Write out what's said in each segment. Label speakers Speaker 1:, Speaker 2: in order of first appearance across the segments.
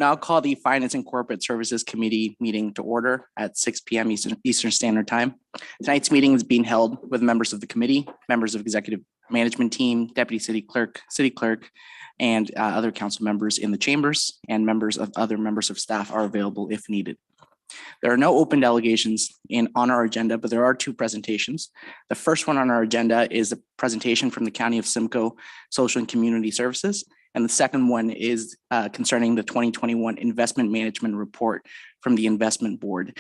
Speaker 1: Now I'll call the Finance and Corporate Services Committee meeting to order at 6 p.m. Eastern Standard Time. Tonight's meeting is being held with members of the committee, members of executive management team, deputy city clerk, and other council members in the chambers, and members of other members of staff are available if needed. There are no open delegations on our agenda, but there are two presentations. The first one on our agenda is a presentation from the County of Simcoe Social and Community Services. And the second one is concerning the 2021 Investment Management Report from the Investment Board.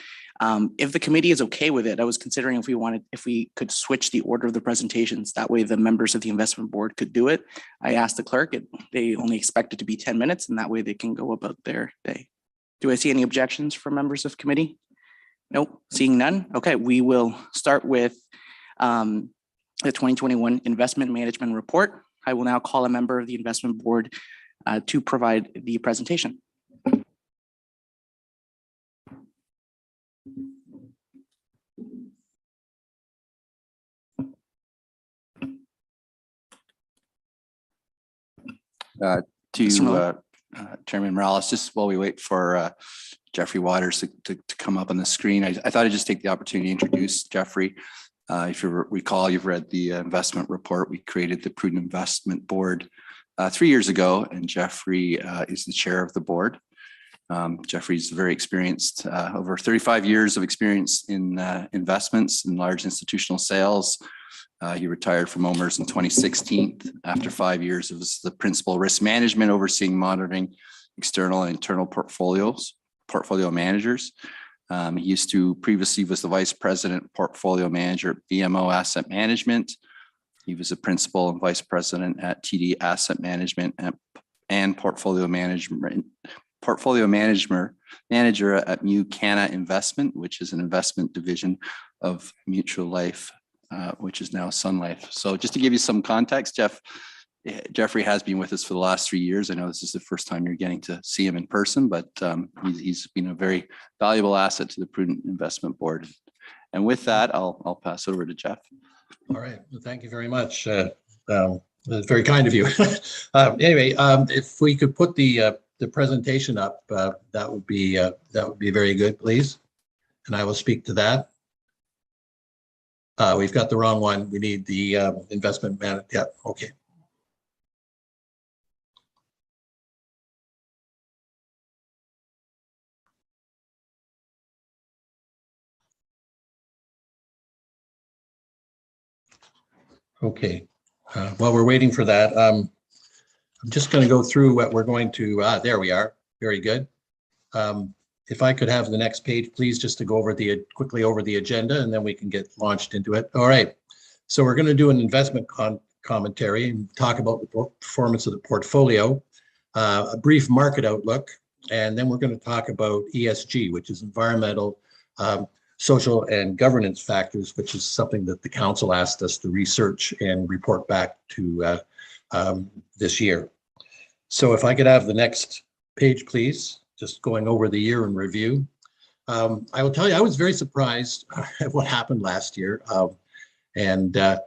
Speaker 1: If the committee is okay with it, I was considering if we could switch the order of the presentations. That way the members of the Investment Board could do it. I asked the clerk, they only expect it to be 10 minutes, and that way they can go about their day. Do I see any objections from members of committee? Nope, seeing none. Okay, we will start with the 2021 Investment Management Report. I will now call a member of the Investment Board to provide the presentation.
Speaker 2: Chairman Morales, just while we wait for Jeffrey Waters to come up on the screen, I thought I'd just take the opportunity to introduce Jeffrey. If you recall, you've read the investment report. We created the Prudent Investment Board 3 years ago, and Jeffrey is the chair of the board. Jeffrey's very experienced, over 35 years of experience in investments and large institutional sales. He retired from OMERS in 2016 after 5 years as the principal risk management, overseeing monitoring external and internal portfolio managers. He previously was the vice president portfolio manager at BMO Asset Management. He was a principal and vice president at TD Asset Management and portfolio manager at Mu Canna Investment, which is an investment division of Mutual Life, which is now Sun Life. So just to give you some context, Jeffrey has been with us for the last 3 years. I know this is the first time you're getting to see him in person, but he's been a very valuable asset to the Prudent Investment Board. And with that, I'll pass it over to Jeff.
Speaker 3: All right. Well, thank you very much. That's very kind of you. Anyway, if we could put the presentation up, that would be very good, please. And I will speak to that. We've got the wrong one. We need the investment management. Yeah. Okay. Okay, while we're waiting for that, I'm just going to go through what we're going to, there we are, very good. If I could have the next page, please, just to go over quickly over the agenda, and then we can get launched into it. All right, so we're going to do an investment commentary and talk about the performance of the portfolio, a brief market outlook, and then we're going to talk about ESG, which is environmental, social and governance factors, which is something that the council asked us to research and report back to this year. So if I could have the next page, please, just going over the year in review. I will tell you, I was very surprised at what happened last year. And the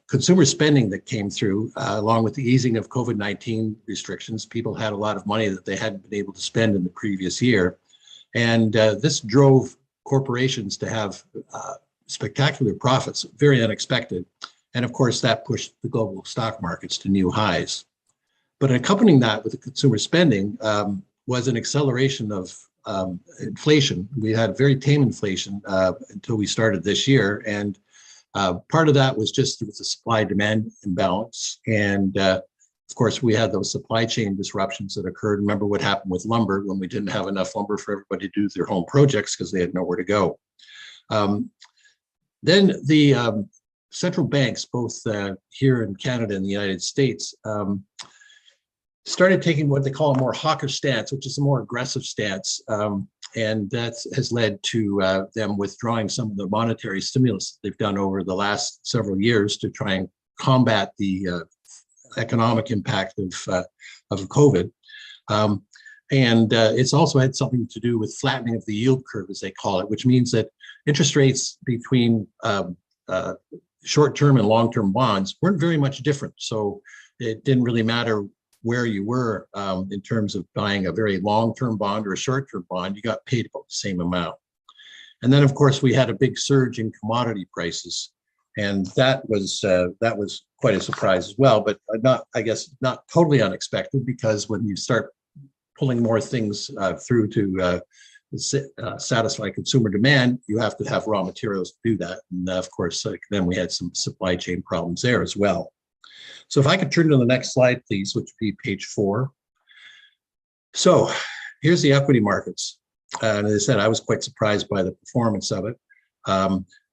Speaker 3: consumer spending that came through, along with the easing of COVID-19 restrictions, people had a lot of money that they hadn't been able to spend in the previous year. And this drove corporations to have spectacular profits, very unexpected. And of course, that pushed the global stock markets to new highs. But accompanying that with the consumer spending was an acceleration of inflation. We had very tame inflation until we started this year. And part of that was just the supply-demand imbalance. And of course, we had those supply chain disruptions that occurred. Remember what happened with lumber when we didn't have enough lumber for everybody to do their home projects because they had nowhere to go. Then the central banks, both here in Canada and the United States, started taking what they call a more hawkish stance, which is a more aggressive stance. And that has led to them withdrawing some of the monetary stimulus they've done over the last several years to try and combat the economic impact of COVID. And it's also had something to do with flattening of the yield curve, as they call it, which means that interest rates between short-term and long-term bonds weren't very much different. So it didn't really matter where you were in terms of buying a very long-term bond or a short-term bond, you got paid about the same amount. And then, of course, we had a big surge in commodity prices, and that was quite a surprise as well. But I guess not totally unexpected, because when you start pulling more things through to satisfy consumer demand, you have to have raw materials to do that. And of course, then we had some supply chain problems there as well. So if I could turn to the next slide, please, which would be page 4. So here's the equity markets. And as I said, I was quite surprised by the performance of it.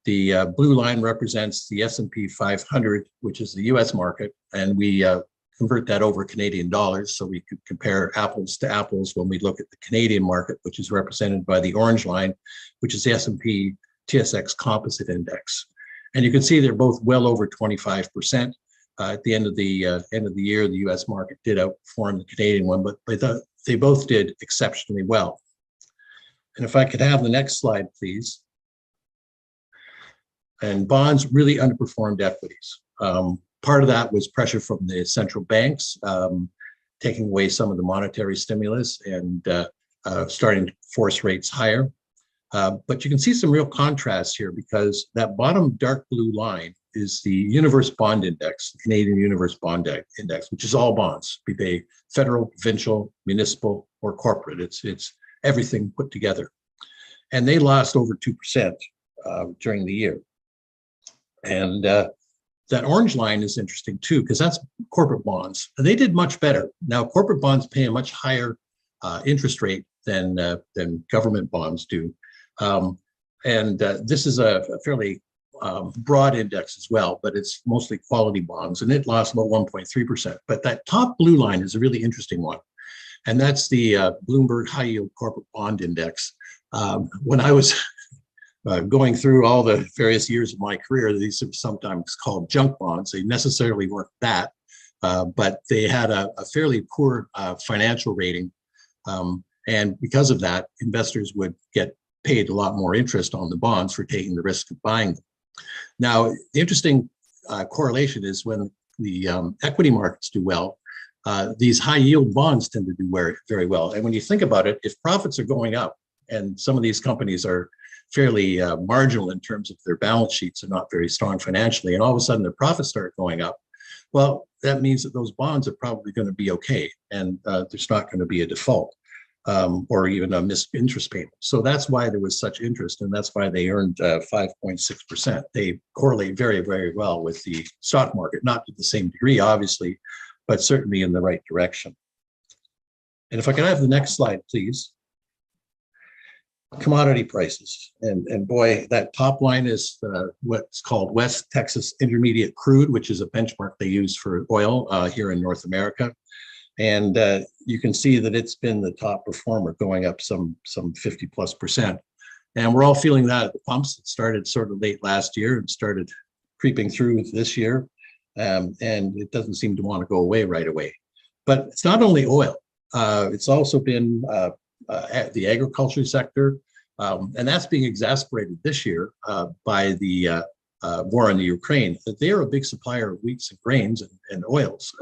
Speaker 3: The blue line represents the S&P 500, which is the US market, and we convert that over Canadian dollars, so we could compare apples to apples when we look at the Canadian market, which is represented by the orange line, which is the S&P TSX Composite Index. And you can see they're both well over 25%. At the end of the year, the US market did outperform the Canadian one, but they both did exceptionally well. And if I could have the next slide, please. And bonds really underperformed equities. Part of that was pressure from the central banks, taking away some of the monetary stimulus and starting to force rates higher. But you can see some real contrast here, because that bottom dark blue line is the Universe Bond Index, the Canadian Universe Bond Index, which is all bonds, be they federal, provincial, municipal, or corporate. It's everything put together. And they lost over 2% during the year. And that orange line is interesting too, because that's corporate bonds. They did much better. Now, corporate bonds pay a much higher interest rate than government bonds do. This is a fairly broad index as well, but it's mostly quality bonds, and it lost about 1.3%. But that top blue line is a really interesting one. And that's the Bloomberg High Yield Corporate Bond Index. When I was going through all the various years of my career, these are sometimes called junk bonds. They necessarily weren't that, but they had a fairly poor financial rating. And because of that, investors would get paid a lot more interest on the bonds for taking the risk of buying them. Now, the interesting correlation is when the equity markets do well, these high yield bonds tend to do very well. And when you think about it, if profits are going up, and some of these companies are fairly marginal in terms of their balance sheets, are not very strong financially, and all of a sudden their profits start going up, well, that means that those bonds are probably going to be okay, and there's not going to be a default or even a missed interest payment. So that's why there was such interest, and that's why they earned 5.6%. They correlate very, very well with the stock market, not to the same degree, obviously, but certainly in the right direction. And if I can have the next slide, please. Commodity prices, and boy, that top line is what's called West Texas Intermediate Crude, which is a benchmark they use for oil here in North America. And you can see that it's been the top performer, going up some 50+%. And we're all feeling that at the pumps. It started sort of late last year and started creeping through this year, and it doesn't seem to want to go away right away. But it's not only oil; it's also been the agriculture sector, and that's being exacerbated this year by the war in the Ukraine. That they are a big supplier of wheats and grains and oils,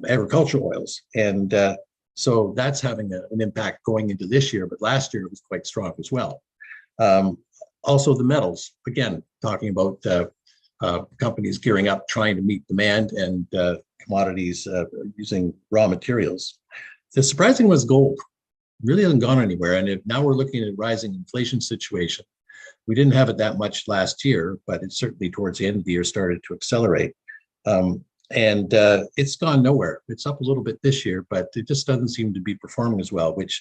Speaker 3: agricultural oils, and so that's having an impact going into this year. But last year it was quite strong as well. Also, the metals, again, talking about companies gearing up, trying to meet demand, and commodities using raw materials. The surprising was gold. Really hasn't gone anywhere. And now we're looking at a rising inflation situation. We didn't have it that much last year, but it certainly towards the end of the year started to accelerate. And it's gone nowhere. It's up a little bit this year, but it just doesn't seem to be performing as well, which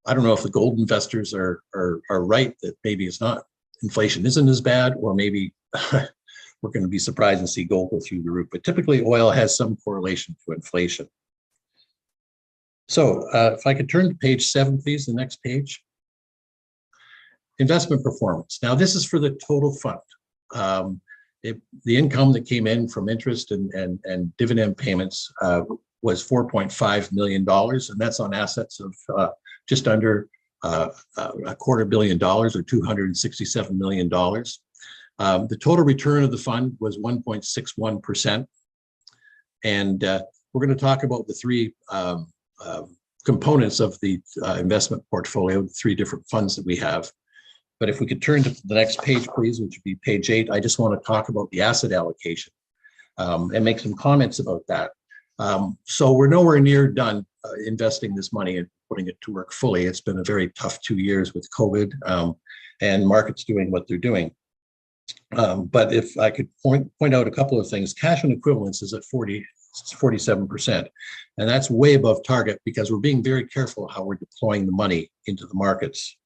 Speaker 3: I don't know if the gold investors are right that maybe it's not, inflation isn't as bad, or maybe we're going to be surprised and see gold go through the roof. But typically oil has some correlation to inflation. So if I could turn to page 7, please, the next page. Investment performance. Now, this is for the total fund. The income that came in from interest and dividend payments was $4.5 million, and that's on assets of just under $250 million, or $267 million. The total return of the fund was 1.61%. And we're going to talk about the three components of the investment portfolio, the three different funds that we have. But if we could turn to the next page, please, which would be page 8, I just want to talk about the asset allocation and make some comments about that. So we're nowhere near done investing this money and putting it to work fully. It's been a very tough 2 years with COVID and markets doing what they're doing. But if I could point out a couple of things, cash and equivalents is at 47%. And that's way above target because we're being very careful how we're deploying the money into the markets.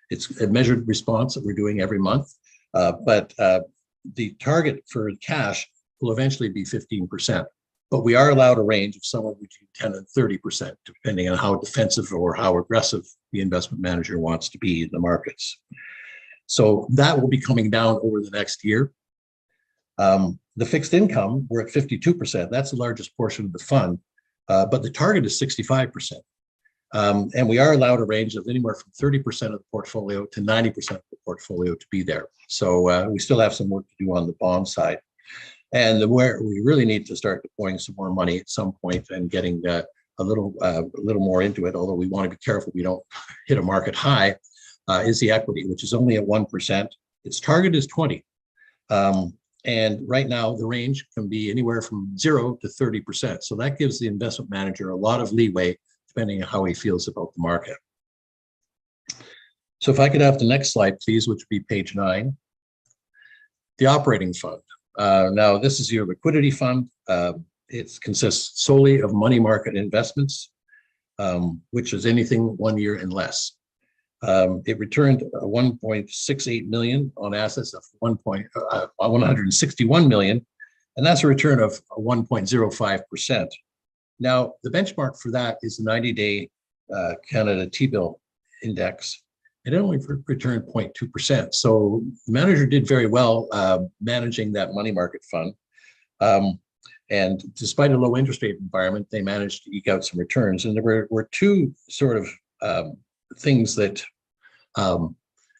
Speaker 3: It's a measured response that we're doing every month, but the target for cash will eventually be 15%. But we are allowed a range of somewhere between 10 and 30%, depending on how defensive or how aggressive the investment manager wants to be in the markets. So that will be coming down over the next year. The fixed income, we're at 52%. That's the largest portion of the fund, but the target is 65%. And we are allowed a range of anywhere from 30% of the portfolio to 90% of the portfolio to be there. So we still have some work to do on the bond side. And where we really need to start deploying some more money at some point and getting a little more into it, although we want to be careful we don't hit a market high, is the equity, which is only at 1%. Its target is 20. And right now, the range can be anywhere from 0 to 30%. So that gives the investment manager a lot of leeway, depending on how he feels about the market. So if I could have the next slide, please, which would be page 9. The operating fund. Now, this is your liquidity fund. It consists solely of money market investments, which is anything 1 year and less. It returned 1.68 million on assets of 161 million, and that's a return of 1.05%. Now, the benchmark for that is the 90-day Canada T-bill index. It only returned 0.2%. So the manager did very well managing that money market fund. And despite a low interest rate environment, they managed to eke out some returns. And there were two sort of things that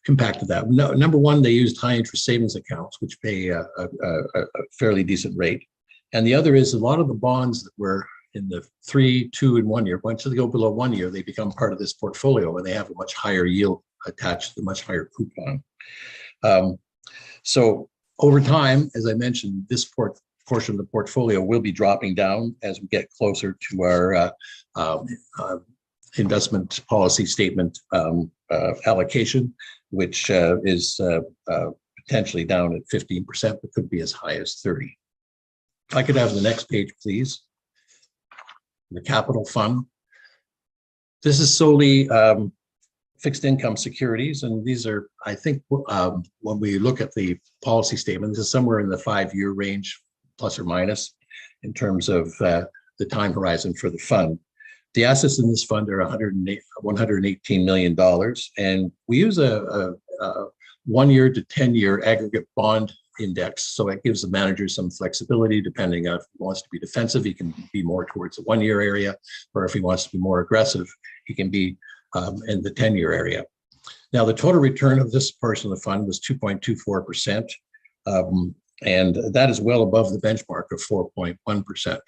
Speaker 3: impacted that. Number one, they used high interest savings accounts, which pay a fairly decent rate. And the other is a lot of the bonds that were in the 3, 2, and 1 year, once they go below 1 year, they become part of this portfolio and they have a much higher yield attached to the much higher coupon. So over time, as I mentioned, this portion of the portfolio will be dropping down as we get closer to our investment policy statement allocation, which is potentially down at 15%, but could be as high as 30%. If I could have the next page, please. The capital fund. This is solely fixed income securities, and these are, I think, when we look at the policy statement, this is somewhere in the 5-year range, plus or minus, in terms of the time horizon for the fund. The assets in this fund are $118 million, and we use a 1 year to 10-year aggregate bond index, so it gives the manager some flexibility depending on if he wants to be defensive, he can be more towards the 1 year area, or if he wants to be more aggressive, he can be in the 10-year area. Now, the total return of this portion of the fund was 2.24%, and that is well above the benchmark of 4.1%.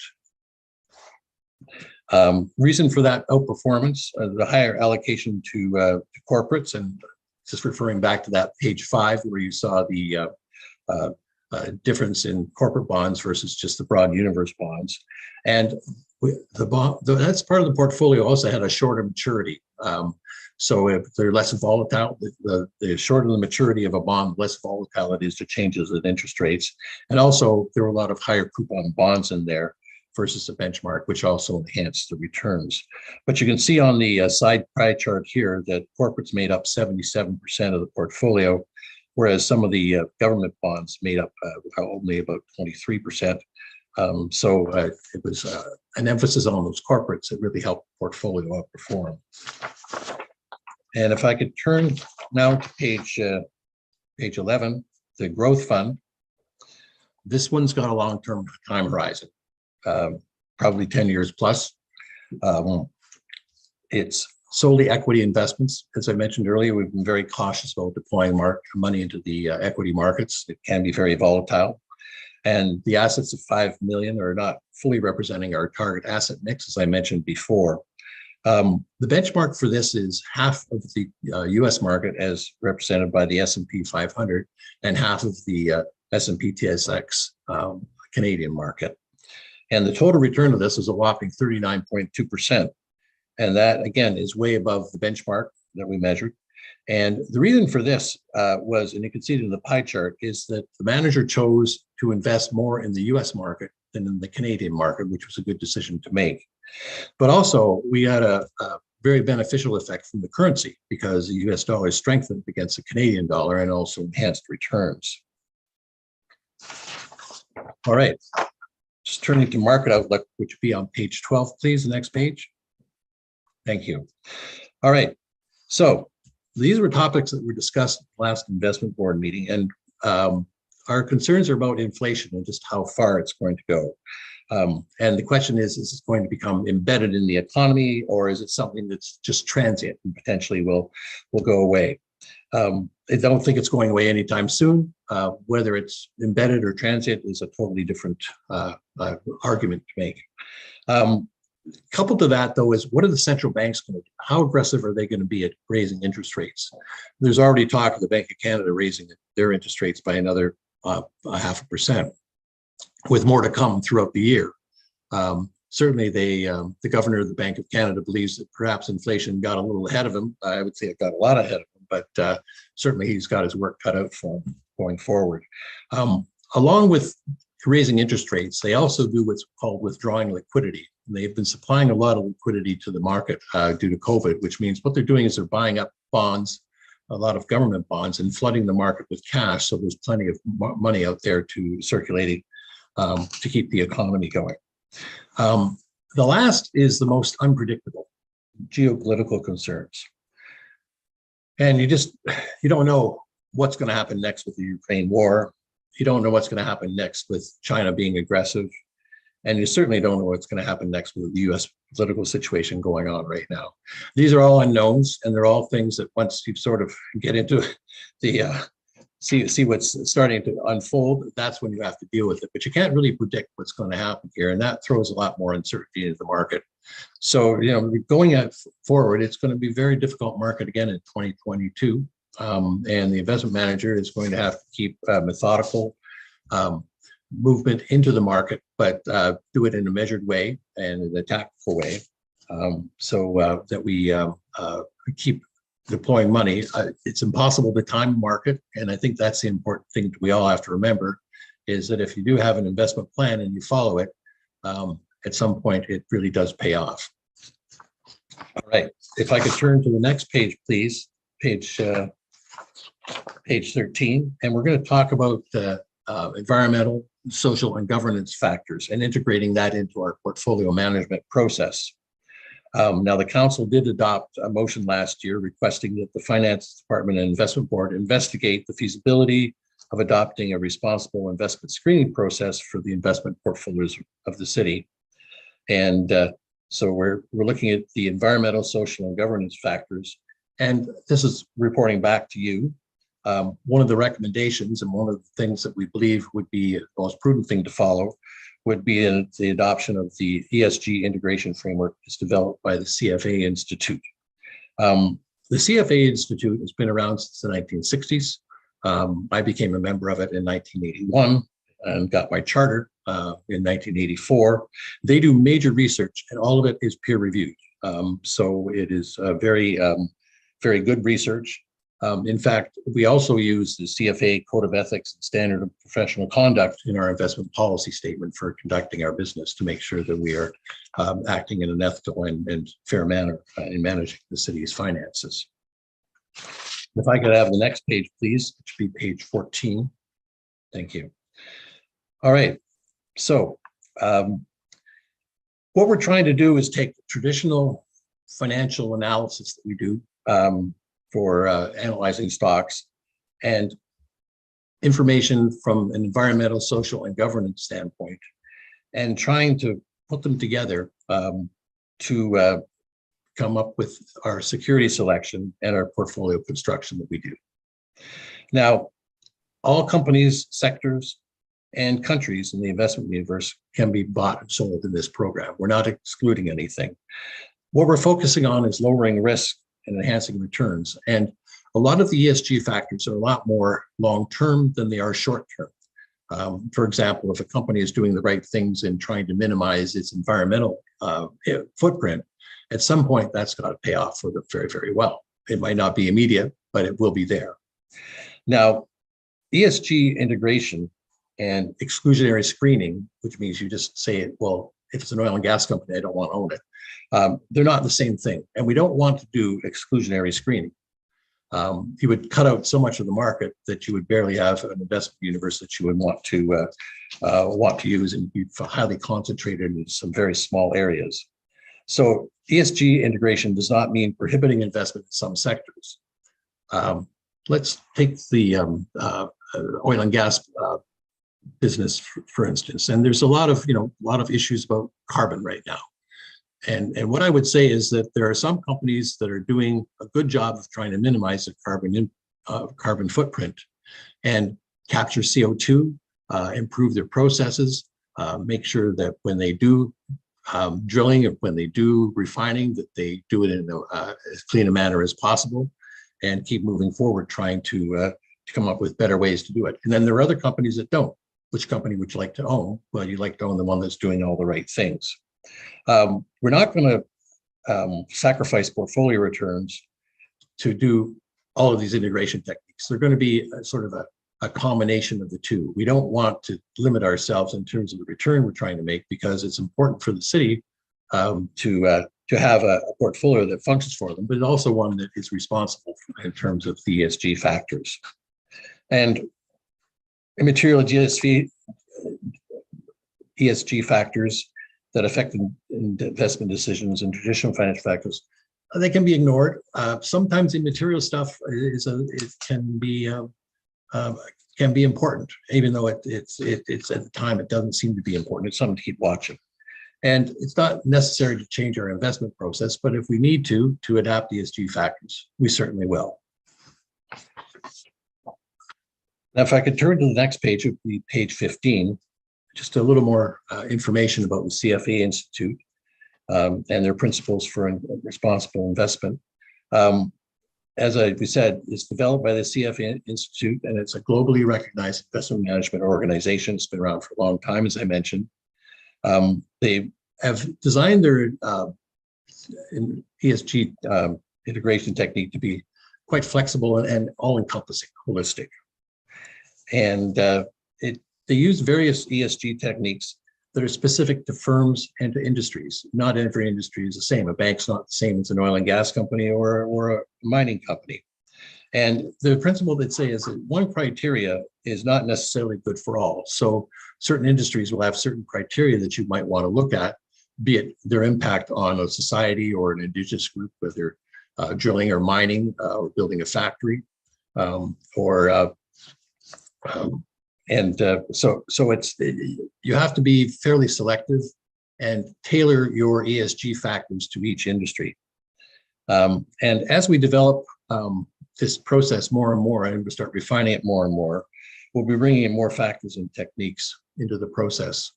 Speaker 3: Reason for that outperformance, the higher allocation to corporates, and just referring back to that page 5 where you saw the difference in corporate bonds versus just the broad universe bonds. And that's part of the portfolio also had a shorter maturity. So if they're less volatile, the shorter the maturity of a bond, less volatile it is to changes in interest rates. And also there were a lot of higher coupon bonds in there versus the benchmark, which also enhanced the returns. But you can see on the side pie chart here that corporates made up 77% of the portfolio, whereas some of the government bonds made up only about 23%. So it was an emphasis on those corporates that really helped the portfolio outperform. And if I could turn now to page 11, the growth fund. This one's got a long-term time horizon, probably 10 years plus. It's solely equity investments. As I mentioned earlier, we've been very cautious about deploying money into the equity markets. It can be very volatile. And the assets of 5 million are not fully representing our target asset mix, as I mentioned before. The benchmark for this is half of the US market as represented by the S&P 500 and half of the S&P TSX Canadian market. And the total return of this is a whopping 39.2%. And that, again, is way above the benchmark that we measured. And the reason for this was, and you can see it in the pie chart, is that the manager chose to invest more in the US market than in the Canadian market, which was a good decision to make. But also, we had a very beneficial effect from the currency because the US dollar strengthened against the Canadian dollar and also enhanced returns. All right, just turning to market outlook, which would be on page 12, please, the next page. Thank you. All right, so these were topics that were discussed at the last investment board meeting, and our concerns are about inflation and just how far it's going to go. And the question is it going to become embedded in the economy, or is it something that's just transient and potentially will go away? I don't think it's going away anytime soon. Whether it's embedded or transient is a totally different argument to make. Coupled to that, though, is what are the central banks going to do? How aggressive are they going to be at raising interest rates? There's already talk of the Bank of Canada raising their interest rates by another 0.5%, with more to come throughout the year. Certainly, the governor of the Bank of Canada believes that perhaps inflation got a little ahead of him. I would say it got a lot ahead of him, but certainly he's got his work cut out for him going forward. Along with raising interest rates, they also do what's called withdrawing liquidity. They've been supplying a lot of liquidity to the market due to COVID, which means what they're doing is they're buying up bonds, a lot of government bonds, and flooding the market with cash. So there's plenty of money out there to circulating to keep the economy going. The last is the most unpredictable: geopolitical concerns. And you don't know what's going to happen next with the Ukraine war. You don't know what's going to happen next with China being aggressive. And you certainly don't know what's going to happen next with the US political situation going on right now. These are all unknowns, and they're all things that once you sort of get into the see what's starting to unfold, that's when you have to deal with it. But you can't really predict what's going to happen here, and that throws a lot more uncertainty into the market. So, going forward, it's going to be a very difficult market again in 2022. And the investment manager is going to have to keep methodical movement into the market, but do it in a measured way and in a tactical way, so that we keep deploying money. It's impossible to time the market, and I think that's the important thing we all have to remember, is that if you do have an investment plan and you follow it, at some point it really does pay off. All right, if I could turn to the next page, please, page 13, and we're going to talk about environmental, social, and governance factors and integrating that into our portfolio management process. Now, the council did adopt a motion last year requesting that the Finance Department and Investment Board investigate the feasibility of adopting a responsible investment screening process for the investment portfolios of the city. And so we're looking at the environmental, social, and governance factors. And this is reporting back to you. One of the recommendations and one of the things that we believe would be the most prudent thing to follow would be the adoption of the ESG integration framework as developed by the CFA Institute. The CFA Institute has been around since the 1960s. I became a member of it in 1981 and got my charter in 1984. They do major research, and all of it is peer reviewed. So it is very good research. In fact, we also use the CFA Code of Ethics and Standard of Professional Conduct in our investment policy statement for conducting our business to make sure that we are acting in an ethical and fair manner in managing the city's finances. If I could have the next page, please, it should be page 14. Thank you. All right. So what we're trying to do is take the traditional financial analysis that we do for analyzing stocks and information from an environmental, social, and governance standpoint, and trying to put them together to come up with our security selection and our portfolio construction that we do. Now, all companies, sectors, and countries in the investment universe can be bought and sold in this program. We're not excluding anything. What we're focusing on is lowering risk and enhancing returns. And a lot of the ESG factors are a lot more long-term than they are short-term. For example, if a company is doing the right things in trying to minimize its environmental footprint, at some point that's got to pay off for them very, very well. It might not be immediate, but it will be there. Now, ESG integration and exclusionary screening, which means you just say, well, if it's an oil and gas company, I don't want to own it. They're not the same thing. And we don't want to do exclusionary screening. You would cut out so much of the market that you would barely have an investment universe that you would want to use, and be highly concentrated in some very small areas. So ESG integration does not mean prohibiting investment in some sectors. Let's take the oil and gas business, for instance. And there's a lot of issues about carbon right now. And what I would say is that there are some companies that are doing a good job of trying to minimize the carbon footprint and capture CO2, improve their processes, make sure that when they do drilling and when they do refining, that they do it in as clean a manner as possible, and keep moving forward, trying to come up with better ways to do it. And then there are other companies that don't. Which company would you like to own? Well, you'd like to own the one that's doing all the right things. We're not going to sacrifice portfolio returns to do all of these integration techniques. They're going to be sort of a combination of the two. We don't want to limit ourselves in terms of the return we're trying to make, because it's important for the city to have a portfolio that functions for them, but also one that is responsible in terms of the ESG factors. And immaterial ESG factors that affect investment decisions and traditional financial factors, they can be ignored. Sometimes immaterial stuff can be important, even though it's at the time it doesn't seem to be important. It's something to keep watching. And it's not necessary to change our investment process, but if we need to adapt ESG factors, we certainly will. Now, if I could turn to the next page, it would be page 15, just a little more information about the CFA Institute and their principles for responsible investment. As we said, it's developed by the CFA Institute, and it's a globally recognized investment management organization. It's been around for a long time, as I mentioned. They have designed their ESG integration technique to be quite flexible and all-encompassing, holistic. And they use various ESG techniques that are specific to firms and to industries. Not every industry is the same. A bank's not the same as an oil and gas company or a mining company. And the principle that say is that one criteria is not necessarily good for all. So certain industries will have certain criteria that you might want to look at, be it their impact on a society or an indigenous group, whether drilling or mining or building a factory, so it's, you have to be fairly selective and tailor your ESG factors to each industry. And as we develop this process more and more, and we start refining it more and more, we'll be bringing in more factors and techniques into the process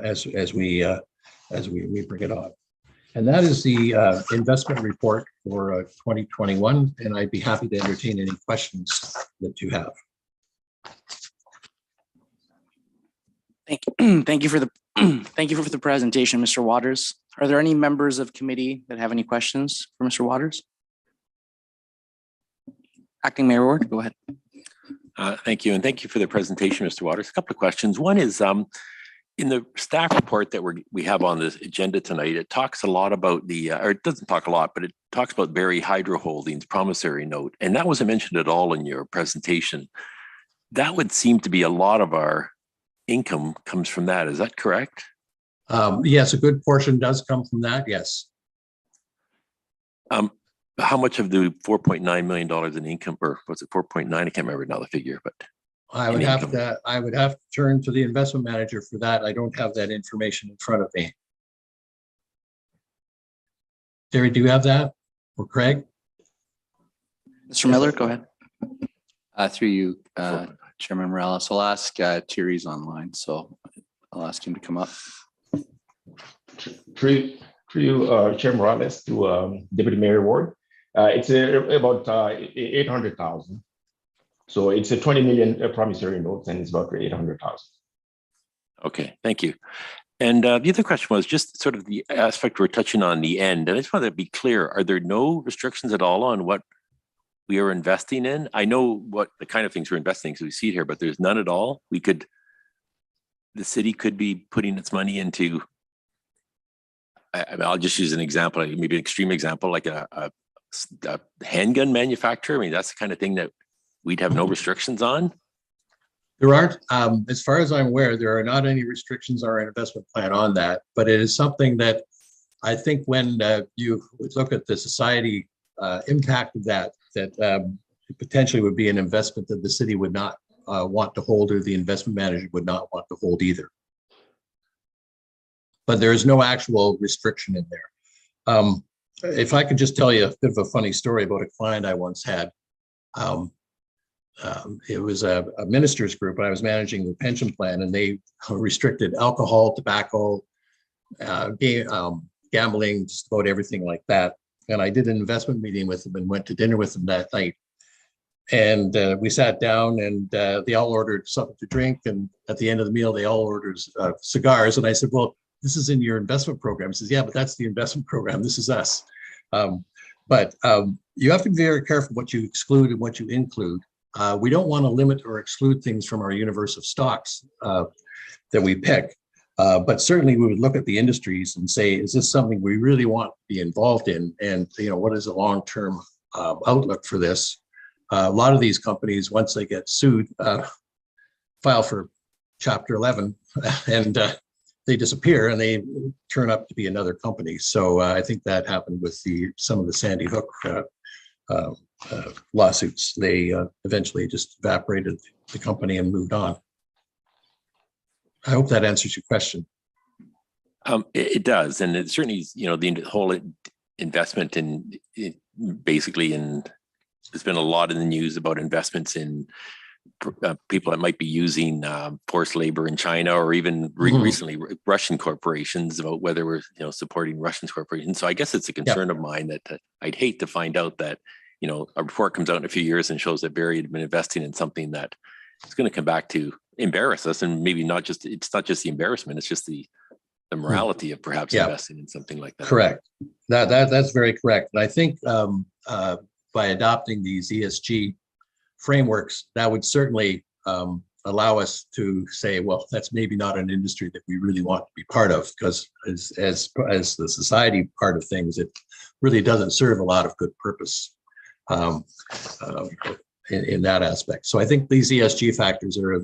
Speaker 3: as we bring it on. And that is the investment report for 2021. And I'd be happy to entertain any questions that you have.
Speaker 1: Thank you for the presentation, Mr. Waters. Are there any members of committee that have any questions for Mr. Waters? Acting Mayor Ward, go ahead.
Speaker 4: Thank you, and thank you for the presentation, Mr. Waters. A couple of questions. One is in the staff report that we have on this agenda tonight, it talks a lot about or it doesn't talk a lot, but it talks about Barry Hydro Holdings promissory note, and that wasn't mentioned at all in your presentation. That would seem to be a lot of our income comes from that. Is that correct?
Speaker 3: Yes, a good portion does come from that. Yes.
Speaker 4: How much of the $4.9 million in income, or was it 4.9? I can't remember now the figure, but
Speaker 3: I would have to turn to the investment manager for that. I don't have that information in front of me. Terry, do you have that? Or Craig?
Speaker 1: Mr. Miller, go ahead.
Speaker 2: Through you, Chairman Morales. I'll ask Thierry's online, so I'll ask him to come up.
Speaker 5: Through you, Chair Morales, to Deputy Mayor Ward. It's about 800,000. So it's a 20 million promissory notes, and it's about 800,000.
Speaker 4: Okay, thank you. And the other question was just sort of the aspect we're touching on the end. And I just wanted to be clear, are there no restrictions at all on what we are investing in? I know what the kind of things we're investing in because we see it here, but there's none at all. The city could be putting its money into, I'll just use an example, maybe an extreme example, like a handgun manufacturer. I mean, that's the kind of thing that we'd have no restrictions on.
Speaker 3: There aren't, as far as I'm aware, there are not any restrictions on our investment plan on that, but it is something that I think when you look at the society impact of that potentially would be an investment that the city would not want to hold, or the investment manager would not want to hold either. But there is no actual restriction in there. If I could just tell you a bit of a funny story about a client I once had. It was a minister's group, and I was managing the pension plan, and they restricted alcohol, tobacco, gambling, just about everything like that. And I did an investment meeting with them and went to dinner with them that night. And we sat down, and they all ordered something to drink. And at the end of the meal, they all ordered cigars. And I said, well, this is in your investment program. He says, yeah, but that's the investment program. This is us. But you have to be very careful what you exclude and what you include. We don't want to limit or exclude things from our universe of stocks that we pick. But certainly we would look at the industries and say, is this something we really want to be involved in? And, what is the long-term outlook for this? A lot of these companies, once they get sued, file for Chapter 11 and they disappear and they turn up to be another company. So I think that happened with some of the Sandy Hook lawsuits. They eventually just evaporated the company and moved on. I hope that answers your question.
Speaker 4: It does, and it certainly, the whole investment in basically there's been a lot in the news about investments in people that might be using forced labor in China, or even recently Russian corporations, about whether we're supporting Russian corporations. So I guess it's a concern of mine that I'd hate to find out that a report comes out in a few years and shows that Barry had been investing in something that is going to come back to embarrass us, and maybe it's not just the embarrassment, it's just the morality of perhaps investing in something like that.
Speaker 3: Correct. That's very correct. And I think by adopting these ESG frameworks, that would certainly allow us to say, well, that's maybe not an industry that we really want to be part of, because as the society part of things, it really doesn't serve a lot of good purpose in that aspect. So I think these ESG factors are going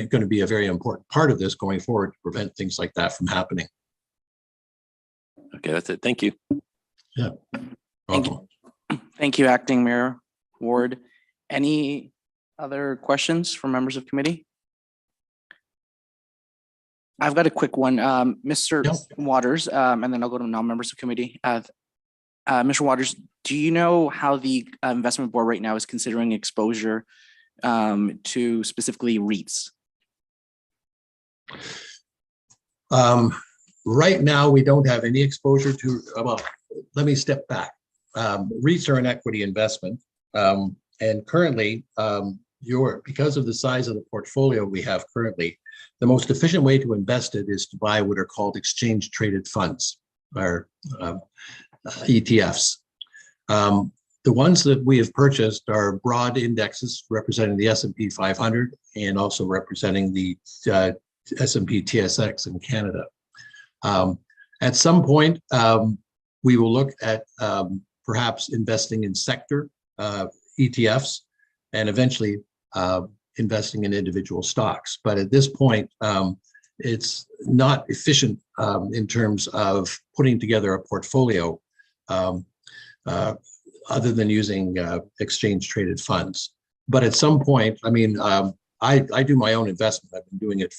Speaker 3: to be a very important part of this going forward to prevent things like that from happening.
Speaker 4: Okay, that's it. Thank you.
Speaker 3: Yeah.
Speaker 1: Thank you, Acting Mayor Ward. Any other questions from members of committee? I've got a quick one. Mr. Waters, and then I'll go to non-members of committee. Mr. Waters, do you know how the investment board right now is considering exposure to specifically REITs?
Speaker 3: Right now, we don't have any exposure to, well, let me step back. REITs are an equity investment. And currently, because of the size of the portfolio we have currently, the most efficient way to invest it is to buy what are called exchange traded funds, or ETFs. The ones that we have purchased are broad indexes representing the S&P 500 and also representing the S&P TSX in Canada. At some point, we will look at perhaps investing in sector ETFs and eventually investing in individual stocks. But at this point, it's not efficient in terms of putting together a portfolio other than using exchange traded funds. But at some point, I mean, I do my own investment. I've been doing it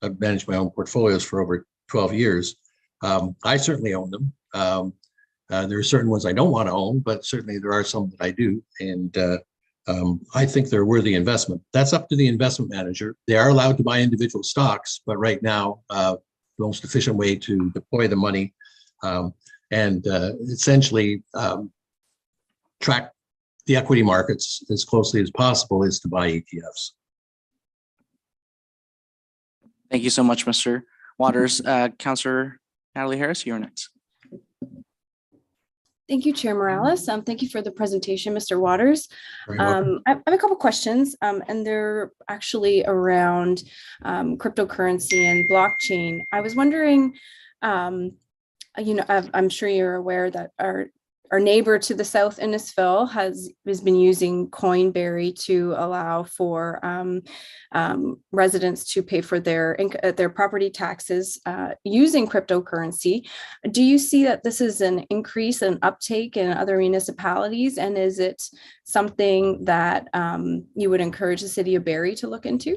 Speaker 3: I've managed my own portfolios for over 12 years. I certainly own them. There are certain ones I don't want to own, but certainly there are some that I do. And I think they're worthy investment. That's up to the investment manager. They are allowed to buy individual stocks, but right now, the most efficient way to deploy the money and essentially track the equity markets as closely as possible is to buy ETFs.
Speaker 1: Thank you so much, Mr. Waters. Councillor Natalie Harris, you're next.
Speaker 6: Thank you, Chair Morales. Thank you for the presentation, Mr. Waters.
Speaker 3: Very welcome.
Speaker 6: I have a couple questions, and they're actually around cryptocurrency and blockchain. I was wondering, I'm sure you're aware that our neighbor to the south, Innisfil, has been using Coinberry to allow for residents to pay for their property taxes using cryptocurrency. Do you see that this is an increase in uptake in other municipalities, and is it something that you would encourage the city of Barrie to look into?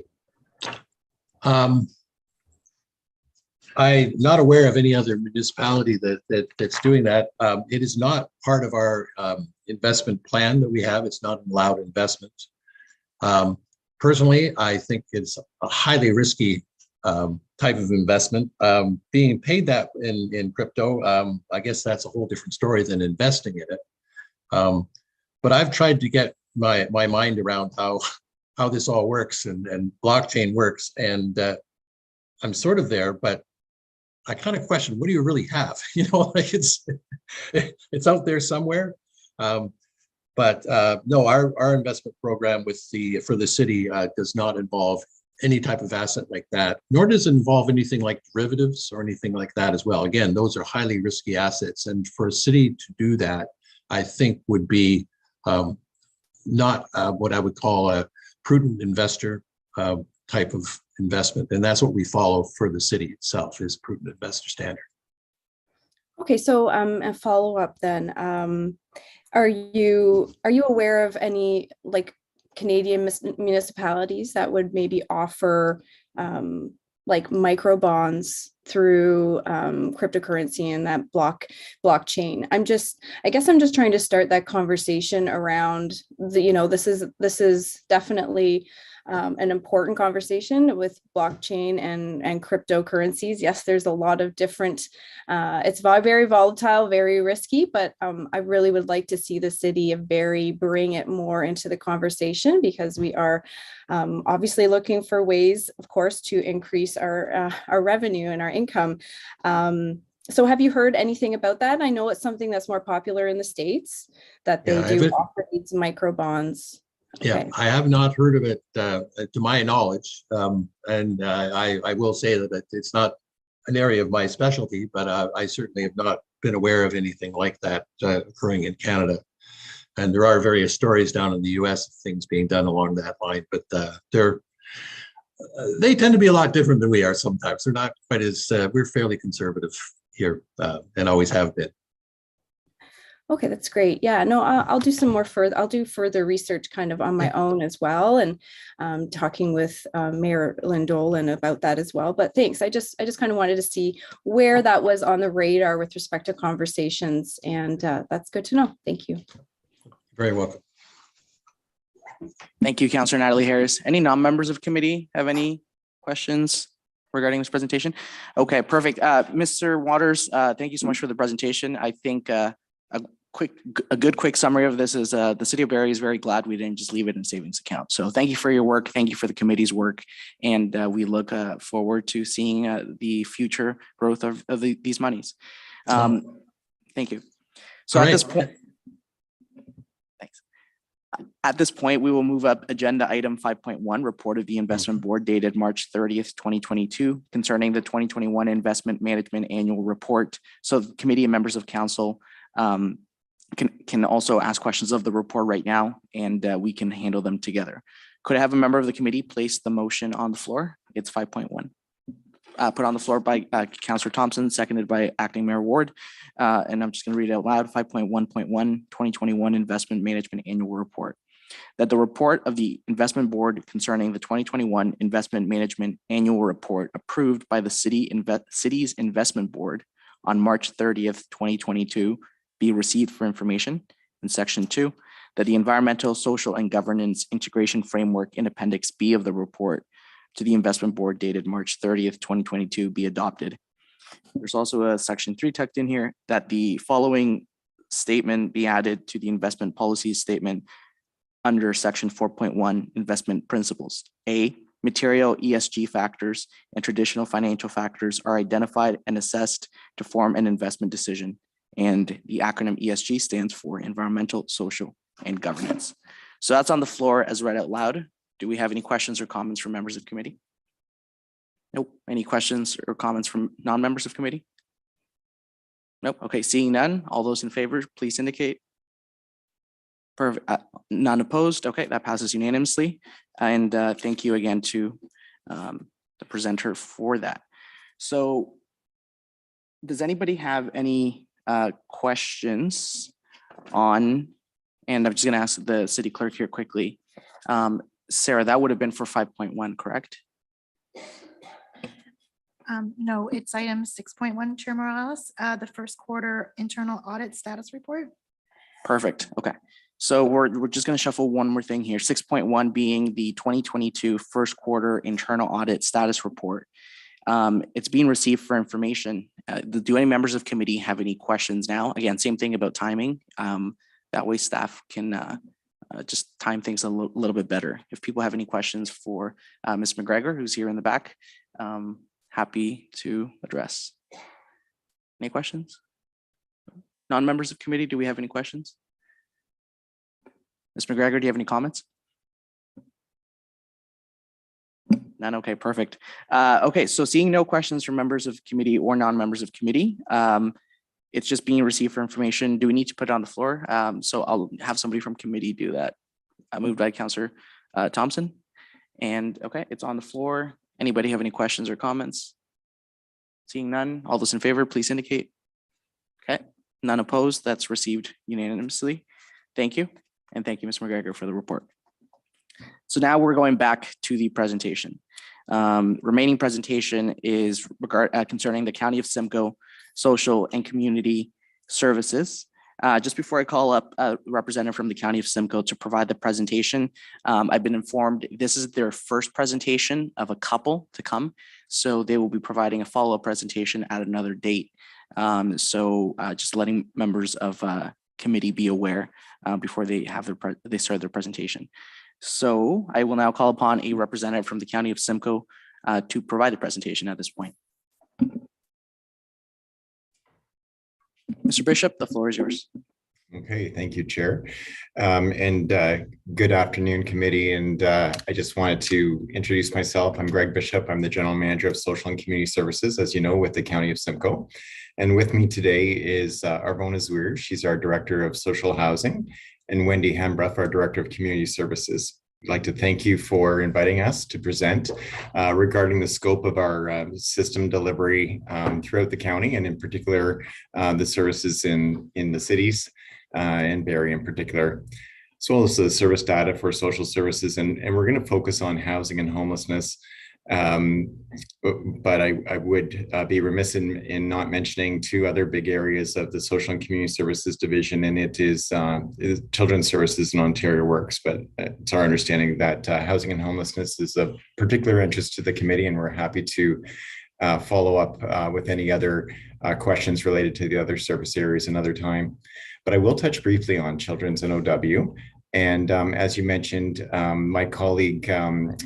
Speaker 3: I'm not aware of any other municipality that's doing that. It is not part of our investment plan that we have. It's not an allowed investment. Personally, I think it's a highly risky type of investment. Being paid that in crypto, I guess that's a whole different story than investing in it. But I've tried to get my mind around how this all works and blockchain works, and I'm sort of there, but I kind of question, what do you really have? Like it's out there somewhere. But no, our investment program for the city does not involve any type of asset like that, nor does it involve anything like derivatives or anything like that as well. Again, those are highly risky assets. And for a city to do that, I think would be not what I would call a prudent investor type of investment. And that's what we follow for the city itself, is prudent investor standard.
Speaker 6: Okay, so a follow up then. Are you aware of any like Canadian municipalities that would maybe offer like micro bonds through cryptocurrency and that blockchain? I guess I'm just trying to start that conversation around this is definitely an important conversation with blockchain and cryptocurrencies. Yes, there's a lot of different, it's very volatile, very risky, but I really would like to see the city of Barrie bring it more into the conversation, because we are obviously looking for ways, of course, to increase our revenue and our income. So have you heard anything about that? I know it's something that's more popular in the States, that they do offer these micro bonds.
Speaker 3: Yeah, okay. I have not heard of it to my knowledge. And I will say that it's not an area of my specialty, but I certainly have not been aware of anything like that occurring in Canada. And there are various stories down in the US of things being done along that line, but they tend to be a lot different than we are sometimes. They're not quite as, we're fairly conservative here and always have been.
Speaker 6: Okay, that's great. Yeah, no, I'll do further research kind of on my own as well, and talking with Mayor Lynn Dolan about that as well. But thanks. I just kind of wanted to see where that was on the radar with respect to conversations, and that's good to know. Thank you.
Speaker 3: Very welcome.
Speaker 1: Thank you, Councillor Natalie Harris. Any non-members of committee have any questions regarding this presentation? Okay, perfect. Mr. Waters, thank you so much for the presentation. I think a good quick summary of this is the city of Barrie is very glad we didn't just leave it in a savings account. So thank you for your work. Thank you for the committee's work. And we look forward to seeing the future growth of these monies. Thank you. So at this point, thanks. At this point, we will move up agenda item 5.1, report of the investment board dated March 30th, 2022, concerning the 2021 investment management annual report. So the committee and members of council can also ask questions of the report right now, and we can handle them together. Could I have a member of the committee place the motion on the floor? It's 5.1. Put on the floor by Councillor Thompson, seconded by Acting Mayor Ward. And I'm just going to read it out loud. 5.1.1, 2021 Investment Management Annual Report. That the report of the investment board concerning the 2021 investment management annual report approved by the city's investment board on March 30th, 2022 be received for information. In section 2, that the environmental, social, and governance integration framework in Appendix B of the report to the investment board dated March 30th, 2022 be adopted. There's also a section 3 tucked in here that the following statement be added to the investment policies statement under section 4.1 investment principles. A, material ESG factors and traditional financial factors are identified and assessed to form an investment decision. And the acronym ESG stands for environmental, social, and governance. So that's on the floor as read out loud. Do we have any questions or comments from members of committee? Nope. Any questions or comments from non-members of committee? Nope. Okay, seeing none, all those in favor, please indicate. None opposed. Okay, that passes unanimously. And thank you again to the presenter for that. So does anybody have any questions on, and I'm just going to ask the city clerk here quickly. Sarah, that would have been for 5.1, correct?
Speaker 7: No, it's item 6.1, Chair Morales, the first quarter internal audit status report.
Speaker 1: Perfect. Okay. So we're just going to shuffle one more thing here. 6.1 being the 2022 first quarter internal audit status report. It's being received for information. Do any members of committee have any questions now? Again, same thing about timing. That way staff can just time things a little bit better. If people have any questions for Ms. McGregor, who's here in the back, happy to address. Any questions? Non-members of committee, do we have any questions? Ms. McGregor, do you have any comments? None. Okay, perfect. Okay, so seeing no questions from members of committee or non-members of committee, it's just being received for information. Do we need to put it on the floor? So I'll have somebody from committee do that. Moved by Councillor Thompson. And okay, it's on the floor. Anybody have any questions or comments? Seeing none, all those in favor, please indicate. Okay, none opposed. That's received unanimously. Thank you. And thank you, Ms. McGregor, for the report. So now we're going back to the presentation. Remaining presentation is concerning the County of Simcoe Social and Community Services. Just before I call up a representative from the County of Simcoe to provide the presentation, I've been informed this is their first presentation of a couple to come. So they will be providing a follow-up presentation at another date. Just letting members of committee be aware before they have they start their presentation. So I will now call upon a representative from the County of Simcoe to provide the presentation at this point. Mr. Bishop, the floor is yours.
Speaker 8: Okay, thank you, Chair. Good afternoon, committee. And I just wanted to introduce myself. I'm Greg Bishop. I'm the General Manager of Social and Community Services, as you know, with the County of Simcoe. And with me today is Arvona Zouir. She's our Director of Social Housing, and Wendy Hembrough, our Director of Community Services. I'd like to thank you for inviting us to present regarding the scope of our system delivery throughout the county, and in particular, the services in the cities and Barrie in particular, as well as the service data for social services. And we're going to focus on housing and homelessness. But I would be remiss in not mentioning two other big areas of the Social and Community Services Division, and it is Children's Services and Ontario Works. But it's our understanding that housing and homelessness is of particular interest to the committee, and we're happy to follow up with any other questions related to the other service areas another time. But I will touch briefly on Children's and OW. And as you mentioned, my colleague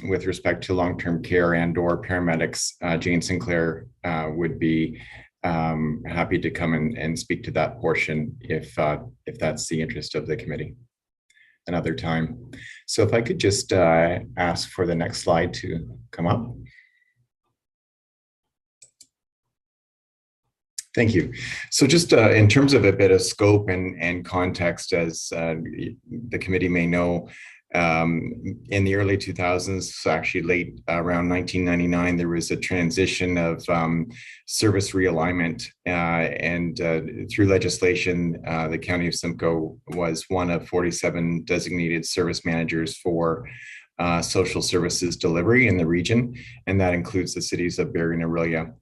Speaker 8: with respect to long-term care and or paramedics, Jane Sinclair, would be happy to come and speak to that portion if that's the interest of the committee another time. So if I could just ask for the next slide to come up. Thank you. So just in terms of a bit of scope and context, as the committee may know, in the early 2000s, actually late around 1999, there was a transition of service realignment, and through legislation, the County of Simcoe was one of 47 designated service managers for social services delivery in the region, and that includes the cities of Barrie and Orillia.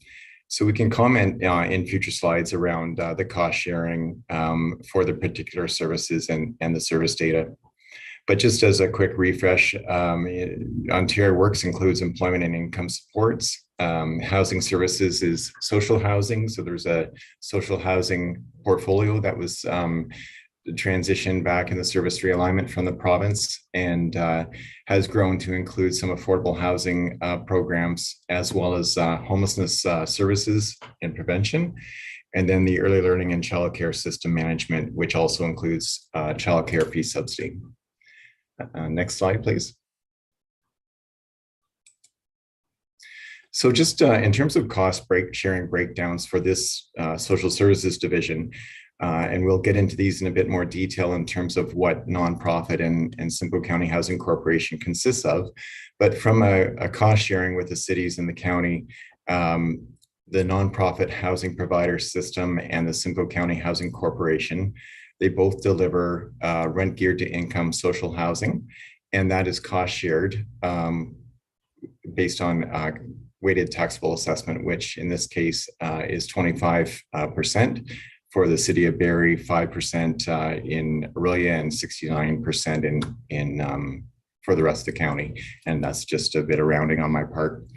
Speaker 8: So we can comment in future slides around the cost sharing for the particular services and the service data. But just as a quick refresh, Ontario Works includes employment and income supports. Housing services is social housing. So there's a social housing portfolio that was transitioned back in the service realignment from the province and has grown to include some affordable housing programs as well as homelessness services and prevention. And then the early learning and childcare system management, which also includes childcare fee subsidy. Next slide, please. So just in terms of cost sharing breakdowns for this social services division, and we'll get into these in a bit more detail in terms of what nonprofit and Simcoe County Housing Corporation consists of. But from a cost sharing with the cities and the county, the nonprofit housing provider system and the Simcoe County Housing Corporation, they both deliver rent geared to income social housing, and that is cost shared based on weighted taxable assessment, which in this case is 25% for the city of Barrie, 5% in Aurelia, and 69% in for the rest of the county. And that's just a bit of rounding on my part.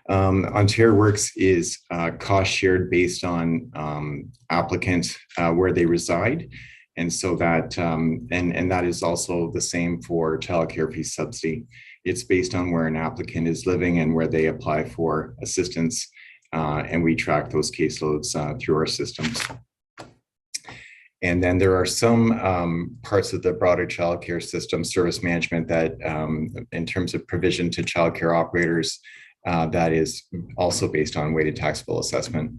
Speaker 8: Ontario Works is cost shared based on applicant where they reside. And so that, and that is also the same for childcare fee subsidy. It's based on where an applicant is living and where they apply for assistance. And we track those caseloads through our systems. And then there are some parts of the broader childcare system service management that in terms of provision to childcare operators, that is also based on weighted taxable assessment.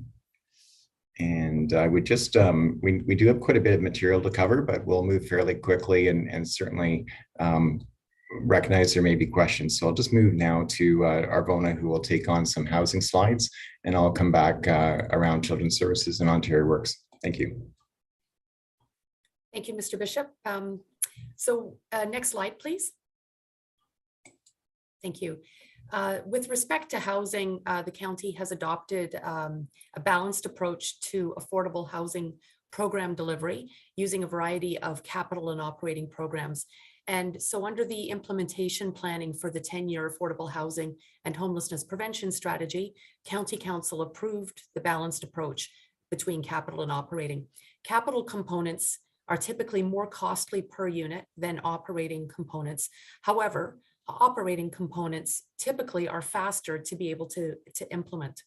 Speaker 8: And I would just, we do have quite a bit of material to cover, but we'll move fairly quickly and certainly recognize there may be questions. So I'll just move now to Arvona, who will take on some housing slides, and I'll come back around children's services and Ontario Works. Thank you.
Speaker 9: Thank you, Mr. Bishop. Next slide, please. Thank you. With respect to housing, the county has adopted a balanced approach to affordable housing program delivery using a variety of capital and operating programs. And so under the implementation planning for the 10-year affordable housing and homelessness prevention strategy, County Council approved the balanced approach between capital and operating. Capital components are typically more costly per unit than operating components. However, operating components typically are faster to be able to implement.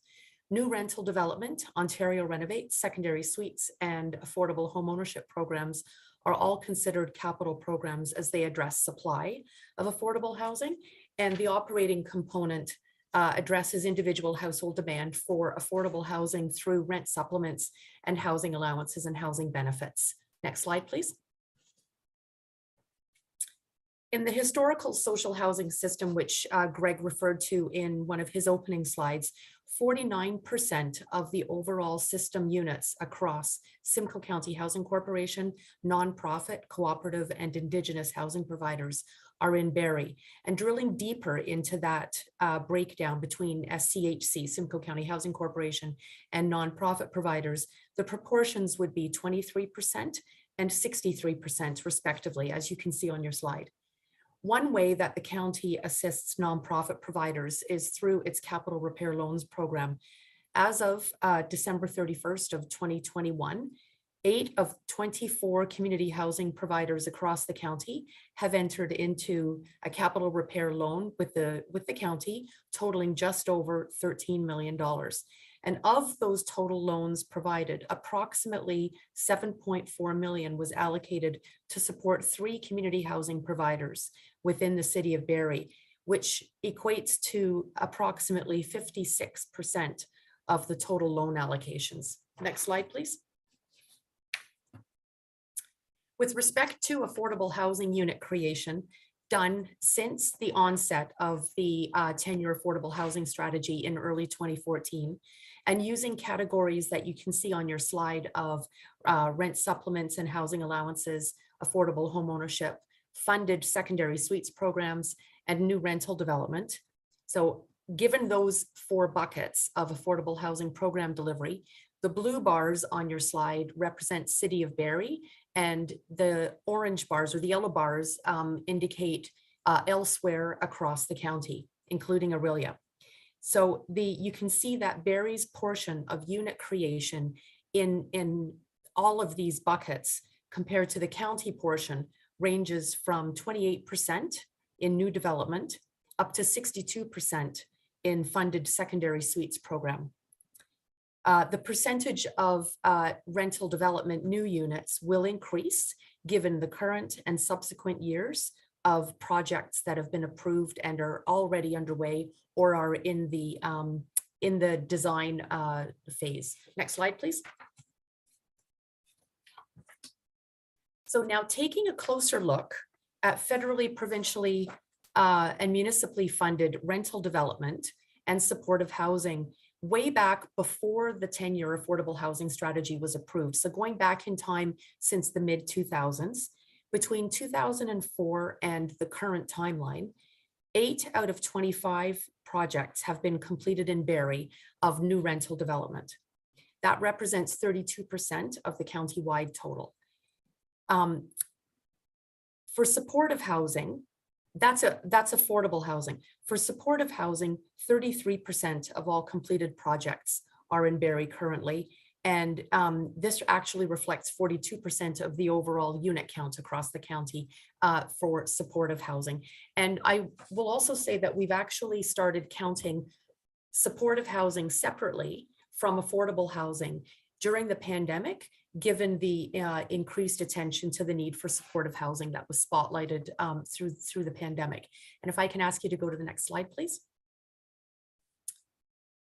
Speaker 9: New rental development, Ontario Renovate, secondary suites, and affordable homeownership programs are all considered capital programs as they address supply of affordable housing. And the operating component addresses individual household demand for affordable housing through rent supplements and housing allowances and housing benefits. Next slide, please. In the historical social housing system, which Greg referred to in one of his opening slides, 49% of the overall system units across Simcoe County Housing Corporation, nonprofit, cooperative, and Indigenous housing providers are in Barrie. And drilling deeper into that breakdown between SCHC, Simcoe County Housing Corporation, and nonprofit providers, the proportions would be 23% and 63% respectively, as you can see on your slide. One way that the county assists nonprofit providers is through its capital repair loans program. As of December 31st of 2021, 8 of 24 community housing providers across the county have entered into a capital repair loan with the county, totaling just over $13 million. And of those total loans provided, approximately $7.4 million was allocated to support 3 community housing providers within the city of Barrie, which equates to approximately 56% of the total loan allocations. Next slide, please. With respect to affordable housing unit creation, done since the onset of the 10-year affordable housing strategy in early 2014, and using categories that you can see on your slide of rent supplements and housing allowances, affordable homeownership, funded secondary suites programs, and new rental development. So given those 4 buckets of affordable housing program delivery, the blue bars on your slide represent City of Barrie, and the orange bars or the yellow bars indicate elsewhere across the county, including Aurelia. So you can see that Barrie's portion of unit creation in all of these buckets compared to the county portion ranges from 28% in new development up to 62% in funded secondary suites program. The percentage of rental development new units will increase given the current and subsequent years of projects that have been approved and are already underway or are in the design phase. Next slide, please. So now taking a closer look at federally, provincially, and municipally funded rental development and supportive housing way back before the 10-year affordable housing strategy was approved. So going back in time since the mid-2000s, between 2004 and the current timeline, 8 out of 25 projects have been completed in Barrie of new rental development. That represents 32% of the county-wide total. For supportive housing, that's affordable housing. For supportive housing, 33% of all completed projects are in Barrie currently. And this actually reflects 42% of the overall unit count across the county for supportive housing. And I will also say that we've actually started counting supportive housing separately from affordable housing during the pandemic, given the increased attention to the need for supportive housing that was spotlighted through the pandemic. And if I can ask you to go to the next slide, please.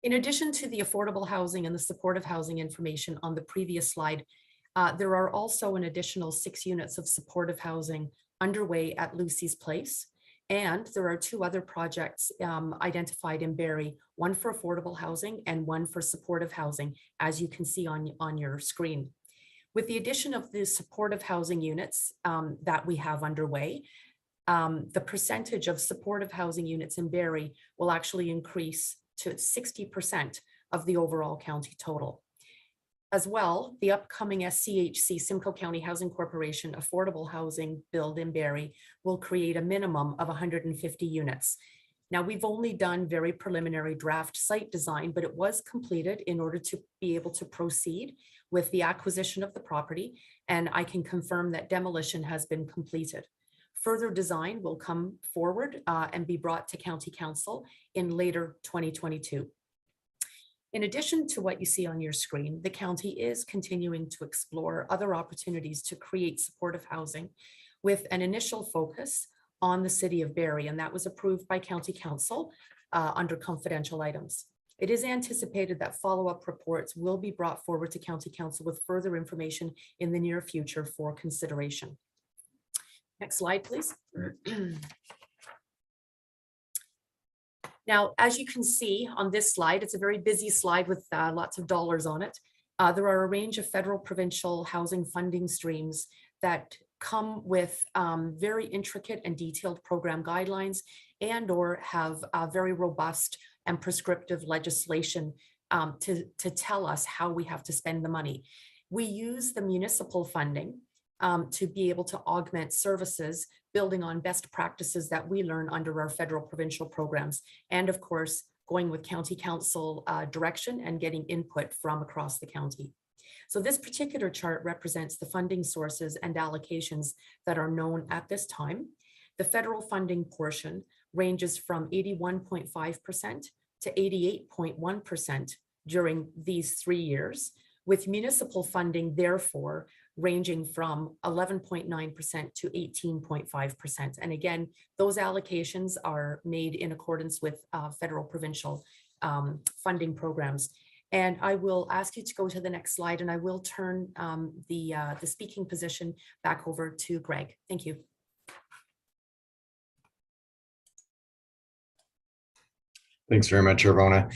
Speaker 9: In addition to the affordable housing and the supportive housing information on the previous slide, there are also an additional 6 units of supportive housing underway at Lucy's Place. And there are 2 other projects identified in Barrie, one for affordable housing and one for supportive housing, as you can see on your screen. With the addition of the supportive housing units that we have underway, the percentage of supportive housing units in Barrie will actually increase to 60% of the overall county total. As well, the upcoming SCHC, Simcoe County Housing Corporation affordable housing build in Barrie will create a minimum of 150 units. Now, we've only done very preliminary draft site design, but it was completed in order to be able to proceed with the acquisition of the property, and I can confirm that demolition has been completed. Further design will come forward and be brought to County Council in later 2022. In addition to what you see on your screen, the county is continuing to explore other opportunities to create supportive housing with an initial focus on the City of Barrie, and that was approved by County Council under confidential items. It is anticipated that follow-up reports will be brought forward to County Council with further information in the near future for consideration. Next slide, please. Now, as you can see on this slide, it's a very busy slide with lots of dollars on it. There are a range of federal, provincial housing funding streams that come with very intricate and detailed program guidelines and or have very robust and prescriptive legislation to tell us how we have to spend the money. We use the municipal funding to be able to augment services, building on best practices that we learn under our federal provincial programs. And of course, going with County Council direction and getting input from across the county. So this particular chart represents the funding sources and allocations that are known at this time. The federal funding portion ranges from 81.5% to 88.1% during these 3 years, with municipal funding therefore ranging from 11.9% to 18.5%. And again, those allocations are made in accordance with federal provincial funding programs. And I will ask you to go to the next slide, and I will turn the speaking position back over to Greg. Thank you.
Speaker 8: Thanks very much, Arvona.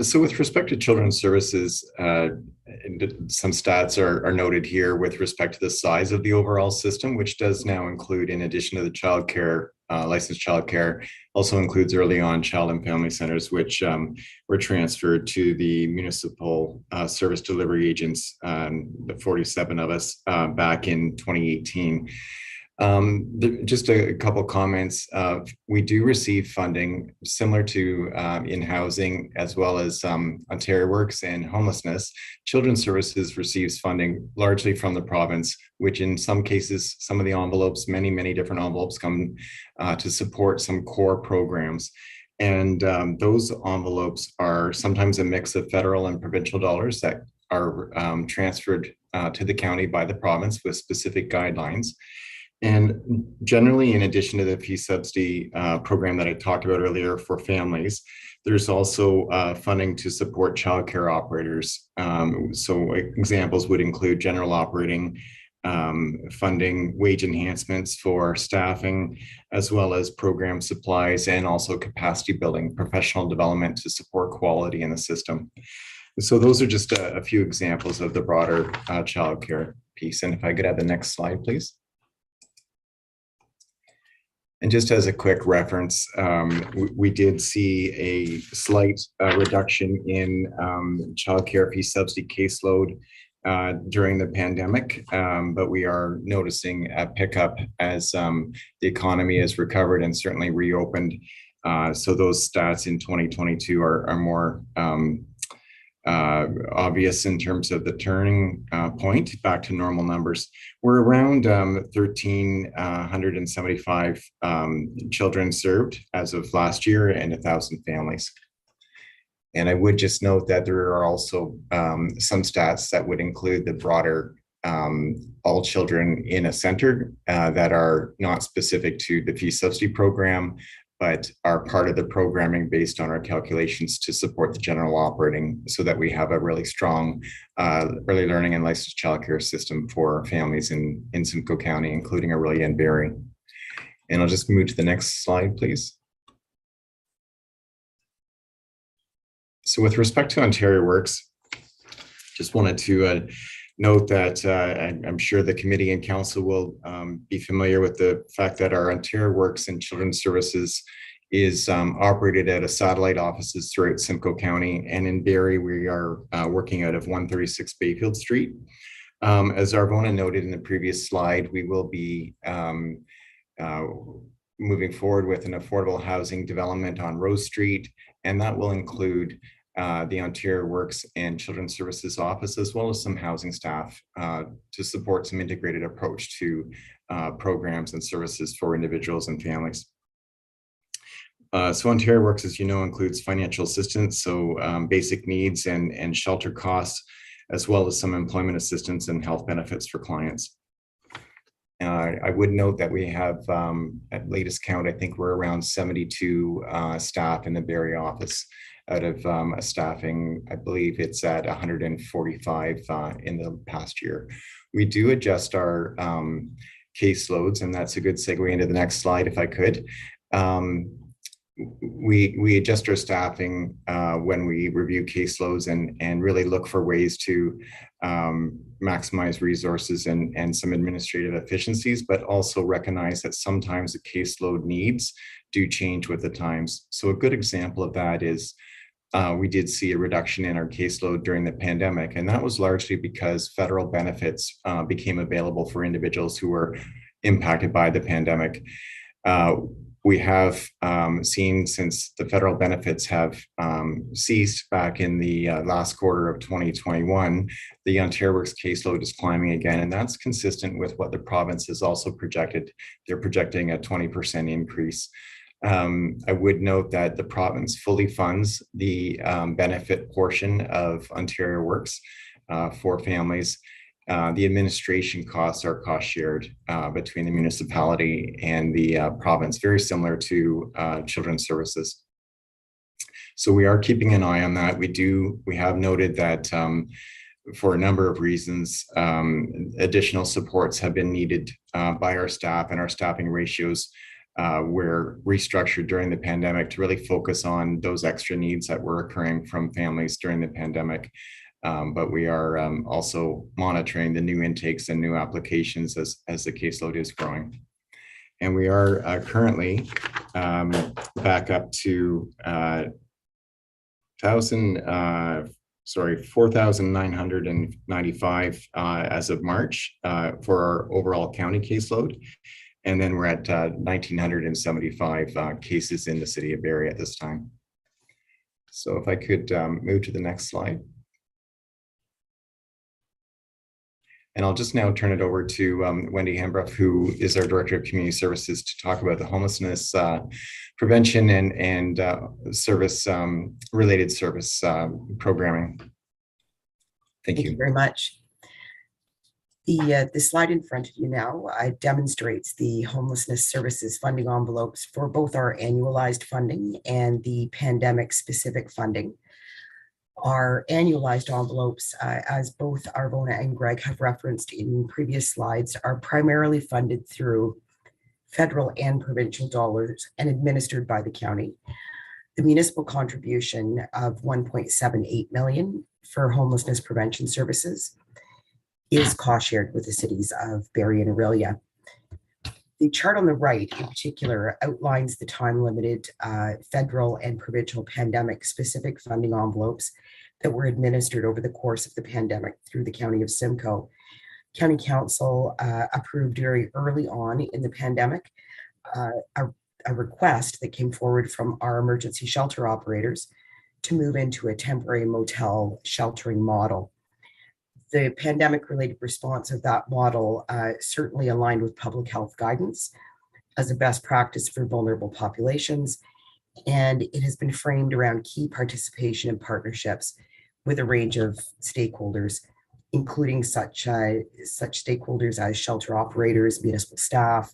Speaker 8: So with respect to children's services, some stats are noted here with respect to the size of the overall system, which does now include, in addition to the childcare licensed childcare also includes early on child and family centers, which were transferred to the municipal service delivery agents, the 47 of us back in 2018. Just a couple comments. We do receive funding similar to in housing, as well as Ontario Works and Homelessness. Children's Services receives funding largely from the province, which in some cases, some of the envelopes, many different envelopes come to support some core programs. And those envelopes are sometimes a mix of federal and provincial dollars that are transferred to the county by the province with specific guidelines. And generally, in addition to the fee subsidy program that I talked about earlier for families, there's also funding to support childcare operators. So examples would include general operating funding, wage enhancements for staffing, as well as program supplies, and also capacity building, professional development to support quality in the system. So those are just a few examples of the broader childcare piece. And if I could have the next slide, please. And just as a quick reference, we did see a slight reduction in childcare fee subsidy caseload during the pandemic, but we are noticing a pickup as the economy has recovered and certainly reopened. So those stats in 2022 are more obvious in terms of the turning point back to normal numbers. We're around 1,375 children served as of last year and 1,000 families. And I would just note that there are also some stats that would include the broader all children in a center that are not specific to the fee subsidy program, but are part of the programming based on our calculations to support the general operating, so that we have a really strong early learning and licensed childcare system for families in Simcoe County, including Orillia and Barrie. And I'll just move to the next slide, please. So with respect to Ontario Works, just wanted to note that I'm sure the committee and council will be familiar with the fact that our Ontario Works and Children's Services is operated out of satellite offices throughout Simcoe County. And in Barrie, we are working out of 136 Bayfield Street. As Arvona noted in the previous slide, we will be moving forward with an affordable housing development on Rose Street, and that will include the Ontario Works and Children's Services office, as well as some housing staff to support some integrated approach to programs and services for individuals and families. So Ontario Works, as you know, includes financial assistance, so basic needs and shelter costs, as well as some employment assistance and health benefits for clients. I would note that we have, at latest count, I think we're around 72 staff in the Barrie office out of a staffing, I believe it's at 145 in the past year. We do adjust our caseloads, and that's a good segue into the next slide, if I could. We adjust our staffing when we review caseloads and really look for ways to maximize resources and some administrative efficiencies, but also recognize that sometimes the caseload needs do change with the times. So a good example of that is we did see a reduction in our caseload during the pandemic, and that was largely because federal benefits became available for individuals who were impacted by the pandemic. We have seen, since the federal benefits have ceased back in the last quarter of 2021, the Ontario Works caseload is climbing again, and that's consistent with what the province has also projected. They're projecting a 20% increase. I would note that the province fully funds the benefit portion of Ontario Works for families. The administration costs are cost shared between the municipality and the province, very similar to Children's Services. So we are keeping an eye on that. We have noted that for a number of reasons, additional supports have been needed by our staff, and our staffing ratios were restructured during the pandemic to really focus on those extra needs that were occurring from families during the pandemic. But we are also monitoring the new intakes and new applications as the caseload is growing. And we are currently back up to 4,995 as of March for our overall county caseload. And then we're at 1,975 cases in the city of Barrie at this time. So if I could move to the next slide. And I'll just now turn it over to Wendy Hambrough, who is our Director of Community Services, to talk about the homelessness prevention and service related service programming. Thank you
Speaker 10: very much. The slide in front of you now demonstrates the homelessness services funding envelopes for both our annualized funding and the pandemic specific funding. Our annualized envelopes, as both Arvona and Greg have referenced in previous slides, are primarily funded through federal and provincial dollars and administered by the county. The municipal contribution of 1.78 million for homelessness prevention services is cost shared with the cities of Barrie and Orillia. The chart on the right in particular outlines the time limited federal and provincial pandemic specific funding envelopes that were administered over the course of the pandemic through the County of Simcoe. County Council approved very early on in the pandemic a request that came forward from our emergency shelter operators to move into a temporary motel sheltering model. The pandemic-related response of that model certainly aligned with public health guidance as a best practice for vulnerable populations, and it has been framed around key participation and partnerships with a range of stakeholders, including such stakeholders as shelter operators, municipal staff,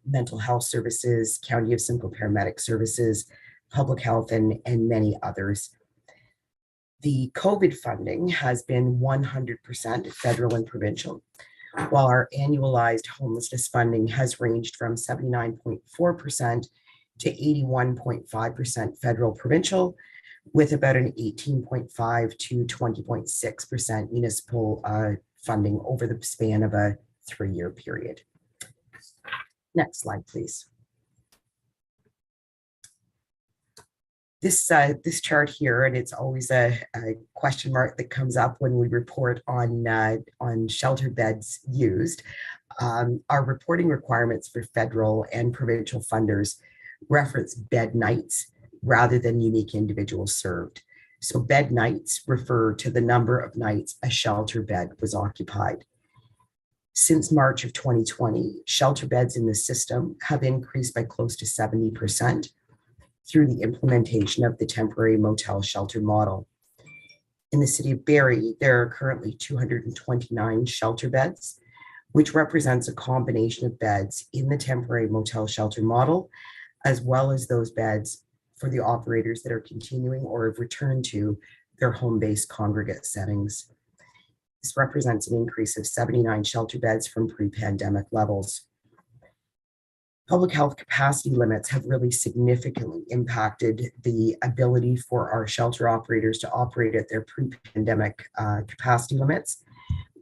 Speaker 10: mental health services, County of Simcoe paramedic services, public health, and many others. The COVID funding has been 100% federal and provincial, while our annualized homelessness funding has ranged from 79.4% to 81.5% federal provincial, with about an 18.5 to 20.6% municipal funding over the span of a 3-year period. Next slide, please. This chart here, and it's always a question mark that comes up when we report on shelter beds used. Our reporting requirements for federal and provincial funders reference bed nights rather than unique individuals served. So bed nights refer to the number of nights a shelter bed was occupied. Since March of 2020, shelter beds in the system have increased by close to 70%. Through the implementation of the temporary motel shelter model. In the city of Barrie, there are currently 229 shelter beds, which represents a combination of beds in the temporary motel shelter model, as well as those beds for the operators that are continuing or have returned to their home-based congregate settings. This represents an increase of 79 shelter beds from pre-pandemic levels. Public health capacity limits have really significantly impacted the ability for our shelter operators to operate at their pre-pandemic capacity limits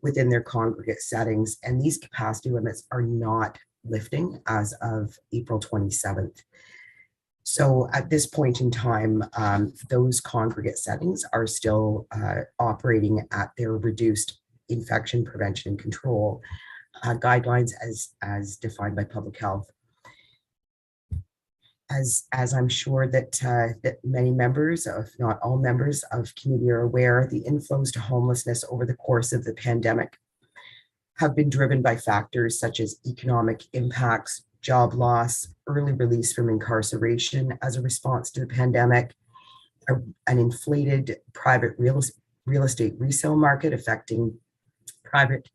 Speaker 10: within their congregate settings. And these capacity limits are not lifting as of April 27th. So at this point in time, those congregate settings are still operating at their reduced infection prevention and control guidelines as defined by public health. As I'm sure that that many members, if not all members of community are aware, the inflows to homelessness over the course of the pandemic have been driven by factors such as economic impacts, job loss, early release from incarceration as a response to the pandemic, an inflated private real estate resale market affecting private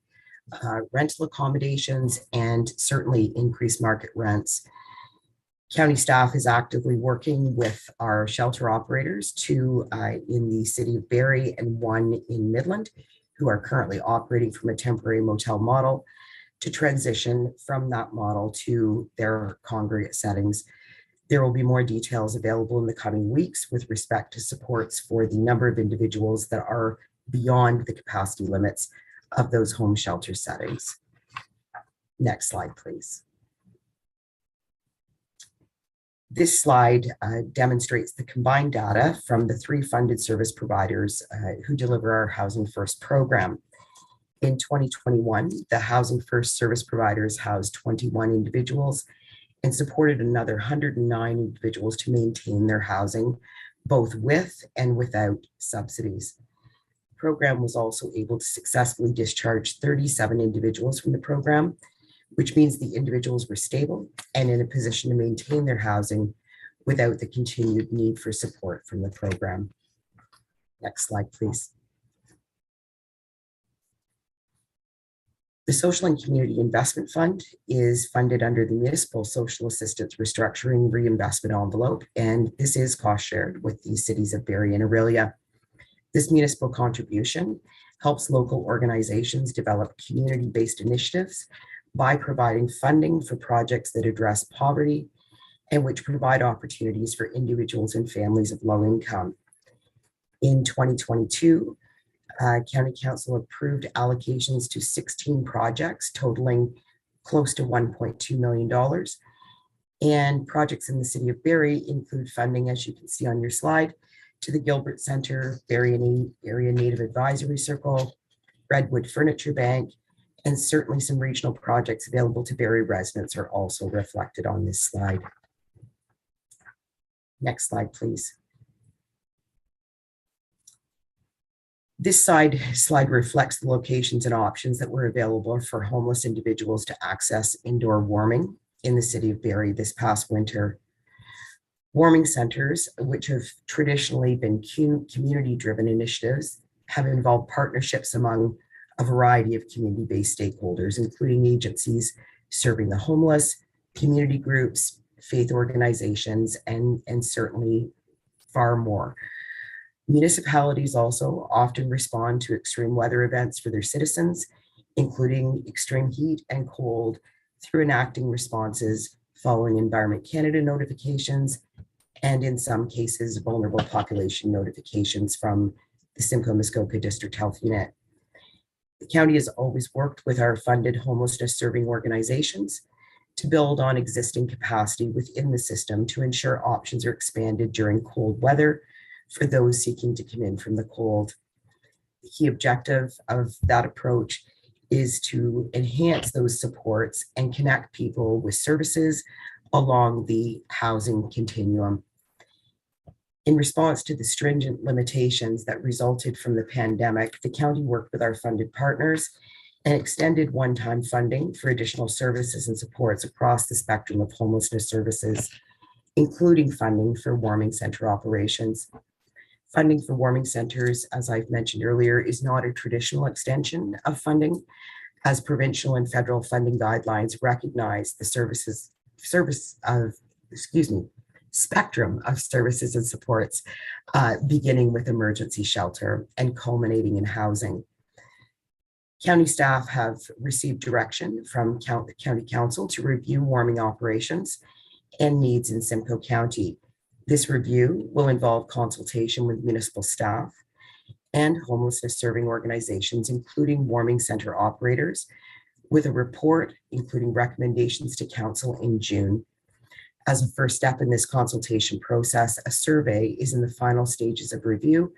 Speaker 10: rental accommodations, and certainly increased market rents. County staff is actively working with our shelter operators, two in the city of Barrie and one in Midland, who are currently operating from a temporary motel model, to transition from that model to their congregate settings. There will be more details available in the coming weeks with respect to supports for the number of individuals that are beyond the capacity limits of those home shelter settings. Next slide, please. This slide demonstrates the combined data from the 3 funded service providers who deliver our Housing First program. In 2021, the Housing First service providers housed 21 individuals and supported another 109 individuals to maintain their housing, both with and without subsidies. The program was also able to successfully discharge 37 individuals from the program, which means the individuals were stable and in a position to maintain their housing without the continued need for support from the program. Next slide, please. The Social and Community Investment Fund is funded under the Municipal Social Assistance Restructuring Reinvestment Envelope, and this is cost shared with the cities of Barrie and Orillia. This municipal contribution helps local organizations develop community-based initiatives by providing funding for projects that address poverty and which provide opportunities for individuals and families of low income. In 2022, County Council approved allocations to 16 projects totaling close to $1.2 million. And projects in the city of Barrie include funding, as you can see on your slide, to the Gilbert Center, Barrie Area Native Advisory Circle, Redwood Furniture Bank, and certainly some regional projects available to Barrie residents are also reflected on this slide. Next slide, please. This slide reflects the locations and options that were available for homeless individuals to access indoor warming in the city of Barrie this past winter. Warming centers, which have traditionally been community-driven initiatives, have involved partnerships among a variety of community-based stakeholders, including agencies serving the homeless, community groups, faith organizations, and certainly far more. Municipalities also often respond to extreme weather events for their citizens, including extreme heat and cold, through enacting responses following Environment Canada notifications, and in some cases, vulnerable population notifications from the Simcoe Muskoka District Health Unit. The county has always worked with our funded homelessness serving organizations to build on existing capacity within the system to ensure options are expanded during cold weather for those seeking to come in from the cold. The key objective of that approach is to enhance those supports and connect people with services along the housing continuum. In response to the stringent limitations that resulted from the pandemic, the county worked with our funded partners and extended one-time funding for additional services and supports across the spectrum of homelessness services, including funding for warming center operations. Funding for warming centers, as I've mentioned earlier, is not a traditional extension of funding, as provincial and federal funding guidelines recognize the spectrum of services and supports, beginning with emergency shelter and culminating in housing. County staff have received direction from the County Council to review warming operations and needs in Simcoe County. This review will involve consultation with municipal staff and homelessness serving organizations, including warming center operators, with a report including recommendations to council in June. As a first step in this consultation process, a survey is in the final stages of review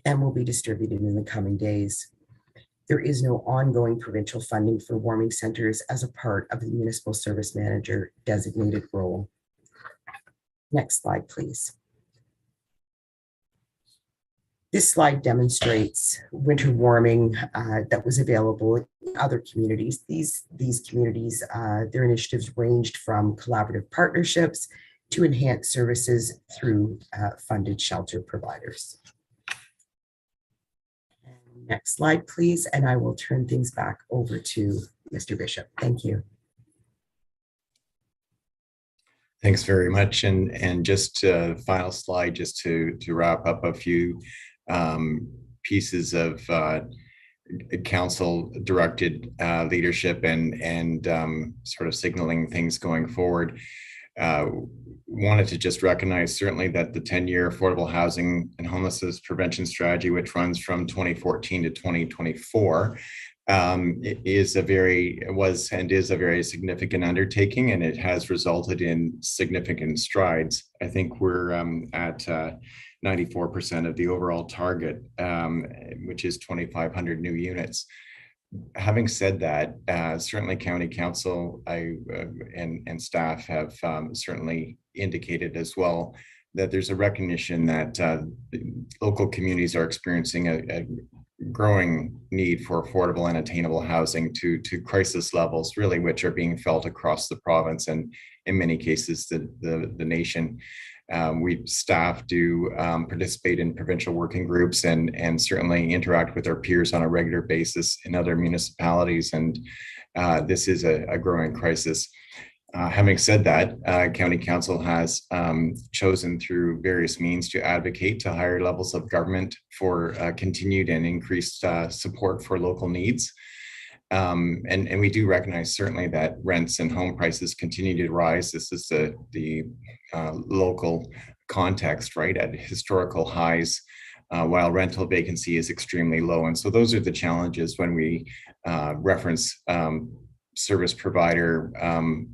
Speaker 10: and will be distributed in the coming days. There is no ongoing provincial funding for warming centers as a part of the municipal service manager designated role. Next slide, please. This slide demonstrates winter warming that was available in other communities. These communities, their initiatives ranged from collaborative partnerships to enhance services through funded shelter providers. Next slide, please, and I will turn things back over to Mr. Bishop. Thank you.
Speaker 8: Thanks very much. And just final slide, just to wrap up a few pieces of council directed leadership and sort of signaling things going forward. Wanted to just recognize certainly that the 10-year affordable housing and homelessness prevention strategy, which runs from 2014 to 2024, It was and is a very significant undertaking, and it has resulted in significant strides. I think we're at 94% of the overall target, which is 2,500 new units. Having said that, certainly County Council and staff have certainly indicated as well that there's a recognition that local communities are experiencing a growing need for affordable and attainable housing to crisis levels, really, which are being felt across the province and in many cases the nation. Staff do participate in provincial working groups and certainly interact with our peers on a regular basis in other municipalities, and this is a growing crisis. Having said that, County Council has chosen through various means to advocate to higher levels of government for continued and increased support for local needs. And we do recognize certainly that rents and home prices continue to rise. This is the local context, right, at historical highs, while rental vacancy is extremely low. And so those are the challenges when we reference service provider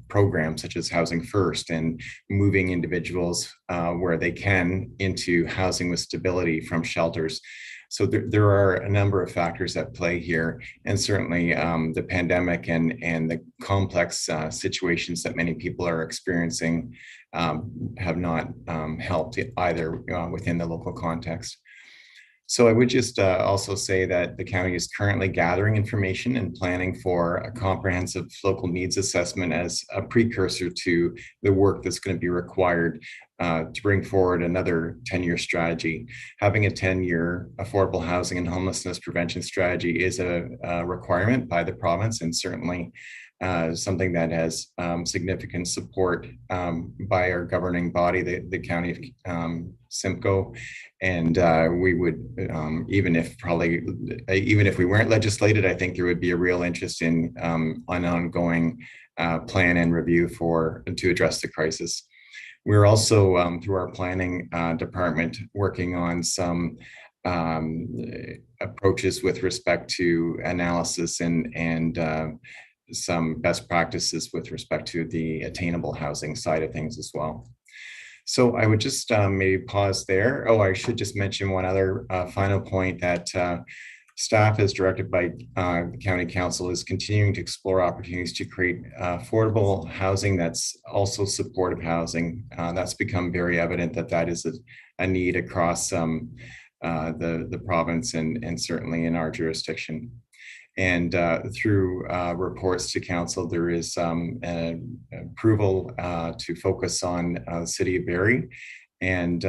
Speaker 8: programs such as Housing First and moving individuals where they can into housing with stability from shelters. So there are a number of factors at play here, and certainly the pandemic and the complex situations that many people are experiencing have not helped either within the local context. So I would just also say that the county is currently gathering information and planning for a comprehensive local needs assessment as a precursor to the work that's going to be required to bring forward another 10-year strategy. Having a 10-year affordable housing and homelessness prevention strategy is a requirement by the province, and certainly something that has significant support by our governing body, the county of Simcoe. And we would, even if we weren't legislated, I think there would be a real interest in an ongoing plan and review to address the crisis. We're also, through our planning department, working on some approaches with respect to analysis and some best practices with respect to the attainable housing side of things as well. So I would just maybe pause there. Oh, I should just mention one other final point that staff, as directed by County Council, is continuing to explore opportunities to create affordable housing that's also supportive housing. That's become very evident that is a need across the province and certainly in our jurisdiction. And through reports to council, there is approval to focus on the city of Barrie, and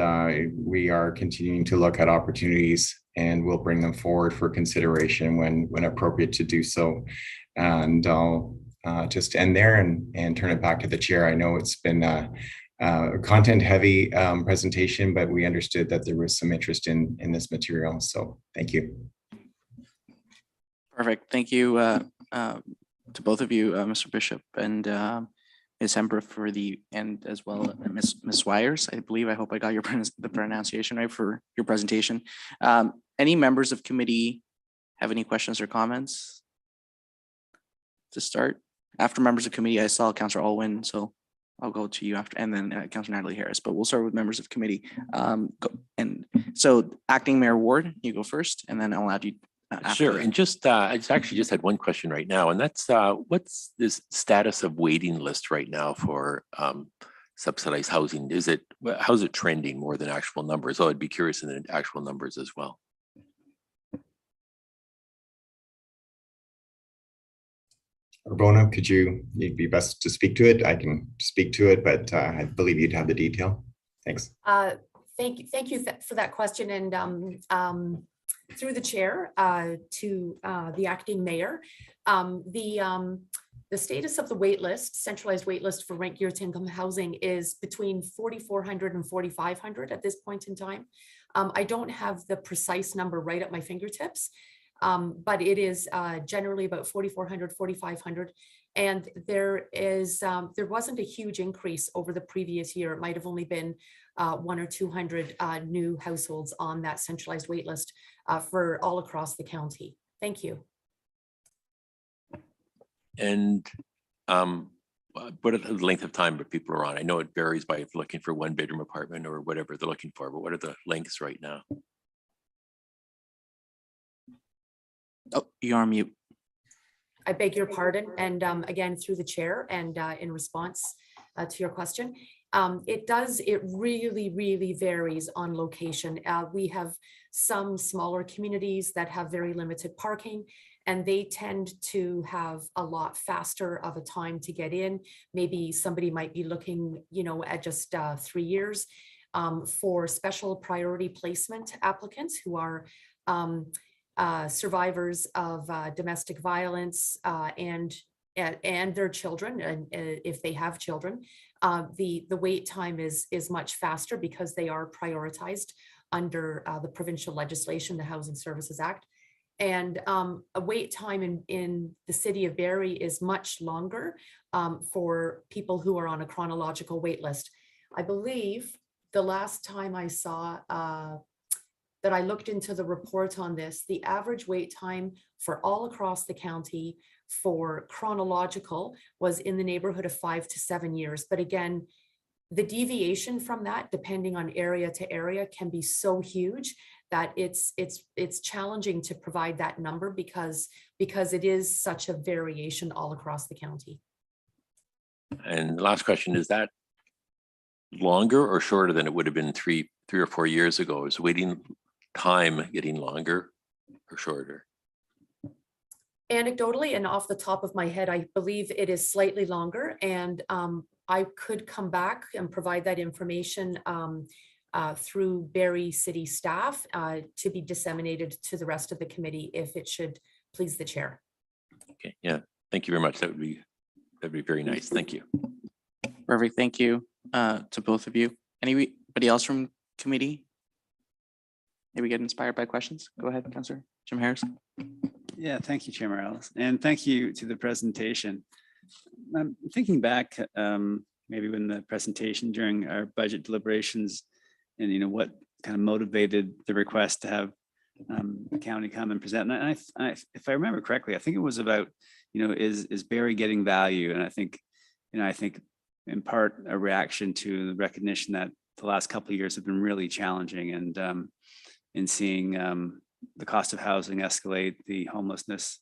Speaker 8: we are continuing to look at opportunities, and we'll bring them forward for consideration when appropriate to do so. And I'll just end there and turn it back to the chair. I know it's been a content-heavy presentation, but we understood that there was some interest in this material. So thank you.
Speaker 1: Perfect. Thank you to both of you, Mr. Bishop and Ms. Hemper and as well Ms. Wires. I hope I got the pronunciation right for your presentation. Any members of committee have any questions or comments to start? After members of committee, I saw Councillor Alwyn, so I'll go to you after, and then Councillor Natalie Harris, but we'll start with members of committee. And so Acting Mayor Ward, you go first, and then I'll add you.
Speaker 4: Sure, and I actually just had one question right now, and that's what's this status of waiting list right now for subsidized housing? How's it trending more than actual numbers? I'd be curious in the actual numbers as well.
Speaker 8: Arbona, you'd be best to speak to it. I can speak to it, but I believe you'd have the detail. Thanks.
Speaker 9: Thank you for that question, and through the chair to the acting mayor. The status of the wait list, centralized wait list for rent geared to income housing, is between 4,400 and 4,500 at this point in time. I don't have the precise number right at my fingertips, but it is generally about 4,400, 4,500. And there wasn't a huge increase over the previous year. It might have only been 100 or 200 new households on that centralized wait list for all across the county. Thank you.
Speaker 4: And what are the length of time that people are on? I know it varies by if looking for one bedroom apartment or whatever they're looking for, but what are the lengths right now?
Speaker 1: Oh, you're on mute.
Speaker 9: I beg your pardon. And again, through the chair and in response to your question, it really varies on location. We have some smaller communities that have very limited parking, and they tend to have a lot faster of a time to get in. Maybe somebody might be looking, at just 3 years. For special priority placement applicants who are survivors of domestic violence and their children, and if they have children, the wait time is much faster because they are prioritized under the provincial legislation, the Housing Services Act. And a wait time in the city of Barrie is much longer for people who are on a chronological wait list. I believe the last time I saw that I looked into the report on this, the average wait time for all across the county for chronological was in the neighborhood of 5 to 7 years. But again, the deviation from that, depending on area to area, can be so huge that it's challenging to provide that number because it is such a variation all across the county.
Speaker 4: And the last question, is that longer or shorter than it would have been three or 4 years ago? Is waiting time getting longer or shorter?
Speaker 9: Anecdotally and off the top of my head, I believe it is slightly longer, and I could come back and provide that information through Barrie City staff to be disseminated to the rest of the committee if it should please the chair.
Speaker 4: Okay, yeah, thank you very much. That'd be very nice. Thank you.
Speaker 1: Perfect. Thank you to both of you. Anybody else from committee? Maybe get inspired by questions. Go ahead, Councillor Jim Harris.
Speaker 11: Yeah, thank you, Chair Morales, and thank you to the presentation. I'm thinking back, maybe when the presentation during our budget deliberations, and what kind of motivated the request to have the county come and present. And if I remember correctly, I think it was about, is Barrie getting value? And I think in part a reaction to the recognition that the last couple of years have been really challenging, and in seeing the cost of housing escalate, the homelessness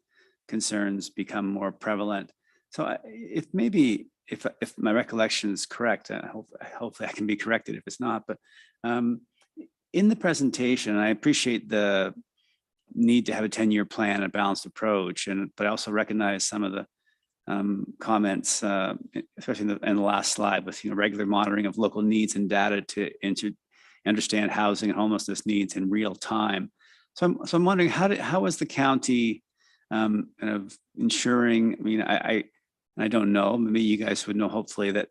Speaker 11: concerns become more prevalent. So if my recollection is correct, hopefully I can be corrected if it's not, but in the presentation, I appreciate the need to have a 10-year plan, a balanced approach, but I also recognize some of the comments, especially in the last slide, with regular monitoring of local needs and data to understand housing and homelessness needs in real time. So I'm wondering, how is the county kind of ensuring? I mean, I don't know. Maybe you guys would know. Hopefully, that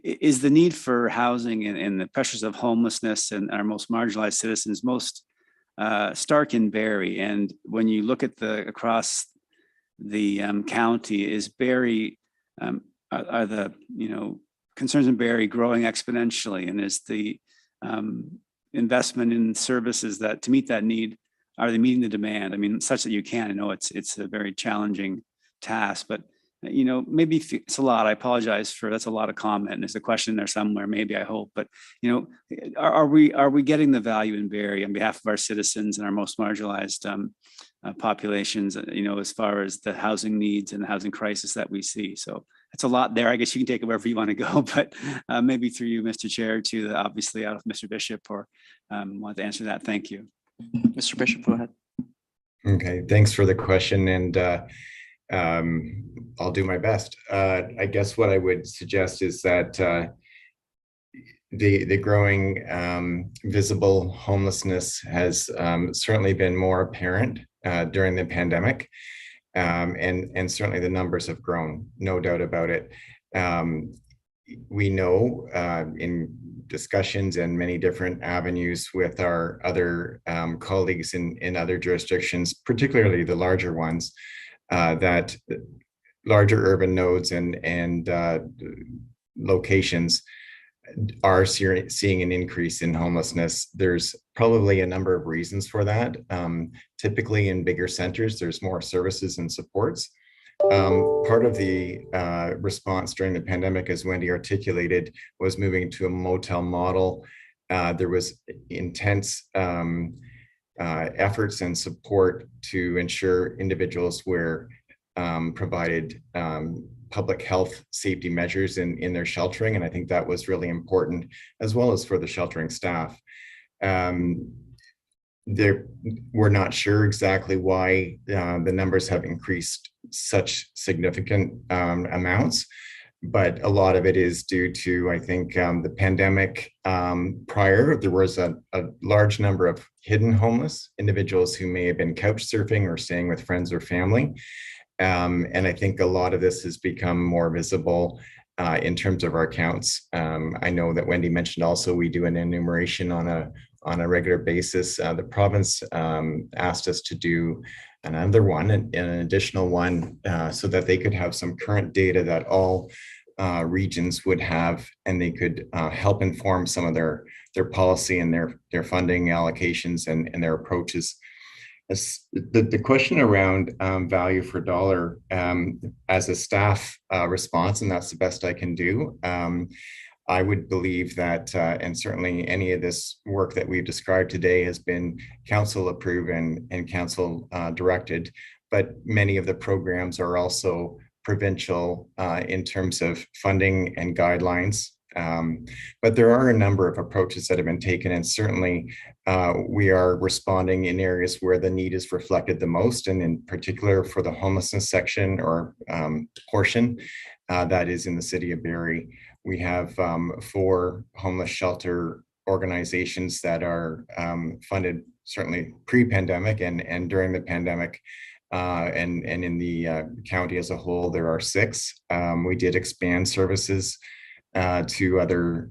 Speaker 11: is the need for housing and the pressures of homelessness and our most marginalized citizens most stark in Barrie. And when you look at across the county, is Barrie are the concerns in Barrie growing exponentially, and is the investment in services that to meet that need, are they meeting the demand? I mean, such that you can. I know it's a very challenging task, but maybe it's a lot. I apologize for that's a lot of comment. And there's a question there somewhere. Maybe, I hope, but are we getting the value in Barrie on behalf of our citizens and our most marginalized populations? As far as the housing needs and the housing crisis that we see. So it's a lot there. I guess you can take it wherever you want to go, but maybe through you, Mr. Chair, to obviously out of Mr. Bishop, or want to answer that. Thank you.
Speaker 1: Mr. Bishop, go ahead. Okay,
Speaker 8: thanks for the question, and I'll do my best. I guess what I would suggest is that the growing visible homelessness has certainly been more apparent during the pandemic, and certainly the numbers have grown, no doubt about it. We know in discussions and many different avenues with our other colleagues in other jurisdictions, particularly the larger ones, that larger urban nodes and locations are seeing an increase in homelessness. There's probably a number of reasons for that. Typically in bigger centers, there's more services and supports. Part of the response during the pandemic, as Wendy articulated, was moving to a motel model. There was intense efforts and support to ensure individuals were provided public health safety measures in their sheltering. And I think that was really important, as well as for the sheltering staff. We're not sure exactly why the numbers have increased such significant amounts, but a lot of it is due to, I think, the pandemic. Prior, there was a large number of hidden homeless individuals who may have been couch surfing or staying with friends or family. And I think a lot of this has become more visible in terms of our counts. I know that Wendy mentioned also we do an enumeration on a regular basis. The province asked us to do another one, an additional one, so that they could have some current data that all regions would have, and they could help inform some of their policy and their funding allocations and their approaches. The question around value for dollar as a staff response, and that's the best I can do. I would believe that, and certainly any of this work that we've described today has been council approved and council directed, but many of the programs are also provincial in terms of funding and guidelines. But there are a number of approaches that have been taken, and certainly we are responding in areas where the need is reflected the most, and in particular for the homelessness section or portion that is in the city of Barrie. We have 4 homeless shelter organizations that are funded certainly pre-pandemic and during the pandemic. And in the county as a whole, there are 6. We did expand services to other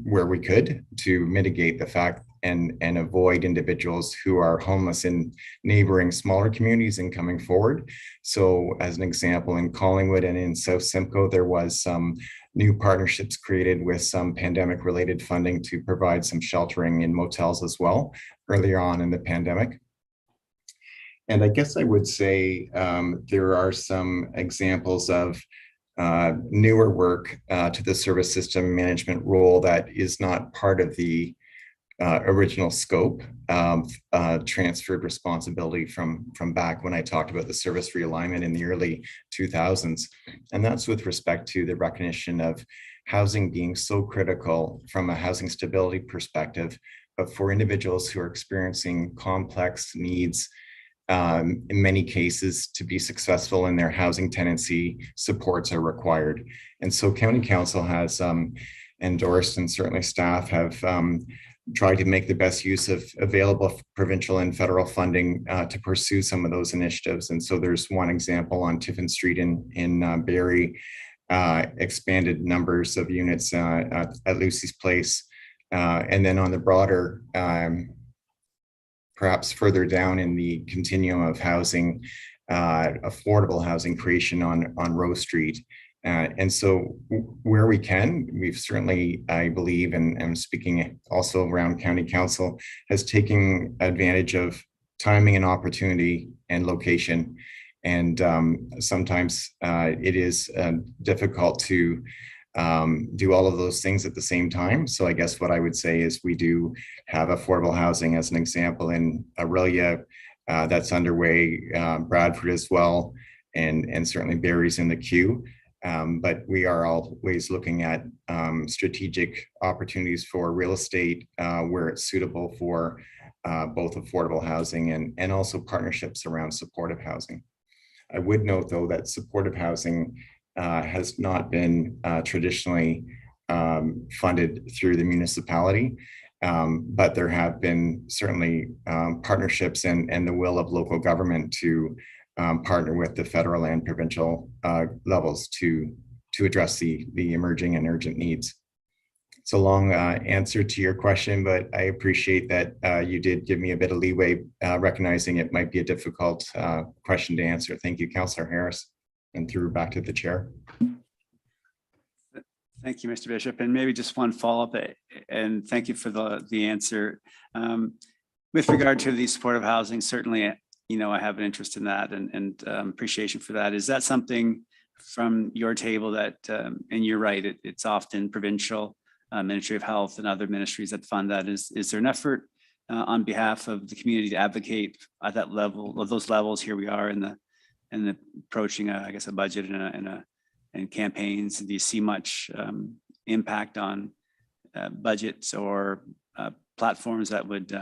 Speaker 8: where we could to mitigate the fact and avoid individuals who are homeless in neighboring smaller communities and coming forward. So as an example, in Collingwood and in South Simcoe, there was some new partnerships created with some pandemic related funding to provide some sheltering in motels as well earlier on in the pandemic. And I guess I would say there are some examples of newer work to the service system management role that is not part of the original scope of transferred responsibility from back when I talked about the service realignment in the early 2000s. And that's with respect to the recognition of housing being so critical from a housing stability perspective, but for individuals who are experiencing complex needs, in many cases, to be successful in their housing tenancy, supports are required. And so County Council has endorsed, and certainly staff have tried to make the best use of available provincial and federal funding to pursue some of those initiatives. And so there's one example on Tiffin Street in Barrie, expanded numbers of units at Lucy's Place. And then on the broader, perhaps further down in the continuum of housing, affordable housing creation on Rose Street. And so where we can, we've certainly, I believe, and I'm speaking also around County Council, has taken advantage of timing and opportunity and location. And sometimes it is difficult to do all of those things at the same time. So I guess what I would say is we do have affordable housing as an example in Aurelia that's underway, Bradford as well, and certainly Barrie's in the queue. But we are always looking at strategic opportunities for real estate where it's suitable for both affordable housing and also partnerships around supportive housing. I would note, though, that supportive housing has not been traditionally funded through the municipality, but there have been certainly partnerships and the will of local government to partner with the federal and provincial levels to address the emerging and urgent needs. It's a long answer to your question, but I appreciate that you did give me a bit of leeway, recognizing it might be a difficult question to answer. Thank you, Councillor Harris, and through back to the chair.
Speaker 11: Thank you, Mr. Bishop. And maybe just one follow-up, and thank you for the answer. With regard to the supportive housing, certainly I have an interest in that and appreciation for that. Is that something from your table that, and you're right, it's often provincial, Ministry of Health and other ministries that fund that. Is there an effort on behalf of the community to advocate at that level, of those levels? Here we are in the approaching, I guess, a budget and campaigns. Do you see much impact on budgets or platforms that would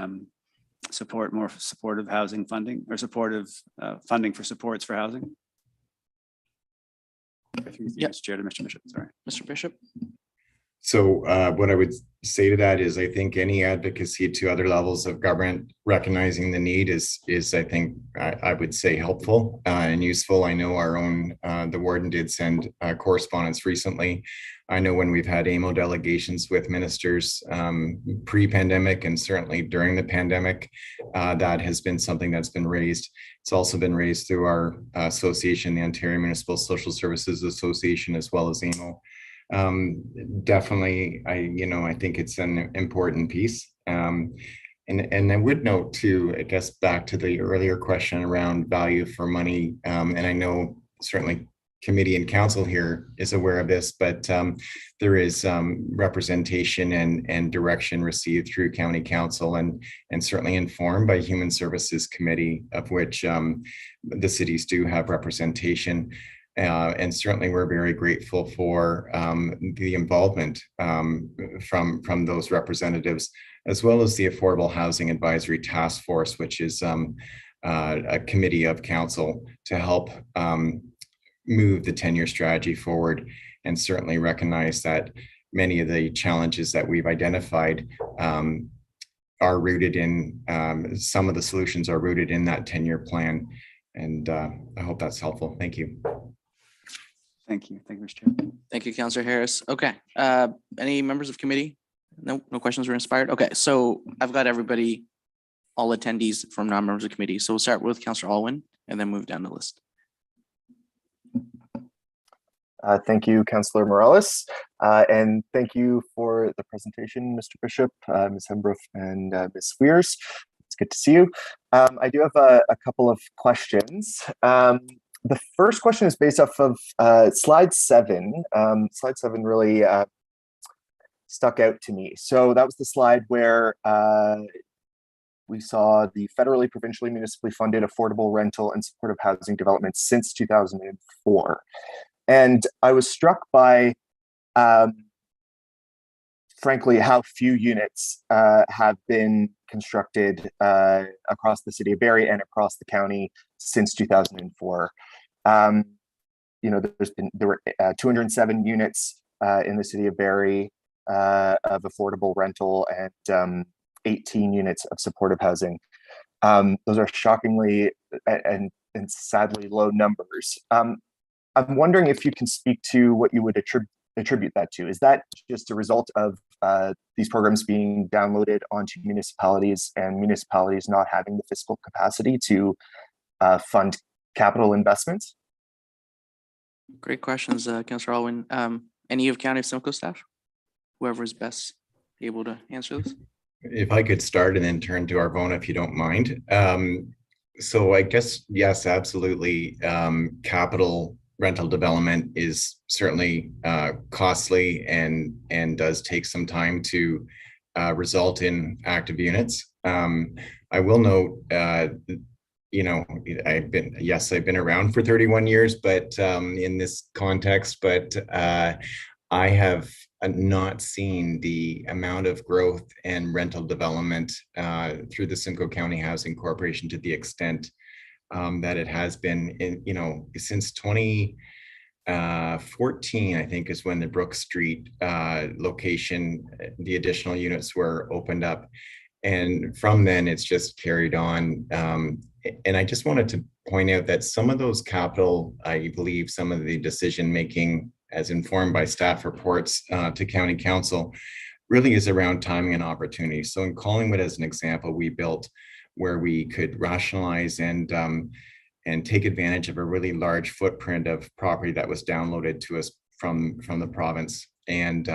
Speaker 11: support more supportive housing funding or supportive funding for supports for housing?
Speaker 1: Yes,
Speaker 11: Chair to Mr. Bishop, sorry.
Speaker 1: Mr. Bishop.
Speaker 8: So what I would say to that is I think any advocacy to other levels of government recognizing the need is I think I would say helpful and useful. I know our own, the warden did send correspondence recently. I know when we've had AMO delegations with ministers pre-pandemic and certainly during the pandemic, that has been something that's been raised. It's also been raised through our association, the Ontario Municipal Social Services Association, as well as AMO. Definitely, I think it's an important piece. And I would note too, I guess back to the earlier question around value for money, and I know certainly committee and council here is aware of this, but there is representation and direction received through county council and certainly informed by Human Services Committee, of which the cities do have representation. And certainly we're very grateful for the involvement from those representatives, as well as the Affordable Housing Advisory Task Force, which is a committee of council to help move the 10-year strategy forward, and certainly recognize that many of the challenges that we've identified are rooted in, some of the solutions are rooted in that 10-year plan. And I hope that's helpful. Thank you.
Speaker 11: Thank you. Thank you, Mr. Chair.
Speaker 1: Thank you, Councillor Harris. Okay. Any members of committee? No questions were inspired. Okay, so I've got everybody, all attendees from non-members of committee. So we'll start with Councillor Alwyn and then move down the list.
Speaker 12: Thank you, Councillor Morales, and thank you for the presentation, Mr. Bishop, Ms. Hembrough, and Ms. Weers. It's good to see you. I do have a couple of questions. The first question is based off of slide 7. Slide 7 really stuck out to me. So that was the slide where we saw the federally, provincially, municipally funded affordable rental and supportive housing development since 2004. And I was struck by, frankly, how few units have been constructed across the city of Barrie and across the county since 2004. There were 207 units in the city of Barrie of affordable rental and 18 units of supportive housing. Those are shockingly and sadly low numbers. I'm wondering if you can speak to what you would attribute that to. Is that just a result of these programs being downloaded onto municipalities and municipalities not having the fiscal capacity to fund capital investments?
Speaker 1: Great questions, Councillor Alwyn. Any of County of Simcoe staff? Whoever is best able to answer this.
Speaker 8: If I could start and then turn to Arvona, if you don't mind. So I guess, yes, absolutely. Capital rental development is certainly costly and does take some time to result in active units. I will note, I've been around for 31 years, but in this context, but I have not seen the amount of growth and rental development through the Simcoe County Housing Corporation to the extent that it has been since 2014, I think, is when the Brook Street location, the additional units were opened up. And from then it's just carried on. And I just wanted to point out that some of those capital, I believe some of the decision-making as informed by staff reports to county council really is around timing and opportunity. So in Collingwood, as an example, we built where we could rationalize and take advantage of a really large footprint of property that was downloaded to us from the province. And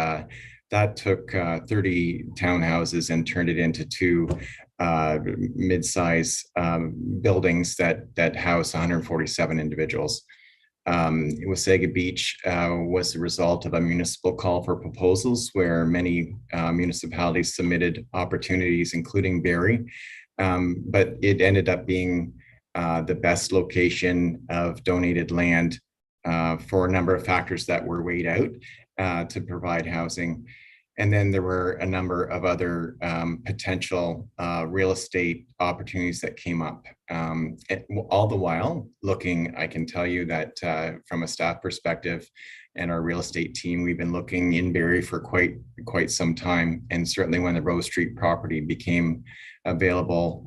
Speaker 8: that took 30 townhouses and turned it into two mid-size buildings that house 147 individuals. Wasaga Beach was the result of a municipal call for proposals where many municipalities submitted opportunities, including Barrie, but it ended up being the best location of donated land for a number of factors that were weighed out to provide housing. And then there were a number of other potential real estate opportunities that came up. All the while looking, I can tell you that from a staff perspective and our real estate team, we've been looking in Barrie for quite some time. And certainly when the Rose Street property became available,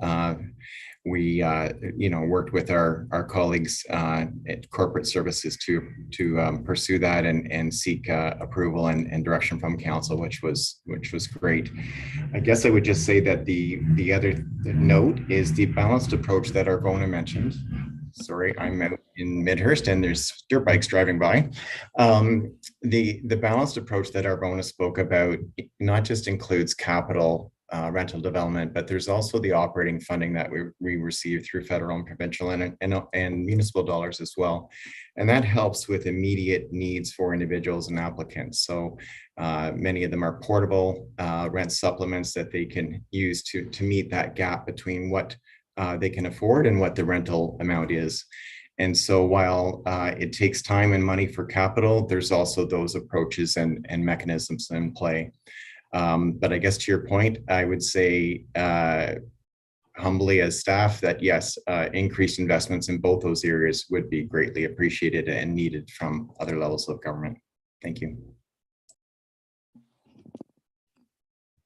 Speaker 8: we worked with our colleagues at corporate services to pursue that and seek approval and direction from council, which was great. I guess I would just say that the other note is the balanced approach that Arvona mentioned. Sorry, I'm out in Midhurst and there's dirt bikes driving by. The balanced approach that Arvona spoke about not just includes capital rental development, but there's also the operating funding that we receive through federal and provincial and municipal dollars as well. And that helps with immediate needs for individuals and applicants. So many of them are portable rent supplements that they can use to meet that gap between what they can afford and what the rental amount is. And so while it takes time and money for capital, there's also those approaches and mechanisms in play. But I guess to your point, I would say humbly as staff that yes, increased investments in both those areas would be greatly appreciated and needed from other levels of government. Thank you.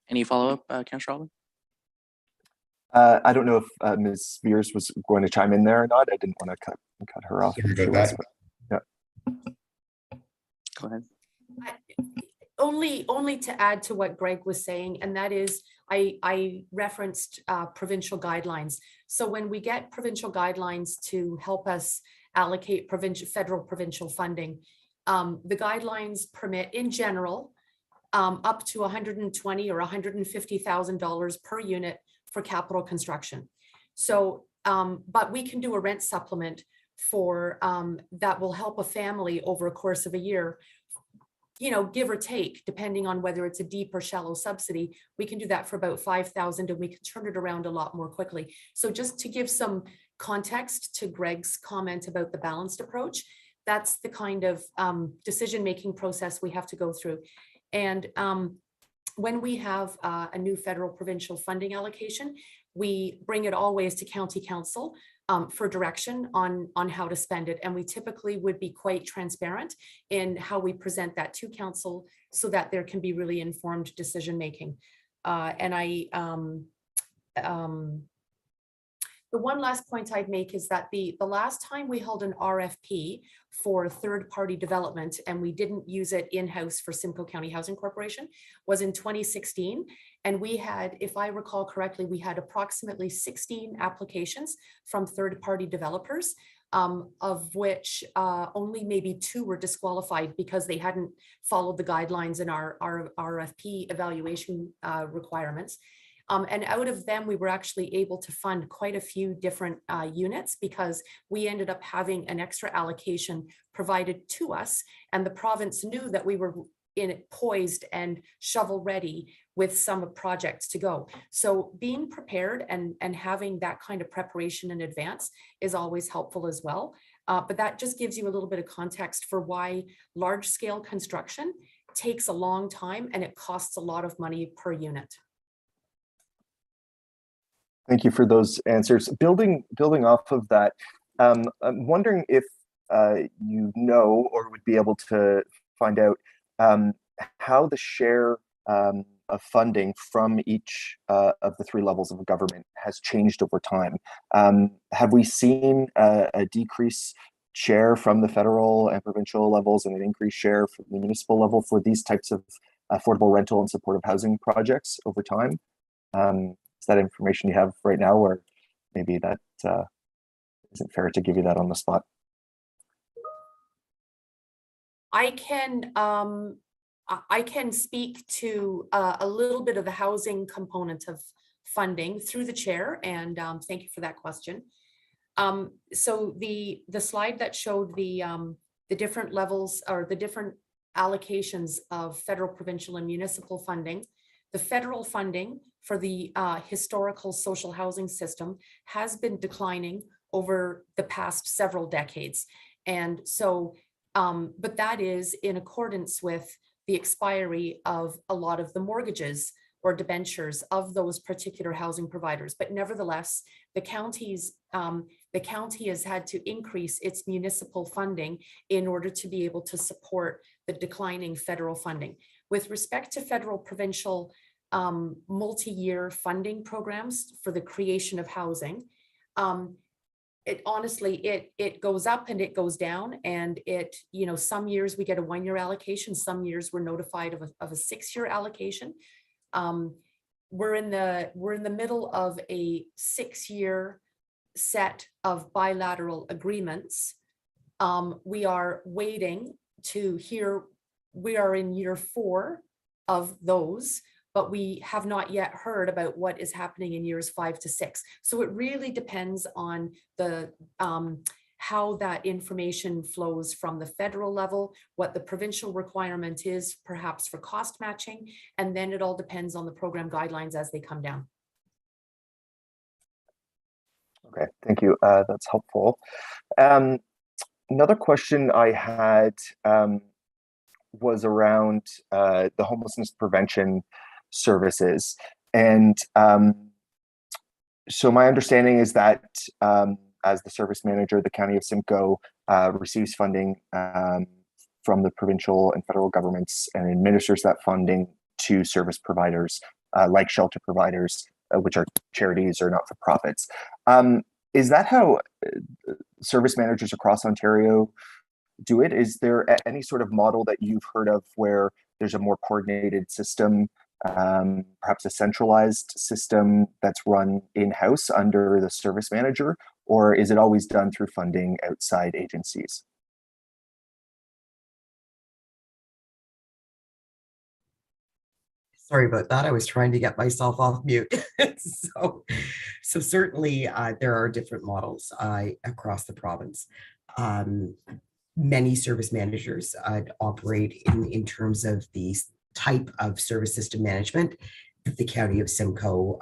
Speaker 1: Any follow-up, Councillor Alden?
Speaker 12: I don't know if Ms. Spears was going to chime in there or not. I didn't want to cut her off.
Speaker 8: Sorry about that.
Speaker 12: Yeah.
Speaker 1: Go ahead.
Speaker 9: Only to add to what Greg was saying, and that is I referenced provincial guidelines. So when we get provincial guidelines to help us allocate federal provincial funding, the guidelines permit in general up to $120,000 or $150,000 per unit for capital construction. So, but we can do a rent supplement for that will help a family over a course of a year, give or take, depending on whether it's a deep or shallow subsidy. We can do that for about $5,000 and we can turn it around a lot more quickly. So just to give some context to Greg's comment about the balanced approach, that's the kind of decision-making process we have to go through. And when we have a new federal provincial funding allocation, we bring it always to county council for direction on how to spend it. And we typically would be quite transparent in how we present that to council so that there can be really informed decision-making. The one last point I'd make is that the last time we held an RFP for third-party development and we didn't use it in-house for Simcoe County Housing Corporation was in 2016. And we had, if I recall correctly, we had approximately 16 applications from third-party developers, of which only maybe 2 were disqualified because they hadn't followed the guidelines in our RFP evaluation requirements. And out of them, we were actually able to fund quite a few different units because we ended up having an extra allocation provided to us, and the province knew that we were in it poised and shovel ready with some projects to go. So being prepared and having that kind of preparation in advance is always helpful as well. But that just gives you a little bit of context for why large scale construction takes a long time and it costs a lot of money per unit.
Speaker 12: Thank you for those answers. Building off of that, I'm wondering if you know or would be able to find out how the share of funding from each of the 3 levels of government has changed over time. Have we seen a decrease share from the federal and provincial levels and an increased share from the municipal level for these types of affordable rental and supportive housing projects over time? Is that information you have right now, or maybe that isn't fair to give you that on the spot?
Speaker 9: I can I can speak to a little bit of the housing component of funding through the chair, and thank you for that question. So the slide that showed the different levels or the different allocations of federal, provincial, and municipal funding, the federal funding for the historical social housing system has been declining over the past several decades. And so, but that is in accordance with the expiry of a lot of the mortgages or debentures of those particular housing providers. But nevertheless, the county has had to increase its municipal funding in order to be able to support the declining federal funding. With respect to federal, provincial, multi-year funding programs for the creation of housing, it honestly, it goes up and it goes down, and some years we get a 1-year allocation, some years we're notified of a 6-year allocation. We're in the middle of a 6-year set of bilateral agreements. We are waiting to hear, we are in year 4 of those, but we have not yet heard about what is happening in years 5 to 6. So it really depends on the how that information flows from the federal level, what the provincial requirement is, perhaps for cost matching, and then it all depends on the program guidelines as they come down.
Speaker 12: Okay, thank you. That's helpful. Another question I had was around the homelessness prevention services. And so my understanding is that as the service manager, the County of Simcoe receives funding from the provincial and federal governments and administers that funding to service providers like shelter providers, which are charities or not-for-profits. Is that how service managers across Ontario do it? Is there any sort of model that you've heard of where there's a more coordinated system, perhaps a centralized system that's run in-house under the service manager, or is it always done through funding outside agencies?
Speaker 10: Sorry about that. I was trying to get myself off mute. So certainly there are different models across the province. Many service managers operate in terms of the type of service system management that the County of Simcoe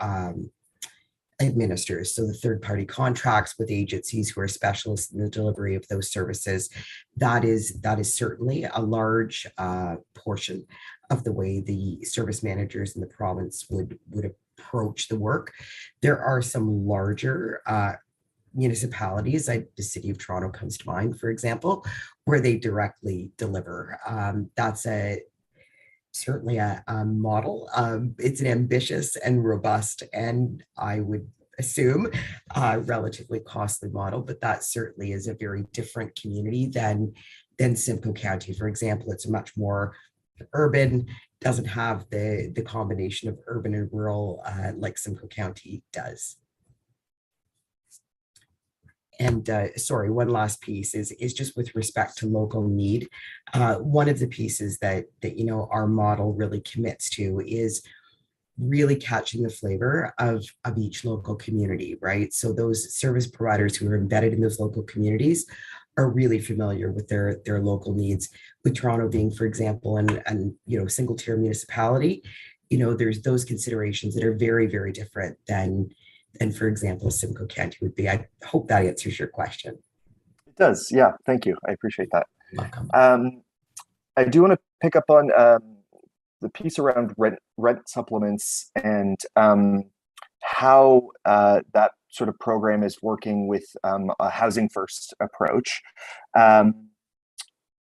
Speaker 10: administers. So the third-party contracts with agencies who are specialists in the delivery of those services, that is certainly a large portion of the way the service managers in the province would approach the work. There are some larger municipalities, like the City of Toronto comes to mind, for example, where they directly deliver. That's certainly a model. It's an ambitious and robust, and I would assume relatively costly model, but that certainly is a very different community than Simcoe County. For example, it's a much more urban, doesn't have the combination of urban and rural like Simcoe County does. And sorry, one last piece is just with respect to local need. One of the pieces that our model really commits to is really catching the flavor of each local community, right? So those service providers who are embedded in those local communities are really familiar with their local needs. With Toronto being, for example, and single tier municipality, there's those considerations that are very, very different than for example, Simcoe County would be. I hope that answers your question.
Speaker 12: It does, yeah, thank you. I appreciate that.
Speaker 10: Welcome.
Speaker 12: I do want to pick up on the piece around rent supplements and how that sort of program is working with a housing first approach.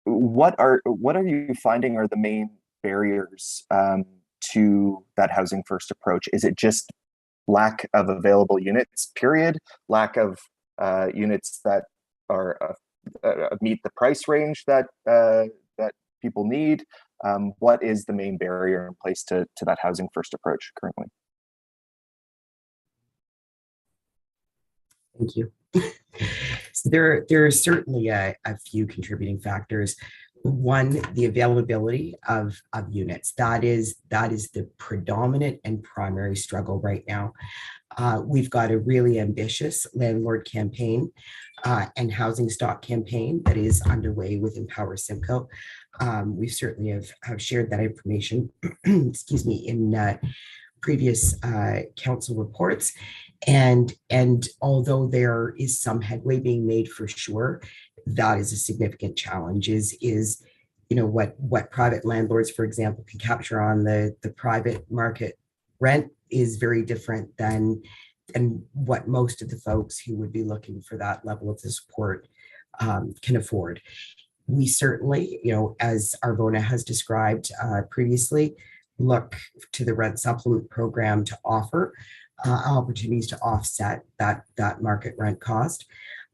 Speaker 12: What are you finding are the main barriers to that housing first approach? Is it just lack of available units, period? Lack of units that are meet the price range that people need? What is the main barrier in place to that housing first approach currently?
Speaker 10: Thank you. So there are certainly a few contributing factors. One, the availability of units. That is the predominant and primary struggle right now. We've got a really ambitious landlord campaign and housing stock campaign that is underway with Empower Simcoe. We certainly have shared that information, excuse me, in previous council reports. And although there is some headway being made for sure, that is a significant challenge is what private landlords, for example, can capture on the private market rent is very different than what most of the folks who would be looking for that level of support can afford. We certainly, as Arvona has described previously, look to the rent supplement program to offer opportunities to offset that market rent cost.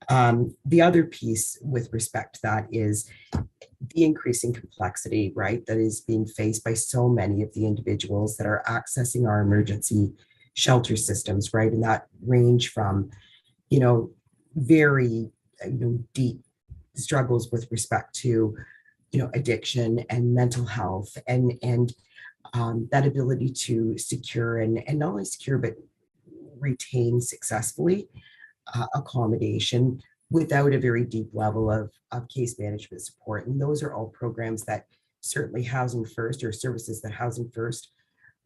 Speaker 10: The other piece with respect to that is the increasing complexity, right, that is being faced by so many of the individuals that are accessing our emergency shelter systems, right? And that range from, very deep struggles with respect to, addiction and mental health and that ability to secure and not only secure, but retain successfully accommodation without a very deep level of case management support. And those are all programs that certainly Housing First or services that Housing First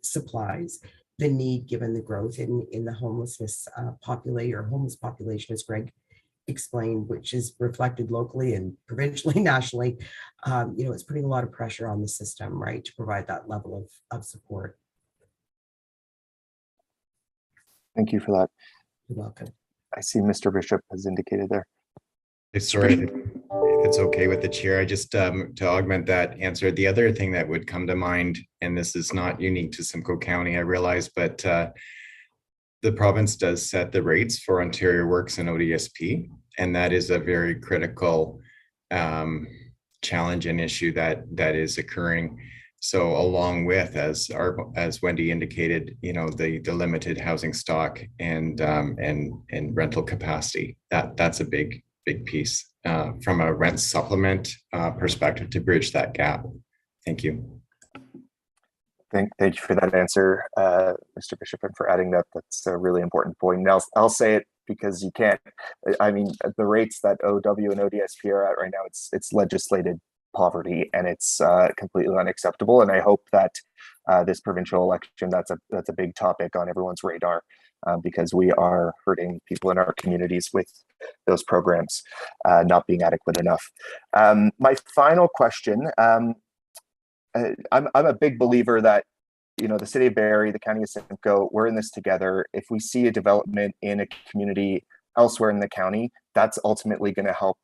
Speaker 10: supplies the need given the growth in the homelessness population or homeless population, as Greg explained, which is reflected locally and provincially, nationally. It's putting a lot of pressure on the system, right, to provide that level of support.
Speaker 12: Thank you for that.
Speaker 10: You're welcome.
Speaker 12: I see Mr. Bishop has indicated there.
Speaker 8: Sorry, if it's okay with the chair, I just to augment that answer. The other thing that would come to mind, and this is not unique to Simcoe County, I realize, but the province does set the rates for Ontario Works and ODSP, and that is a very critical challenge and issue that is occurring. So along with, as Wendy indicated, the limited housing stock and rental capacity, that's a big piece from a rent supplement perspective to bridge that gap. Thank you.
Speaker 12: Thank you for that answer, Mr. Bishop, and for adding that. That's a really important point. And I'll say it because you can't. I mean, the rates that OW and ODSP are at right now, it's legislated poverty, and it's completely unacceptable. And I hope that this provincial election, that's a big topic on everyone's radar, because we are hurting people in our communities with those programs not being adequate enough. My final question. I'm a big believer that the city of Barrie, the county of Simcoe, we're in this together. If we see a development in a community elsewhere in the county, that's ultimately going to help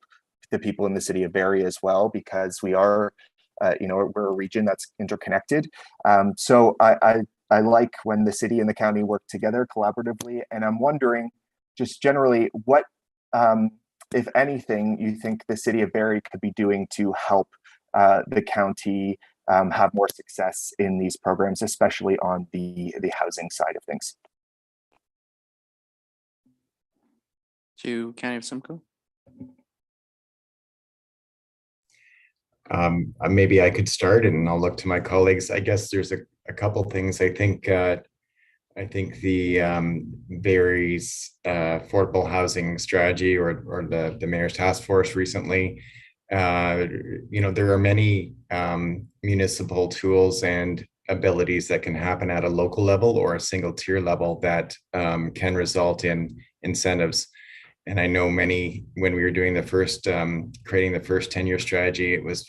Speaker 12: the people in the city of Barrie as well, because we are, we're a region that's interconnected. So I like when the city and the county work together collaboratively, and I'm wondering, just generally, what, if anything, you think the city of Barrie could be doing to help the county have more success in these programs, especially on the housing side of things.
Speaker 1: To County of Simcoe.
Speaker 8: Maybe I could start, and I'll look to my colleagues. I guess there's a couple things. I think the Barrie's affordable housing strategy or the mayor's task force recently. There are many municipal tools and abilities that can happen at a local level or a single tier level that can result in incentives. And I know when we were doing the first, creating the first 10-year strategy, it was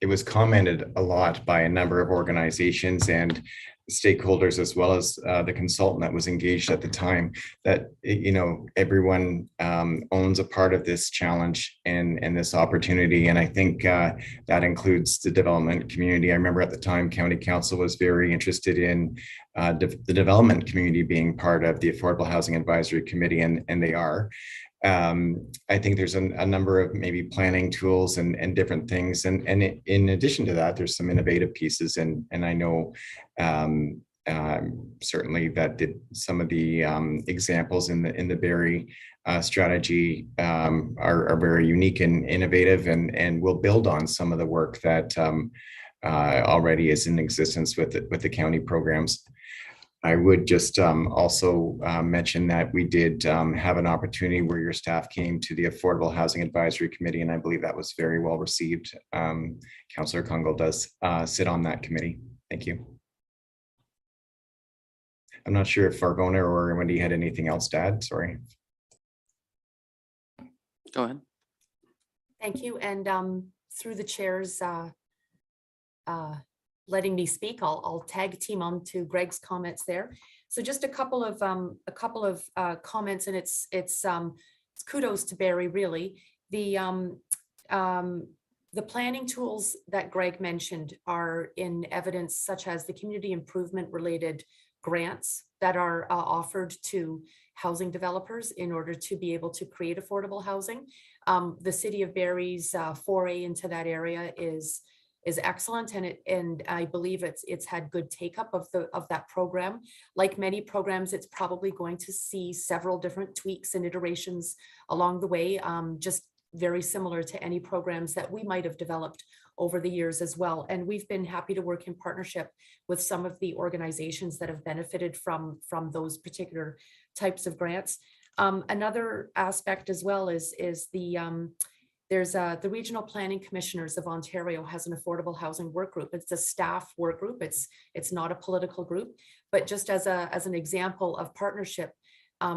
Speaker 8: it was commented a lot by a number of organizations and stakeholders, as well as the consultant that was engaged at the time, that everyone owns a part of this challenge and this opportunity. And I think that includes the development community. I remember at the time County Council was very interested in the development community being part of the Affordable Housing Advisory Committee, and they are. I think there's a number of maybe planning tools and different things. And in addition to that, there's some innovative pieces. And I know certainly that did some of the examples in the Barrie strategy are very unique and innovative, and will build on some of the work that already is in existence with the county programs. I would just also mention that we did have an opportunity where your staff came to the Affordable Housing Advisory Committee, and I believe that was very well received. Councillor Kungle does sit on that committee. Thank you. I'm not sure if Fargona or Wendy had anything else to add. Sorry.
Speaker 1: Go ahead.
Speaker 9: Thank you. And through the chair's letting me speak, I'll tag team on to Greg's comments there. So just a couple of comments, and it's kudos to Barrie, really. The planning tools that Greg mentioned are in evidence, such as the community improvement related grants that are offered to housing developers in order to be able to create affordable housing. The City of Barrie's foray into that area is excellent, and I believe it's had good take up of that program. Like many programs, it's probably going to see several different tweaks and iterations along the way, just very similar to any programs that we might have developed over the years as well. And we've been happy to work in partnership with some of the organizations that have benefited from those particular types of grants. Another aspect as well is the Regional Planning Commissioners of Ontario has an affordable housing work group. It's a staff work group. It's not a political group, but just as an example of partnership,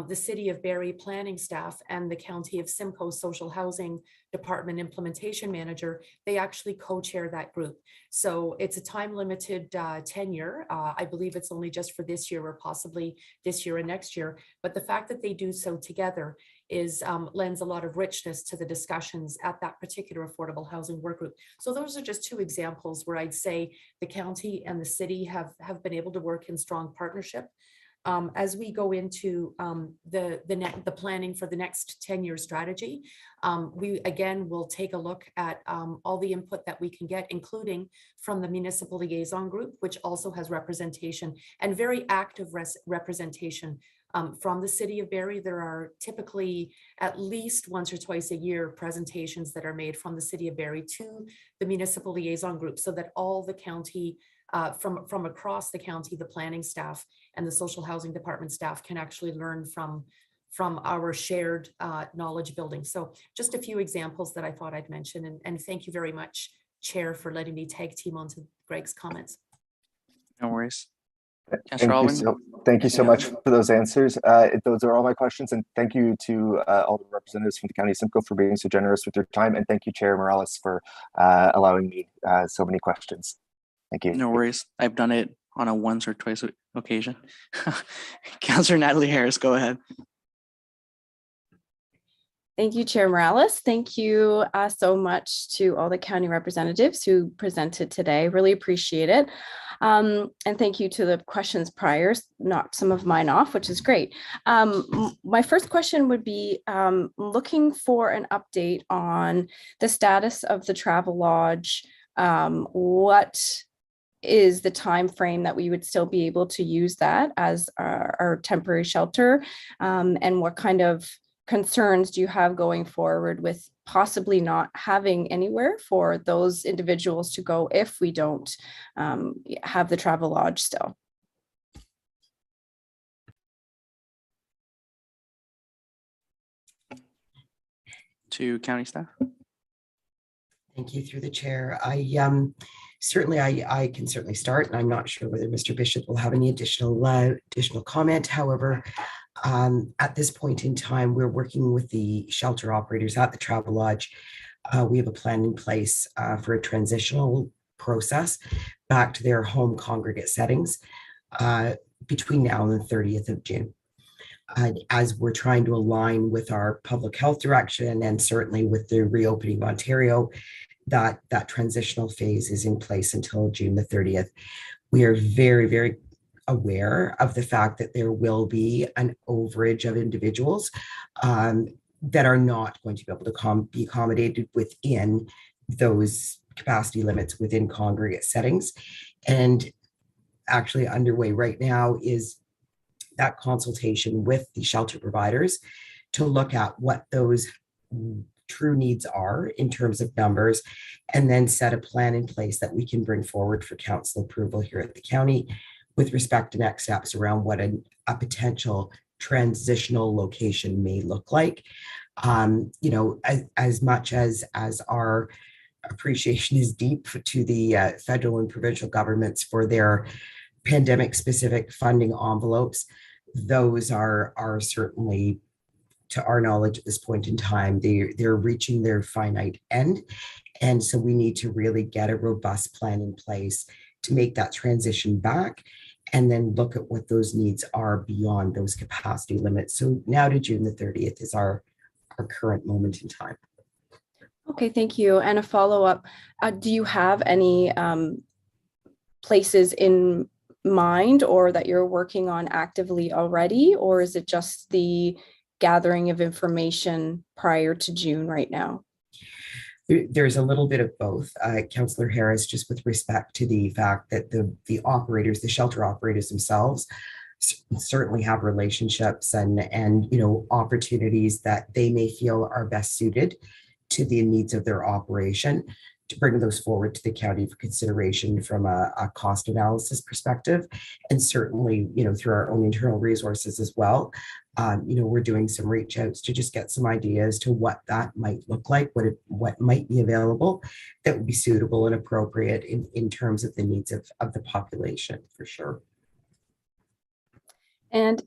Speaker 9: the City of Barrie planning staff and the County of Simcoe Social Housing Department Implementation Manager, they actually co-chair that group. So it's a time-limited tenure. I believe it's only just for this year or possibly this year and next year. But the fact that they do so together lends a lot of richness to the discussions at that particular affordable housing work group. So those are just two examples where I'd say the county and the city have been able to work in strong partnership. As we go into the planning for the next 10-year strategy, we again will take a look at all the input that we can get, including from the municipal liaison group, which also has representation and very active representation from the City of Barrie. There are typically at least once or twice a year presentations that are made from the City of Barrie to the municipal liaison group, so that all the county from across the county, the planning staff and the social housing department staff can actually learn from our shared knowledge building. So just a few examples that I thought I'd mention, and thank you very much, Chair, for letting me tag team onto Greg's comments.
Speaker 1: No worries.
Speaker 12: Thank you so much for those answers. Those are all my questions, and thank you to all the representatives from the County of Simcoe for being so generous with your time, and thank you, Chair Morales, for allowing me so many questions. Thank you.
Speaker 1: No worries. I've done it on a once or twice occasion. Councillor Natalie Harris, go ahead.
Speaker 6: Thank you, Chair Morales. Thank you so much to all the county representatives who presented today. Really appreciate it. And thank you to the questions prior, knocked some of mine off, which is great. My first question would be looking for an update on the status of the travel lodge. What is the time frame that we would still be able to use that as our temporary shelter, and what kind of concerns do you have going forward with possibly not having anywhere for those individuals to go if we don't have the travel lodge still?
Speaker 1: To county staff.
Speaker 10: Thank you, through the chair. I can certainly start, and I'm not sure whether Mr. Bishop will have any additional comment. However, at this point in time, we're working with the shelter operators at the travel lodge. We have a plan in place for a transitional process back to their home congregate settings between now and the 30th of June. As we're trying to align with our public health direction and certainly with the reopening of Ontario, that transitional phase is in place until June the 30th. We are very, very aware of the fact that there will be an overage of individuals that are not going to be able to be accommodated within those capacity limits within congregate settings. And actually underway right now is that consultation with the shelter providers to look at what those true needs are in terms of numbers, and then set a plan in place that we can bring forward for council approval here at the county with respect to next steps around what a potential transitional location may look like. You know, as much as our appreciation is deep to the federal and provincial governments for their pandemic specific funding envelopes, those are certainly, to our knowledge at this point in time, they're reaching their finite end. And so we need to really get a robust plan in place to make that transition back, and then look at what those needs are beyond those capacity limits. So now to June the 30th is our current moment in time.
Speaker 6: Okay, thank you. And a follow-up, do you have any places in mind or that you're working on actively already, or is it just the gathering of information prior to June right now?
Speaker 10: There's a little bit of both, Councillor Harris, just with respect to the fact that the operators, the shelter operators themselves, certainly have relationships and you know, opportunities that they may feel are best suited to the needs of their operation, to bring those forward to the county for consideration from a cost analysis perspective. And certainly, you know, through our own internal resources as well. You know, we're doing some reach outs to just get some ideas to what that might look like, what might be available that would be suitable and appropriate in terms of the needs of the population, for sure.
Speaker 6: And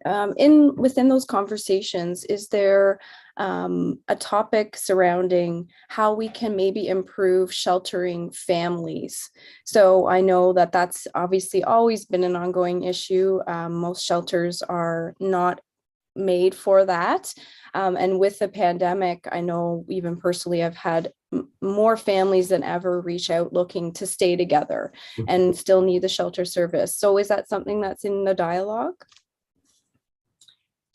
Speaker 6: within those conversations, is there a topic surrounding how we can maybe improve sheltering families? So I know that that's obviously always been an ongoing issue. Most shelters are not made for that. And with the pandemic, I know even personally, I've had more families than ever reach out looking to stay together and still need the shelter service. So is that something that's in the dialogue?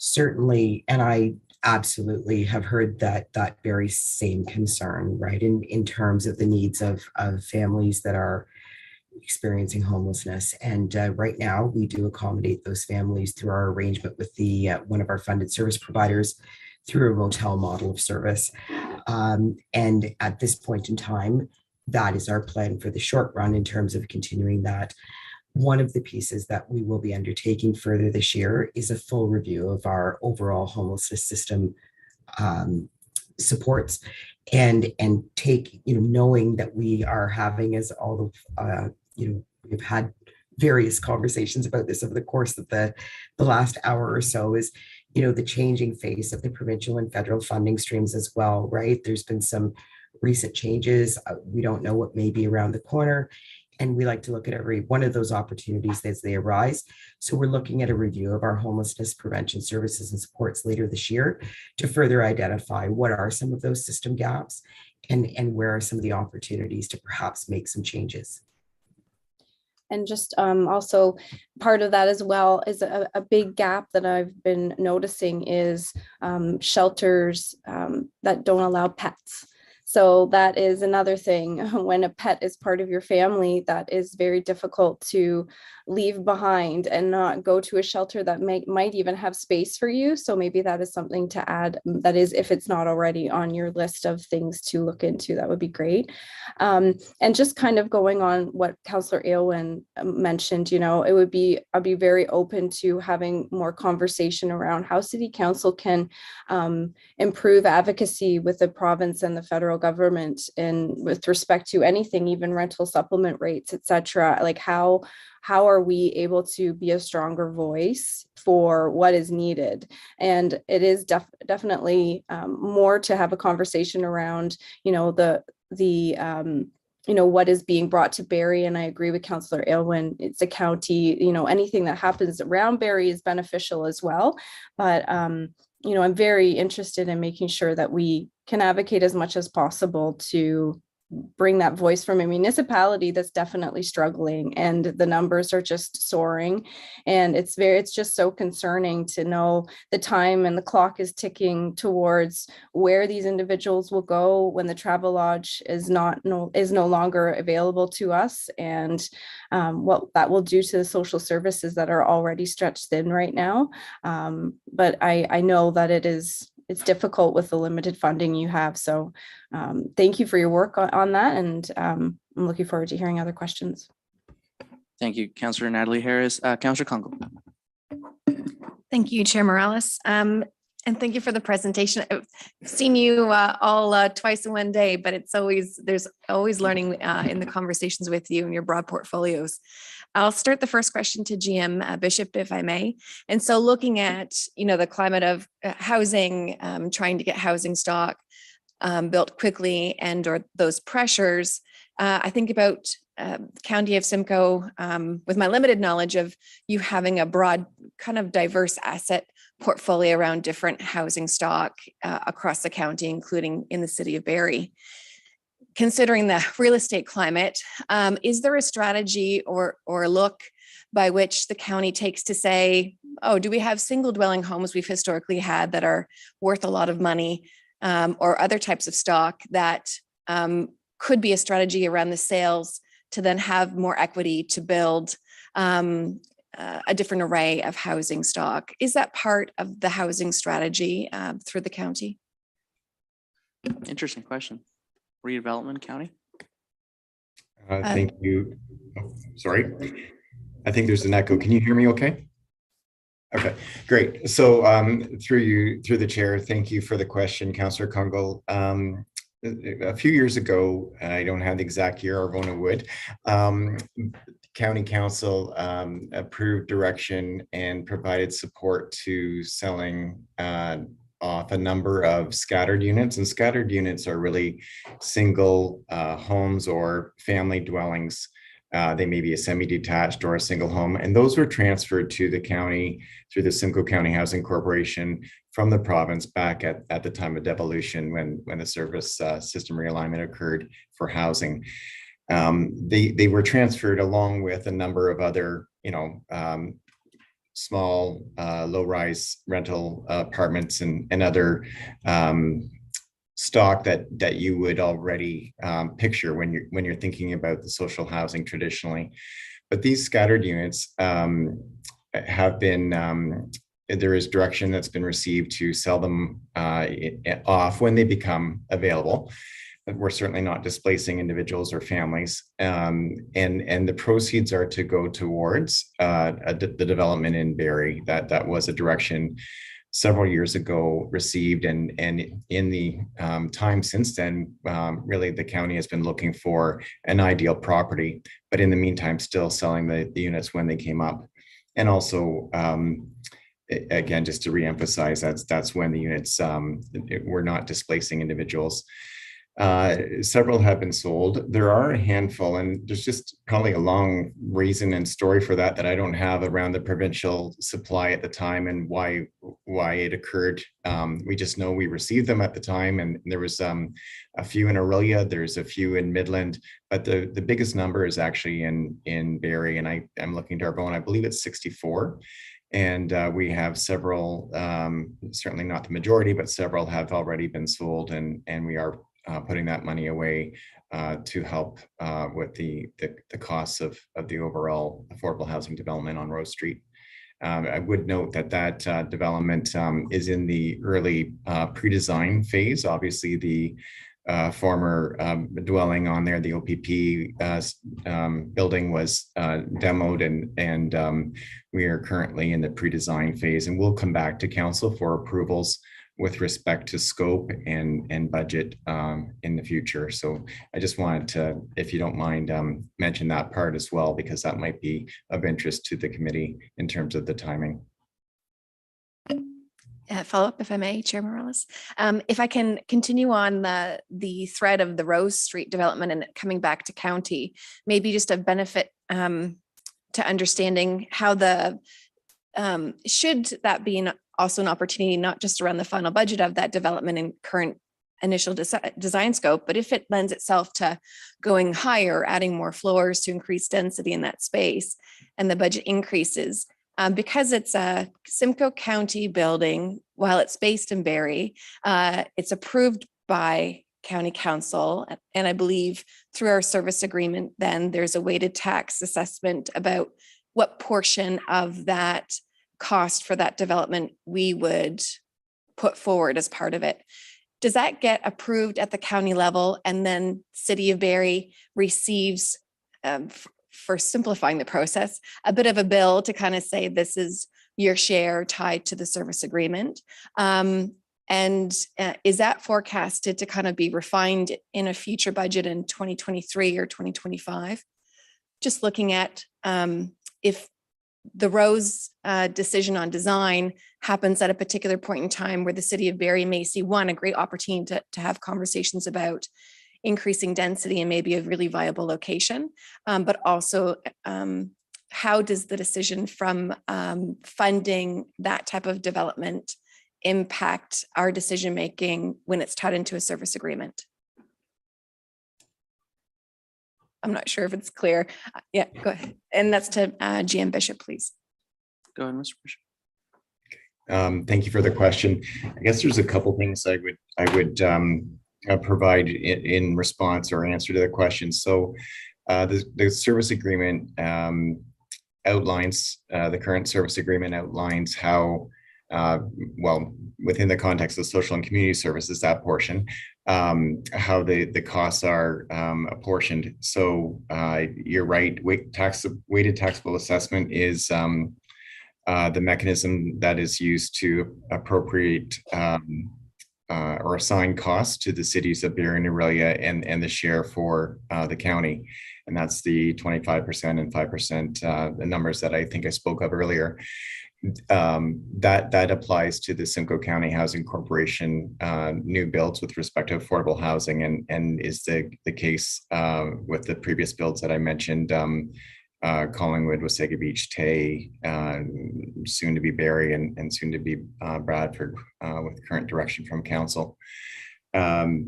Speaker 10: Certainly, and I absolutely have heard that very same concern, right, in terms of the needs of families that are experiencing homelessness. And right now, we do accommodate those families through our arrangement with the one of our funded service providers through a motel model of service. And at this point in time, that is our plan for the short run in terms of continuing that. One of the pieces that we will be undertaking further this year is a full review of our overall homelessness system supports, and take, you know, knowing that we are having, as all of you know, we've had various conversations about this over the course of the last hour or so, is, you know, the changing face of the provincial and federal funding streams as well, right? There's been some recent changes. We don't know what may be around the corner. And we like to look at every one of those opportunities as they arise. So we're looking at a review of our homelessness prevention services and supports later this year to further identify what are some of those system gaps and where are some of the opportunities to perhaps make some changes.
Speaker 6: And just also part of that as well is a big gap that I've been noticing is shelters that don't allow pets. So that is another thing. When a pet is part of your family, that is very difficult to leave behind and not go to a shelter that might even have space for you. So maybe that is something to add. That is, if it's not already on your list of things to look into, that would be great. And just kind of going on what Councillor Aylwin mentioned, you know, I'd be very open to having more conversation around how City Council can improve advocacy with the province and the federal government, and with respect to anything, even rental supplement rates, etc. Like how are we able to be a stronger voice for what is needed? And it is definitely more to have a conversation around, you know, the you know, what is being brought to Barrie. And I agree with Councillor Aylwin, it's a county, you know, anything that happens around Barrie is beneficial as well. But you know, I'm very interested in making sure that we can advocate as much as possible to bring that voice from a municipality that's definitely struggling, and the numbers are just soaring. And it's just so concerning to know the time and the clock is ticking towards where these individuals will go when the Travelodge is no longer available to us, and what that will do to the social services that are already stretched thin right now. But I know that it's difficult with the limited funding you have. So thank you for your work on that. And I'm looking forward to hearing other questions.
Speaker 1: Thank you, Councillor Natalie Harris. Councillor Congo.
Speaker 13: Thank you, Chair Morales. And thank you for the presentation. I've seen you all twice in one day, but there's always learning in the conversations with you and your broad portfolios. I'll start the first question to GM Bishop, if I may. And so looking at, the climate of housing, trying to get housing stock built quickly or those pressures, I think about County of Simcoe, with my limited knowledge of you having a broad kind of diverse asset portfolio around different housing stock across the county, including in the city of Barrie. Considering the real estate climate, is there a strategy or a look by which the county takes to say, oh, do we have single dwelling homes we've historically had that are worth a lot of money, or other types of stock that could be a strategy around the sales to then have more equity to build a different array of housing stock? Is that part of the housing strategy through the county?
Speaker 1: Interesting question. Redevelopment County.
Speaker 8: Thank you. Oh, sorry. I think there's an echo. Can you hear me okay? Okay, great. So through the chair, thank you for the question, Councillor Congo. A few years ago, I don't have the exact year, Arvona would, County Council approved direction and provided support to selling off a number of scattered units, and scattered units are really single homes or family dwellings. They may be a semi-detached or a single home, and those were transferred to the county through the Simcoe County Housing Corporation from the province back at the time of devolution when the service system realignment occurred for housing. They were transferred along with a number of other, small low-rise rental apartments and other stock that you would already picture when you're thinking about the social housing traditionally. But these scattered units have been, there is direction that's been received to sell them off when they become available. But we're certainly not displacing individuals or families. And the proceeds are to go towards the development in Barrie. That was a direction several years ago received, and in the time since then, really the county has been looking for an ideal property, but in the meantime still selling the units when they came up. And also again, just to reemphasize, that's when the units were not displacing individuals. Several have been sold. There are a handful, and there's just probably a long reason and story for that I don't have around the provincial supply at the time and why it occurred. We just know we received them at the time, and there was a few in Aurelia, there's a few in Midland, but the biggest number is actually in Barrie, and I'm looking to Arbonne, I believe it's 64. And we have several, certainly not the majority, but several have already been sold, and we are putting that money away to help with the costs of the overall affordable housing development on Rose Street. I would note that development is in the early pre-design phase. Obviously, the former dwelling on there, the OPP building was demoed, and we are currently in the pre-design phase, and we'll come back to council for approvals with respect to scope and budget in the future. So I just wanted to, if you don't mind, mention that part as well, because that might be of interest to the committee in terms of the timing.
Speaker 13: Follow up, if I may, Chair Morales. If I can continue on the thread of the Rose Street development and coming back to county, maybe just a benefit to understanding how should that be also an opportunity, not just around the final budget of that development and current initial design scope, but if it lends itself to going higher, adding more floors to increase density in that space, and the budget increases, because it's a Simcoe County building, while it's based in Barrie, it's approved by County Council. And I believe through our service agreement, then there's a weighted tax assessment about what portion of that cost for that development we would put forward as part of it. Does that get approved at the county level, and then City of Barrie receives, for simplifying the process, a bit of a bill to kind of say this is your share tied to the service agreement? Is that forecasted to kind of be refined in a future budget in 2023 or 2025? Just looking at if the Rose decision on design happens at a particular point in time where the City of Barrie may see, one, a great opportunity to have conversations about increasing density and maybe a really viable location, but also how does the decision from funding that type of development impact our decision-making when it's tied into a service agreement? I'm not sure if it's clear. Yeah, go ahead. And that's to GM Bishop, please.
Speaker 1: Go ahead, Mr. Bishop.
Speaker 8: Thank you for the question. I guess there's a couple things I would provide in response or answer to the question. So the service agreement outlines, the current service agreement outlines how, well, within the context of social and community services, that portion, how the costs are apportioned. So you're right, weighted taxable assessment is the mechanism that is used to appropriate or assign costs to the cities of Barrie and Orillia and the share for the county. And that's the 25% and 5%, the numbers that I think I spoke of earlier. That applies to the Simcoe County Housing Corporation new builds with respect to affordable housing, and is the case with the previous builds that I mentioned, Collingwood, Wasaga Beach, Tay, soon to be Barrie, and soon to be Bradford, with current direction from council. The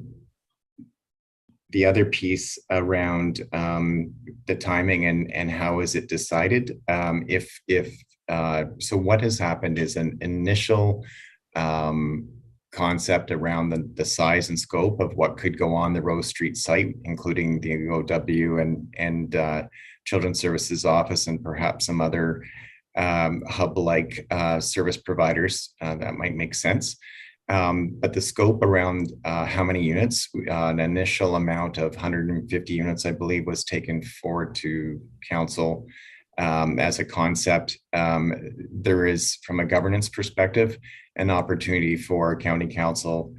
Speaker 8: other piece around the timing and how is it decided, so what has happened is an initial concept around the size and scope of what could go on the Rose Street site, including the OW and Children's Services Office and perhaps some other hub-like service providers that might make sense. But the scope around how many units, an initial amount of 150 units, I believe, was taken forward to council as a concept. There is, from a governance perspective, an opportunity for county council.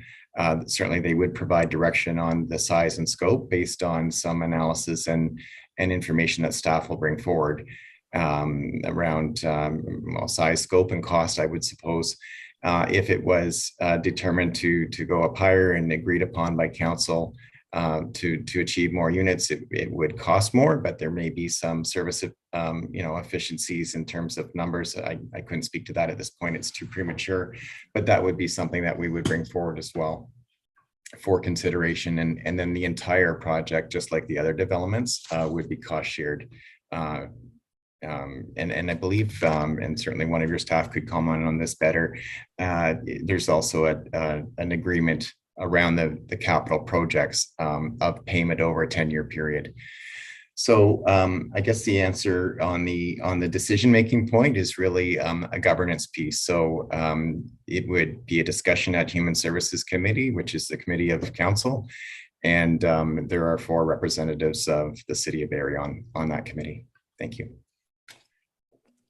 Speaker 8: Certainly they would provide direction on the size and scope based on some analysis and information that staff will bring forward around well, size, scope, and cost, I would suppose. If it was determined to go up higher and agreed upon by council to achieve more units, it would cost more, but there may be some service efficiencies in terms of numbers. I couldn't speak to that at this point, it's too premature, but that would be something that we would bring forward as well for consideration. And then the entire project, just like the other developments, would be cost shared. And I believe, and certainly one of your staff could comment on this better, there's also an agreement around the capital projects of payment over a 10-year period. So I guess the answer on the decision-making point is really a governance piece. So it would be a discussion at Human Services Committee, which is the committee of council. And there are 4 representatives of the City of Barrie on that committee. Thank you.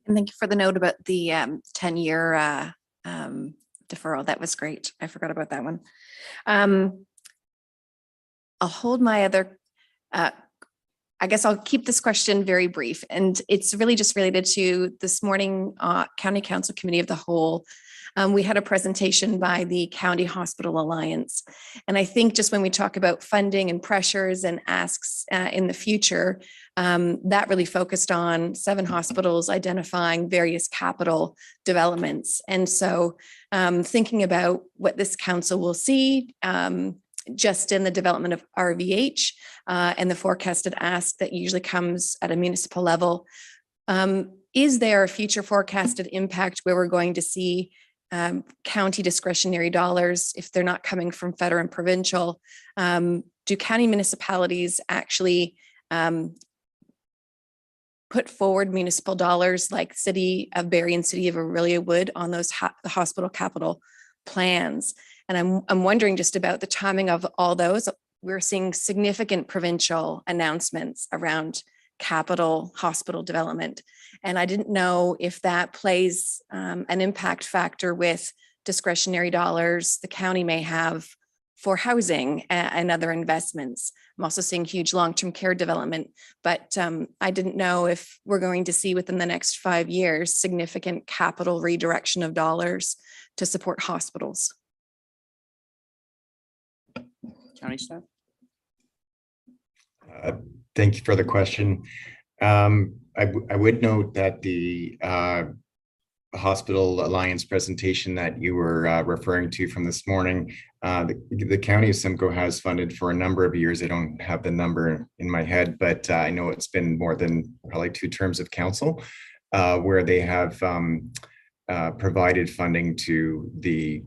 Speaker 13: And thank you for the note about the 10-year deferral. That was great. I forgot about that one. I'll hold my other, I guess I'll keep this question very brief. And it's really just related to this morning, County Council Committee of the Whole. We had a presentation by the County Hospital Alliance. And I think just when we talk about funding and pressures and asks in the future, that really focused on 7 hospitals identifying various capital developments. And so thinking about what this council will see, just in the development of RVH and the forecasted ask that usually comes at a municipal level. Is there a future forecasted impact where we're going to see county discretionary dollars, if they're not coming from federal and provincial? Do county municipalities actually put forward municipal dollars like City of Barrie and City of Orillia would on those the hospital capital plans? And I'm wondering just about the timing of all those. We're seeing significant provincial announcements around capital hospital development. And I didn't know if that plays an impact factor with discretionary dollars the county may have for housing and other investments. I'm also seeing huge long-term care development, but I didn't know if we're going to see within the next 5 years significant capital redirection of dollars to support hospitals.
Speaker 1: County staff?
Speaker 8: Thank you for the question. I would note that the Hospital Alliance presentation that you were referring to from this morning, the County of Simcoe has funded for a number of years. I don't have the number in my head, but I know it's been more than probably 2 terms of council where they have provided funding to the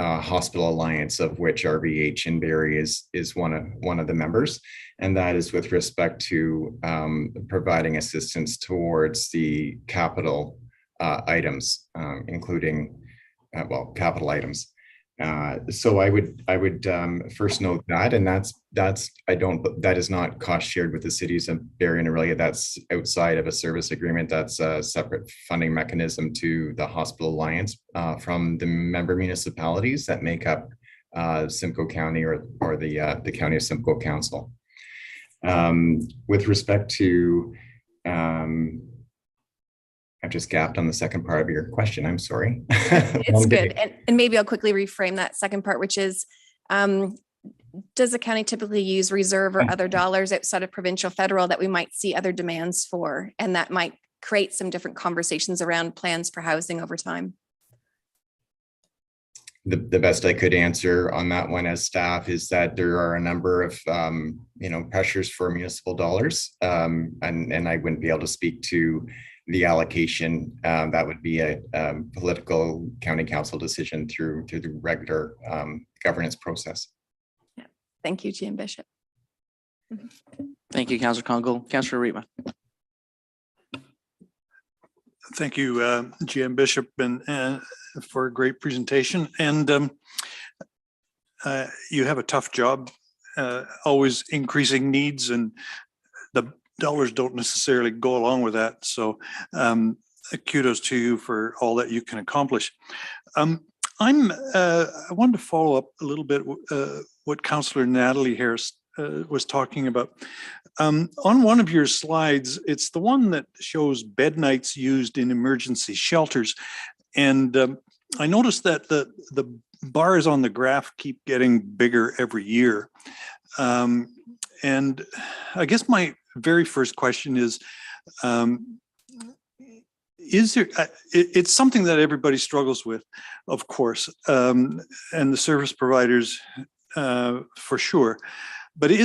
Speaker 8: Hospital Alliance, of which RVH in Barrie is one of the members, and that is with respect to providing assistance towards the capital items, including capital items. So I would first note that, and that is not cost shared with the cities of Barrie and Orillia. That's outside of a service agreement. That's a separate funding mechanism to the Hospital Alliance from the member municipalities that make up Simcoe County or the County of Simcoe Council. With respect to I've just gapped on the second part of your question. I'm sorry.
Speaker 13: It's good. And maybe I'll quickly reframe that second part, which is, does the county typically use reserve or other dollars outside of provincial, federal that we might see other demands for, and that might create some different conversations around plans for housing over time?
Speaker 8: The best I could answer on that one as staff is that there are a number of pressures for municipal dollars, and I wouldn't be able to speak to the allocation. That would be a political county council decision through the regular governance process.
Speaker 13: Yeah. Thank you, GM Bishop.
Speaker 1: Thank you, Councillor Congo. Councillor Reba.
Speaker 14: Thank you, GM Bishop, and for a great presentation. And you have a tough job, always increasing needs, and the dollars don't necessarily go along with that. So kudos to you for all that you can accomplish. I wanted to follow up a little bit what Councillor Natalie Harris was talking about. On one of your slides, it's the one that shows bed nights used in emergency shelters. And I noticed that the bars on the graph keep getting bigger every year. And I guess my very first question is there, it's something that everybody struggles with, of course, and the service providers for sure. But do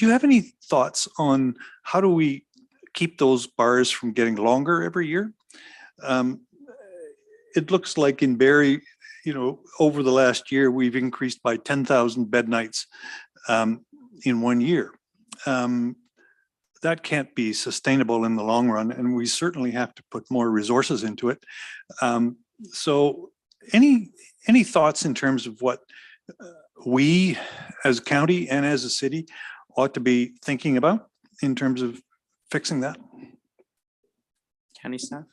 Speaker 14: you have any thoughts on how do we keep those bars from getting longer every year? It looks like in Barrie, over the last year, we've increased by 10,000 bed nights in 1 year. That can't be sustainable in the long run, and we certainly have to put more resources into it. So any thoughts in terms of what we as a county and as a city ought to be thinking about in terms of fixing that?
Speaker 1: County staff?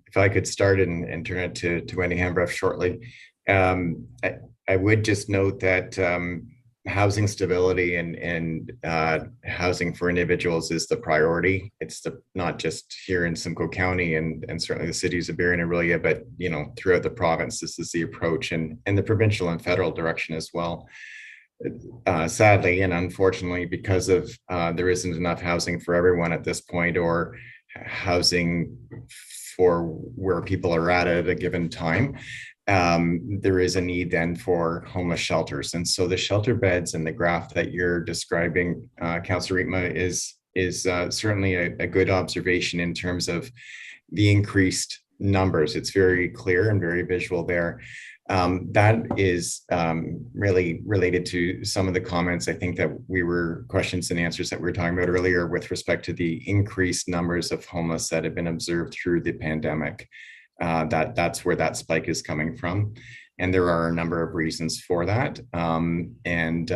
Speaker 8: If I could start and turn it to Wendy Hambreff shortly. I would just note that housing stability and housing for individuals is the priority. It's not just here in Simcoe County and certainly the cities of Barrie and Orillia, but throughout the province, this is the approach, and the provincial and federal direction as well. Sadly and unfortunately, because of there isn't enough housing for everyone at this point, or housing for where people are at a given time, there is a need then for homeless shelters. And so the shelter beds and the graph that you're describing, Councillor Rietma, is certainly a good observation in terms of the increased numbers. It's very clear and very visual there. That is really related to some of the comments I think that questions and answers that we were talking about earlier with respect to the increased numbers of homeless that have been observed through the pandemic. That's where that spike is coming from. And there are a number of reasons for that. And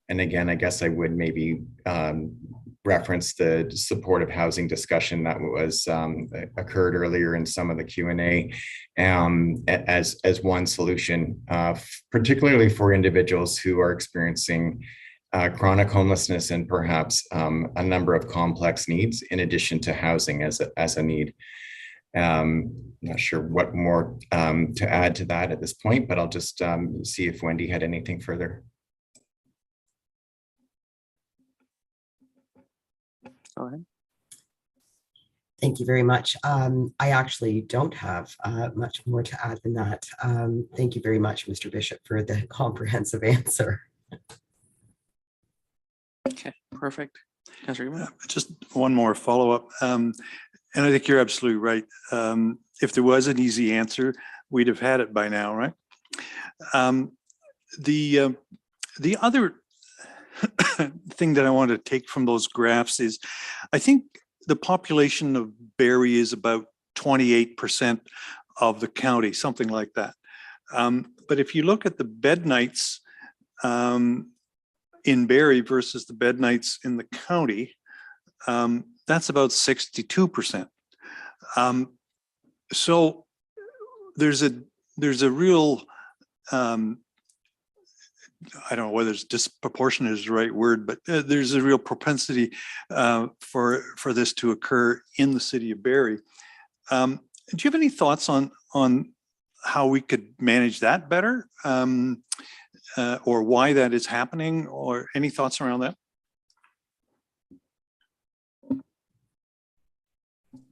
Speaker 8: again, I guess I would maybe reference the supportive housing discussion that was occurred earlier in some of the Q&A as one solution, particularly for individuals who are experiencing chronic homelessness and perhaps a number of complex needs in addition to housing as a need. Not sure what more to add to that at this point, but I'll just see if Wendy had anything further.
Speaker 1: Go ahead.
Speaker 10: Thank you very much. I actually don't have much more to add than that. Thank you very much, Mr. Bishop, for the comprehensive answer.
Speaker 1: Okay, perfect.
Speaker 14: Just one more follow-up. And I think you're absolutely right. If there was an easy answer, we'd have had it by now, right? The other thing that I want to take from those graphs is, I think the population of Barrie is about 28% of the county, something like that. But if you look at the bed nights in Barrie versus the bed nights in the county, that's about 62%. So there's a real, I don't know whether it's disproportionate is the right word, but there's a real propensity for this to occur in the city of Barrie. Do you have any thoughts on how we could manage that better, or why that is happening, or any thoughts around that?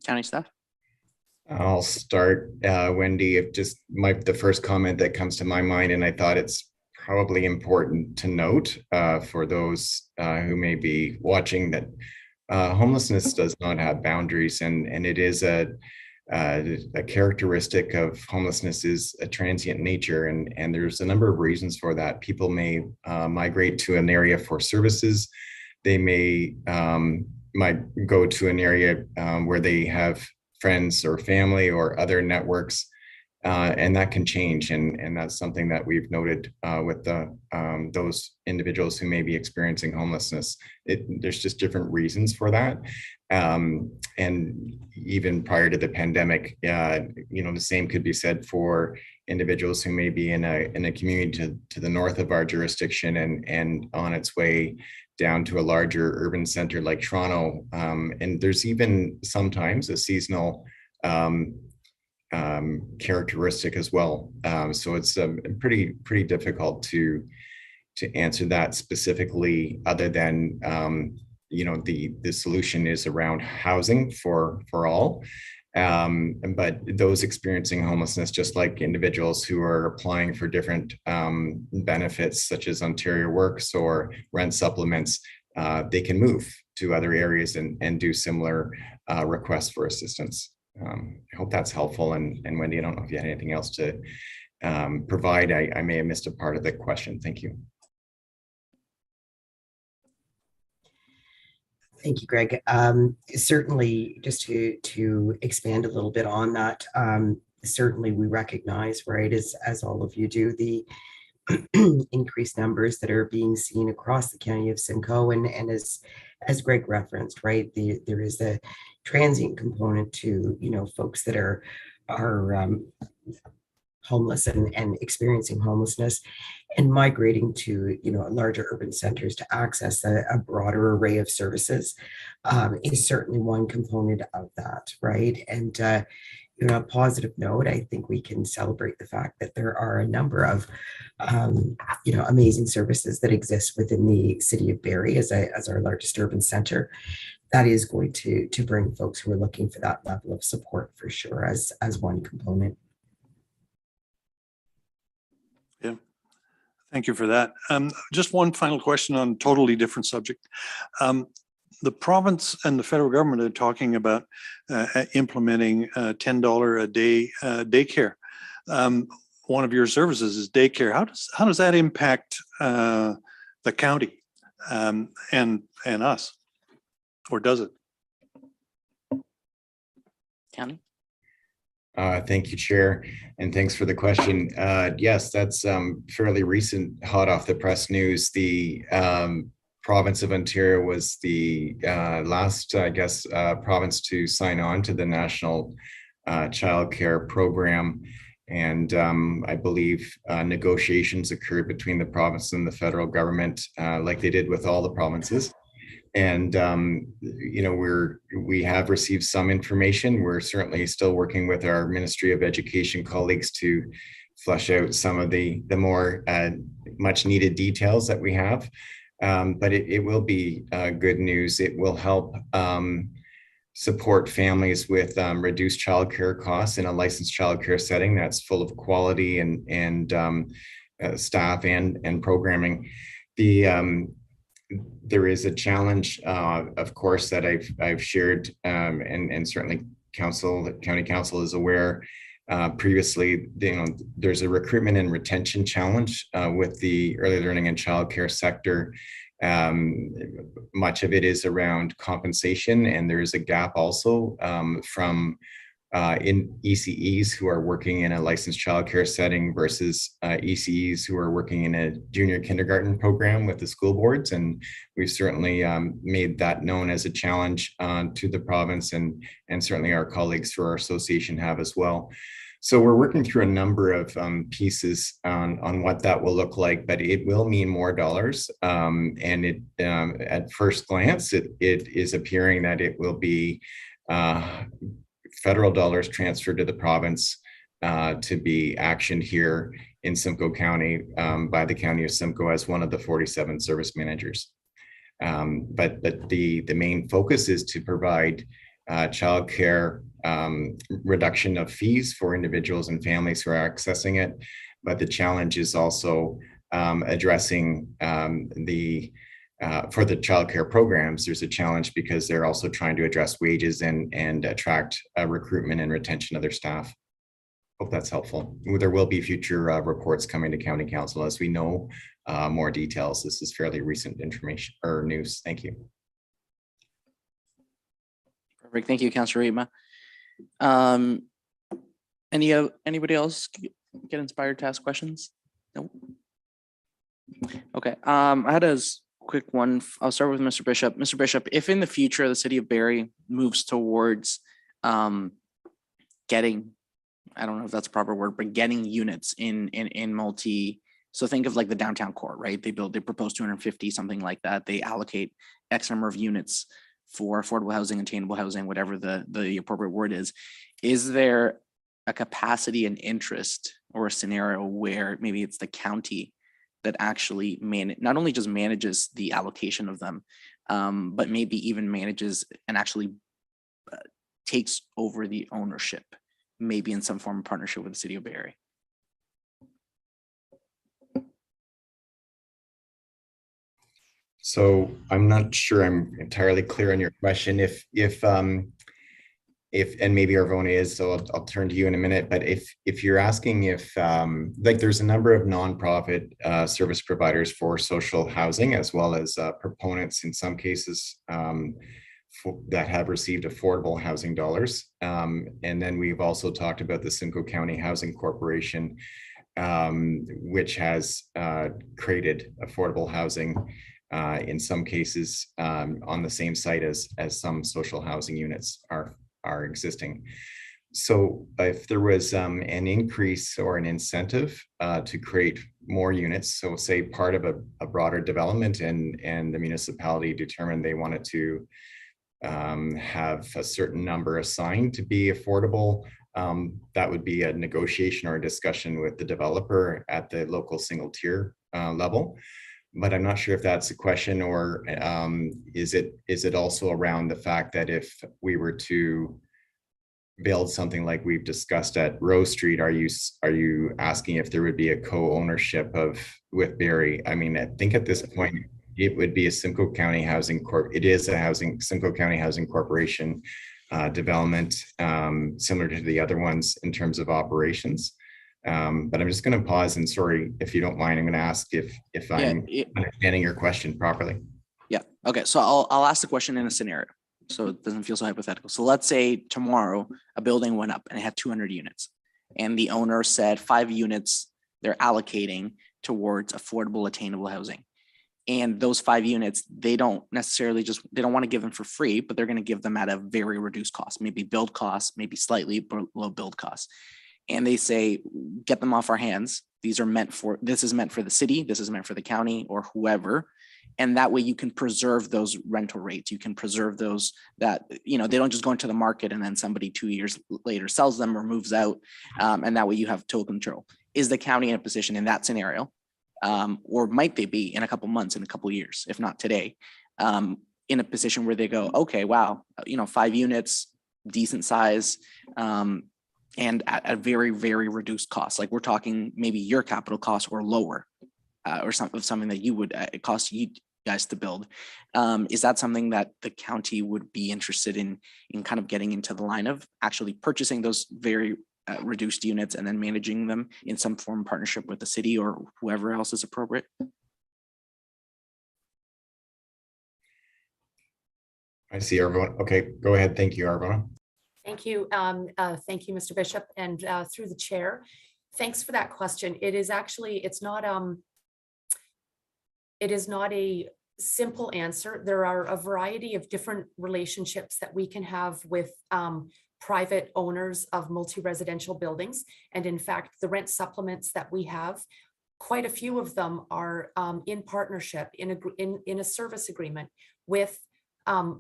Speaker 1: County staff?
Speaker 8: I'll start, Wendy, if just the first comment that comes to my mind, and I thought it's probably important to note for those who may be watching that homelessness does not have boundaries, and it is a characteristic of homelessness is a transient nature, and there's a number of reasons for that. People may migrate to an area for services. They might go to an area where they have friends or family or other networks, and that can change, and that's something that we've noted with those individuals who may be experiencing homelessness. There's just different reasons for that, and even prior to the pandemic, the same could be said for individuals who may be in a community to the north of our jurisdiction and on its way down to a larger urban center like Toronto, and there's even sometimes a seasonal characteristic as well. So it's pretty difficult to answer that specifically, other than the solution is around housing for all. But those experiencing homelessness, just like individuals who are applying for different benefits such as Ontario Works or rent supplements, they can move to other areas and do similar requests for assistance. I hope that's helpful. And Wendy, I don't know if you had anything else to provide. I may have missed a part of the question. Thank you.
Speaker 10: Thank you, Greg. Certainly, just to expand a little bit on that, certainly we recognize, right, as all of you do, the increased numbers that are being seen across the county of Simcoe, and as Greg referenced, right, there is a transient component to folks that are homeless and experiencing homelessness and migrating to larger urban centers to access a broader array of services is certainly one component of that, right? And on a positive note, I think we can celebrate the fact that there are a number of amazing services that exist within the city of Barrie as our largest urban center. That is going to bring folks who are looking for that level of support for sure as one component.
Speaker 14: Thank you for that. Just one final question on a totally different subject. The province and the federal government are talking about implementing $10 a day daycare. One of your services is daycare. How does that impact the county and us, or does it?
Speaker 1: County?
Speaker 8: Thank you, Chair, and thanks for the question. Yes, that's fairly recent, hot off the press news. The province of Ontario was the last, I guess, province to sign on to the National Childcare Program. And I believe negotiations occurred between the province and the federal government, like they did with all the provinces. And you know, we have received some information. We're certainly still working with our Ministry of Education colleagues to flesh out some of the more much needed details that we have. But it will be good news. It will help support families with reduced childcare costs in a licensed childcare setting that's full of quality and staff and programming. There is a challenge, of course, that I've shared, and certainly county council is aware. Previously, there's a recruitment and retention challenge with the early learning and childcare sector. Much of it is around compensation, and there is a gap also from in ECEs who are working in a licensed childcare setting versus ECEs who are working in a junior kindergarten program with the school boards. And we've certainly made that known as a challenge to the province, and certainly our colleagues through our association have as well. So we're working through a number of pieces on what that will look like, but it will mean more dollars. And it at first glance, it is appearing that it will be federal dollars transferred to the province to be actioned here in Simcoe County by the County of Simcoe as one of the 47 service managers. But the main focus is to provide childcare reduction of fees for individuals and families who are accessing it. But the challenge is also addressing for the childcare programs, there's a challenge because they're also trying to address wages and attract recruitment and retention of their staff. Hope that's helpful. There will be future reports coming to County Council as we know more details. This is fairly recent information or news. Thank you.
Speaker 1: Perfect. Thank you, Councillor Rima. Anybody else get inspired to ask questions? Nope. Okay. I had a quick one. I'll start with Mr. Bishop. Mr. Bishop, if in the future the city of Barrie moves towards getting, I don't know if that's a proper word, but getting units in multi, so think of like the downtown core, right? They propose 250, something like that. They allocate X number of units for affordable housing, attainable housing, whatever the appropriate word is. Is there a capacity and interest or a scenario where maybe it's the county that actually not only just manages the allocation of them, but maybe even manages and actually takes over the ownership, maybe in some form of partnership with the city of Barrie?
Speaker 8: So I'm not sure I'm entirely clear on your question. If and maybe Arvona is, so I'll turn to you in a minute, but if you're asking if like there's a number of nonprofit service providers for social housing, as well as proponents in some cases that have received affordable housing dollars. And then we've also talked about the Simcoe County Housing Corporation, which has created affordable housing in some cases on the same site as some social housing units are existing. So if there was an increase or an incentive to create more units, so say part of a broader development and the municipality determined they wanted to have a certain number assigned to be affordable, that would be a negotiation or a discussion with the developer at the local single tier level. But I'm not sure if that's a question, or is it also around the fact that if we were to build something like we've discussed at Rose Street, are you asking if there would be a co-ownership with Barrie? I mean, I think at this point it would be a Simcoe County Housing Corp. It is a Simcoe County Housing Corporation development, similar to the other ones in terms of operations. But I'm just going to pause, and sorry if you don't mind, I'm going to ask if I'm understanding your question properly.
Speaker 1: Yeah. Okay. So I'll ask the question in a scenario, so it doesn't feel so hypothetical. So let's say tomorrow a building went up and it had 200 units, and the owner said 5 units they're allocating towards affordable, attainable housing. And those 5 units, they don't necessarily they don't want to give them for free, but they're going to give them at a very reduced cost, maybe build costs, maybe slightly below build costs. And they say, get them off our hands. This is meant for the city, this is meant for the county or whoever. And that way you can preserve those rental rates. You can preserve those that, they don't just go into the market and then somebody 2 years later sells them or moves out. And that way you have total control. Is the county in a position in that scenario? Or might they be in a couple months, in a couple years, if not today, in a position where they go, okay, wow, 5 units, decent size, and at a very, very reduced cost. Like we're talking maybe your capital cost or lower, or something that you would it cost you guys to build. Is that something that the county would be interested in kind of getting into the line of actually purchasing those very reduced units and then managing them in some form of partnership with the city or whoever else is appropriate?
Speaker 8: I see everyone. Okay, go ahead. Thank you, Arvona.
Speaker 9: Thank you. Thank you, Mr. Bishop, and through the chair. Thanks for that question. It is not a simple answer. There are a variety of different relationships that we can have with private owners of multi-residential buildings. And in fact, the rent supplements that we have, quite a few of them are in partnership in a service agreement with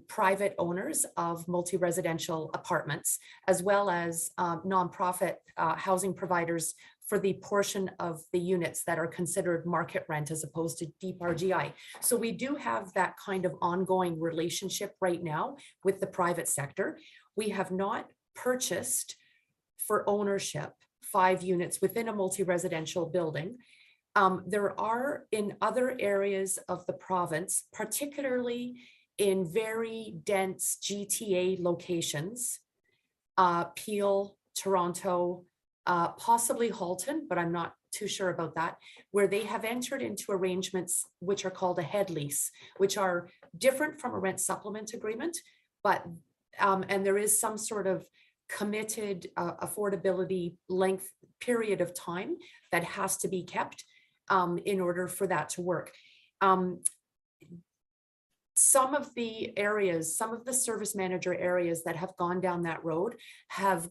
Speaker 9: private owners of multi-residential apartments, as well as nonprofit housing providers for the portion of the units that are considered market rent as opposed to deep RGI. So we do have that kind of ongoing relationship right now with the private sector. We have not purchased for ownership 5 units within a multi-residential building. There are in other areas of the province, particularly in very dense GTA locations, Peel, Toronto, possibly Halton, but I'm not too sure about that, where they have entered into arrangements which are called a head lease, which are different from a rent supplement agreement, but and there is some sort of committed affordability length period of time that has to be kept in order for that to work. Some of the areas, some of the service manager areas that have gone down that road have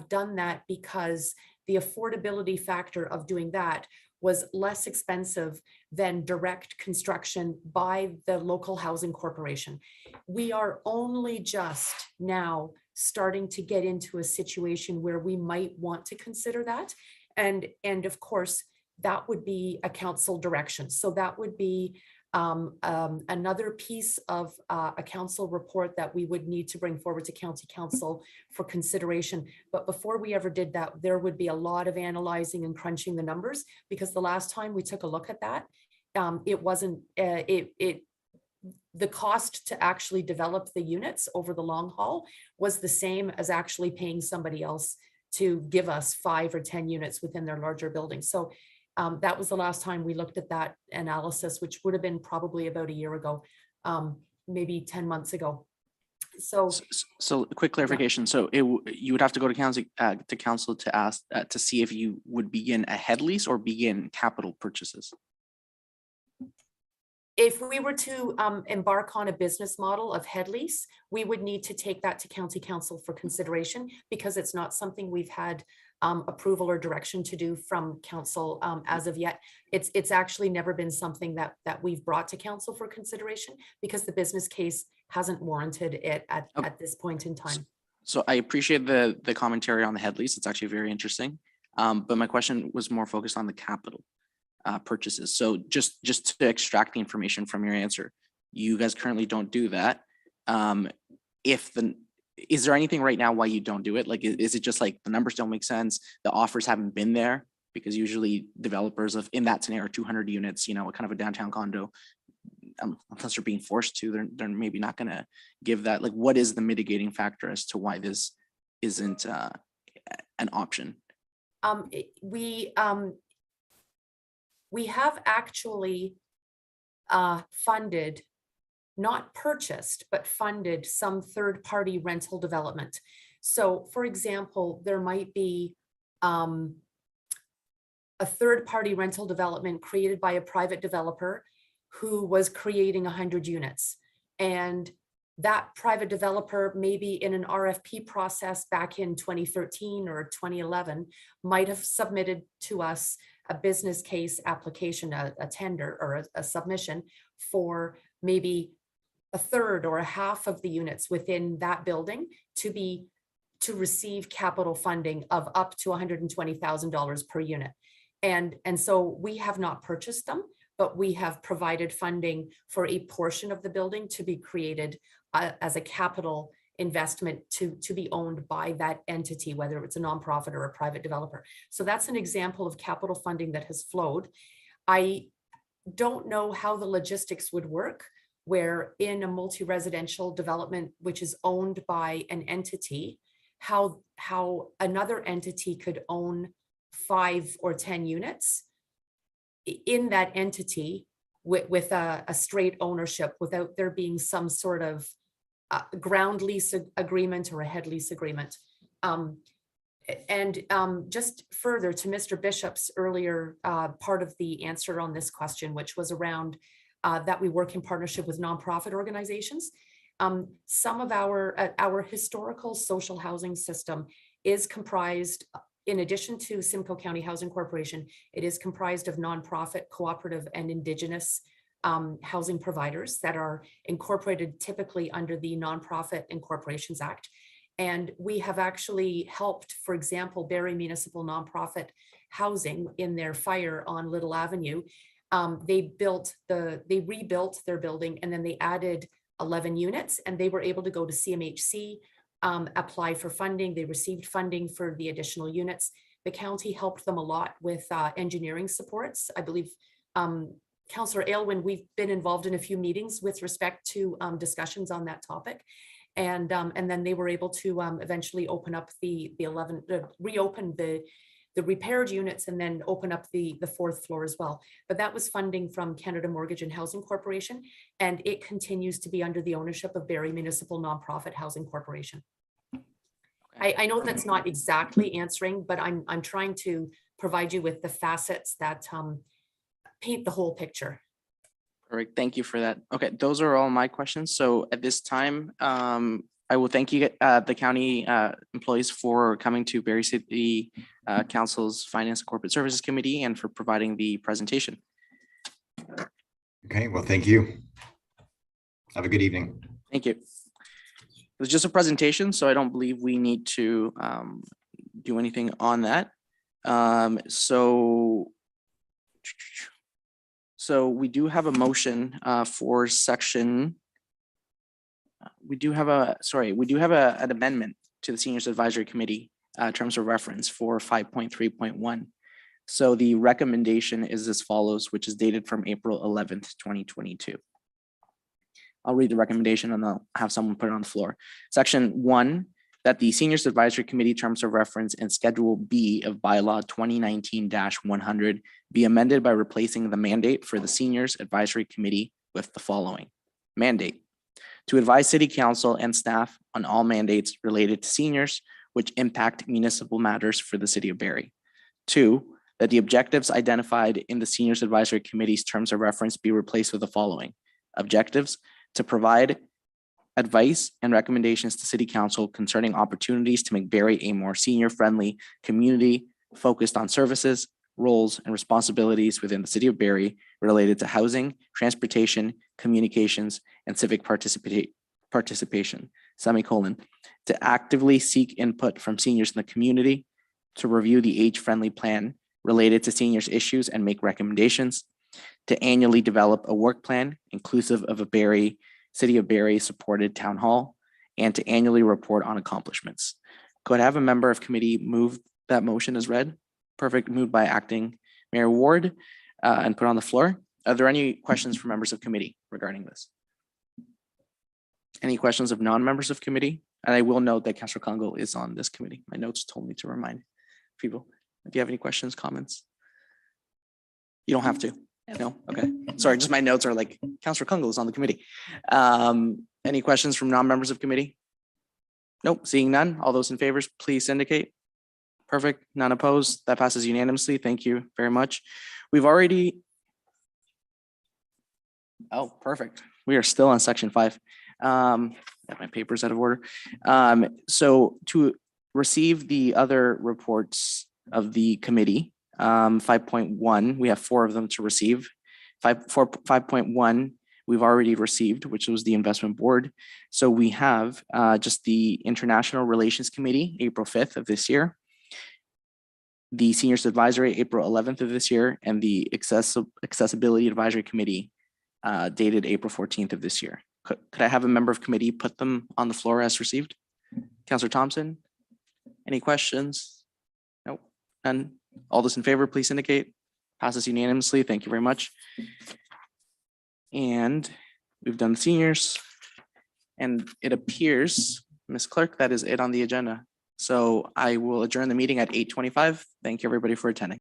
Speaker 9: done that because the affordability factor of doing that was less expensive than direct construction by the local housing corporation. We are only just now starting to get into a situation where we might want to consider that. And of course, that would be a council direction. So that would be another piece of a council report that we would need to bring forward to county council for consideration. But before we ever did that, there would be a lot of analyzing and crunching the numbers, because the last time we took a look at that, it wasn't, the cost to actually develop the units over the long haul was the same as actually paying somebody else to give us 5 or 10 units within their larger building. So that was the last time we looked at that analysis, which would have been probably about a year ago, maybe 10 months ago.
Speaker 1: So quick clarification. Yeah. So you would have to go to council to ask to see if you would begin a head lease or begin capital purchases.
Speaker 9: If we were to embark on a business model of head lease, we would need to take that to county council for consideration, because it's not something we've had approval or direction to do from council as of yet. It's actually never been something that we've brought to council for consideration, because the business case hasn't warranted it at this point in time.
Speaker 1: So I appreciate the commentary on the head lease. It's actually very interesting. But my question was more focused on the capital purchases. So just to extract the information from your answer, you guys currently don't do that. If is there anything right now why you don't do it? Like, is it just like the numbers don't make sense? The offers haven't been there? Because usually developers of, in that scenario, 200 units, you know, kind of a downtown condo, unless they're being forced to, they're maybe not going to give that. Like, what is the mitigating factor as to why this isn't an option?
Speaker 9: We have actually funded, not purchased, but funded some third-party rental development. So, for example, there might be a third-party rental development created by a private developer who was creating 100 units. And that private developer, maybe in an RFP process back in 2013 or 2011, might have submitted to us a business case application, a tender or a submission for maybe a third or a half of the units within that building to receive capital funding of up to $120,000 per unit. And so we have not purchased them, but we have provided funding for a portion of the building to be created as a capital investment to be owned by that entity, whether it's a nonprofit or a private developer. So that's an example of capital funding that has flowed. I don't know how the logistics would work, where in a multi-residential development, which is owned by an entity, how another entity could own 5 or 10 units in that entity with a straight ownership without there being some sort of ground lease agreement or a head lease agreement. Just further to Mr. Bishop's earlier part of the answer on this question, which was around that we work in partnership with nonprofit organizations. Some of our historical social housing system is comprised, in addition to Simcoe County Housing Corporation, it is comprised of nonprofit, cooperative, and Indigenous housing providers that are incorporated typically under the Nonprofit Incorporations Act. And we have actually helped, for example, Barrie Municipal Nonprofit Housing in their fire on Little Avenue. They rebuilt their building, and then they added 11 units, and they were able to go to CMHC, apply for funding. They received funding for the additional units. The county helped them a lot with engineering supports. I believe Councillor Aylwin, we've been involved in a few meetings with respect to discussions on that topic. And then they were able to eventually open up reopen the repaired units and then open up the 4th floor as well. But that was funding from Canada Mortgage and Housing Corporation, and it continues to be under the ownership of Barrie Municipal Nonprofit Housing Corporation. I know that's not exactly answering, but I'm trying to provide you with the facets that paint the whole picture.
Speaker 1: All right, thank you for that. Okay, those are all my questions. So at this time, I will thank you, the county employees, for coming to Barrie City Council's Finance and Corporate Services Committee and for providing the presentation.
Speaker 8: Okay, well, thank you. Have a good evening.
Speaker 1: Thank you. It was just a presentation, so I don't believe we need to do anything on that. So we do have a motion for section. We do have an amendment to the Seniors Advisory Committee terms of reference for 5.3.1. So the recommendation is as follows, which is dated from April 11th, 2022. I'll read the recommendation and I'll have someone put it on the floor. Section 1, that the Seniors Advisory Committee terms of reference in Schedule B of Bylaw 2019-100 be amended by replacing the mandate for the Seniors Advisory Committee with the following. Mandate: to advise City Council and staff on all mandates related to seniors which impact municipal matters for the City of Barrie. 2, that the objectives identified in the Seniors Advisory Committee's terms of reference be replaced with the following. Objectives: to provide advice and recommendations to City Council concerning opportunities to make Barrie a more senior-friendly community focused on services, roles, and responsibilities within the City of Barrie related to housing, transportation, communications, and civic participation, semicolon, to actively seek input from seniors in the community, to review the age-friendly plan related to seniors' issues and make recommendations, to annually develop a work plan inclusive of a City of Barrie supported town hall, and to annually report on accomplishments. Could I have a member of committee move that motion as read? Perfect, moved by Acting Mayor Ward and put on the floor. Are there any questions for members of committee regarding this? Any questions of non-members of committee? And I will note that Councillor Congo is on this committee. My notes told me to remind people. If you have any questions, comments? You don't have to. No? Okay. Sorry, just my notes are like, Councillor Congo is on the committee. Any questions from non-members of committee? Nope, seeing none. All those in favor, please indicate. Perfect, none opposed. That passes unanimously. Thank you very much. We've already. Oh, perfect. We are still on section 5. Got my papers out of order. So to receive the other reports of the committee, 5.1, we have 4 of them to receive. 5.1 we've already received, which was the investment board. So we have just the International Relations Committee, April 5th of this year, the Seniors Advisory, April 11th of this year, and the Accessibility Advisory Committee dated April 14th of this year. Could I have a member of committee put them on the floor as received? Councillor Thompson, any questions? Nope, none. All those in favor, please indicate. Passes unanimously. Thank you very much. And we've done the seniors. And it appears, Ms. Clerk, that is it on the agenda. So I will adjourn the meeting at 8:25. Thank you, everybody, for attending.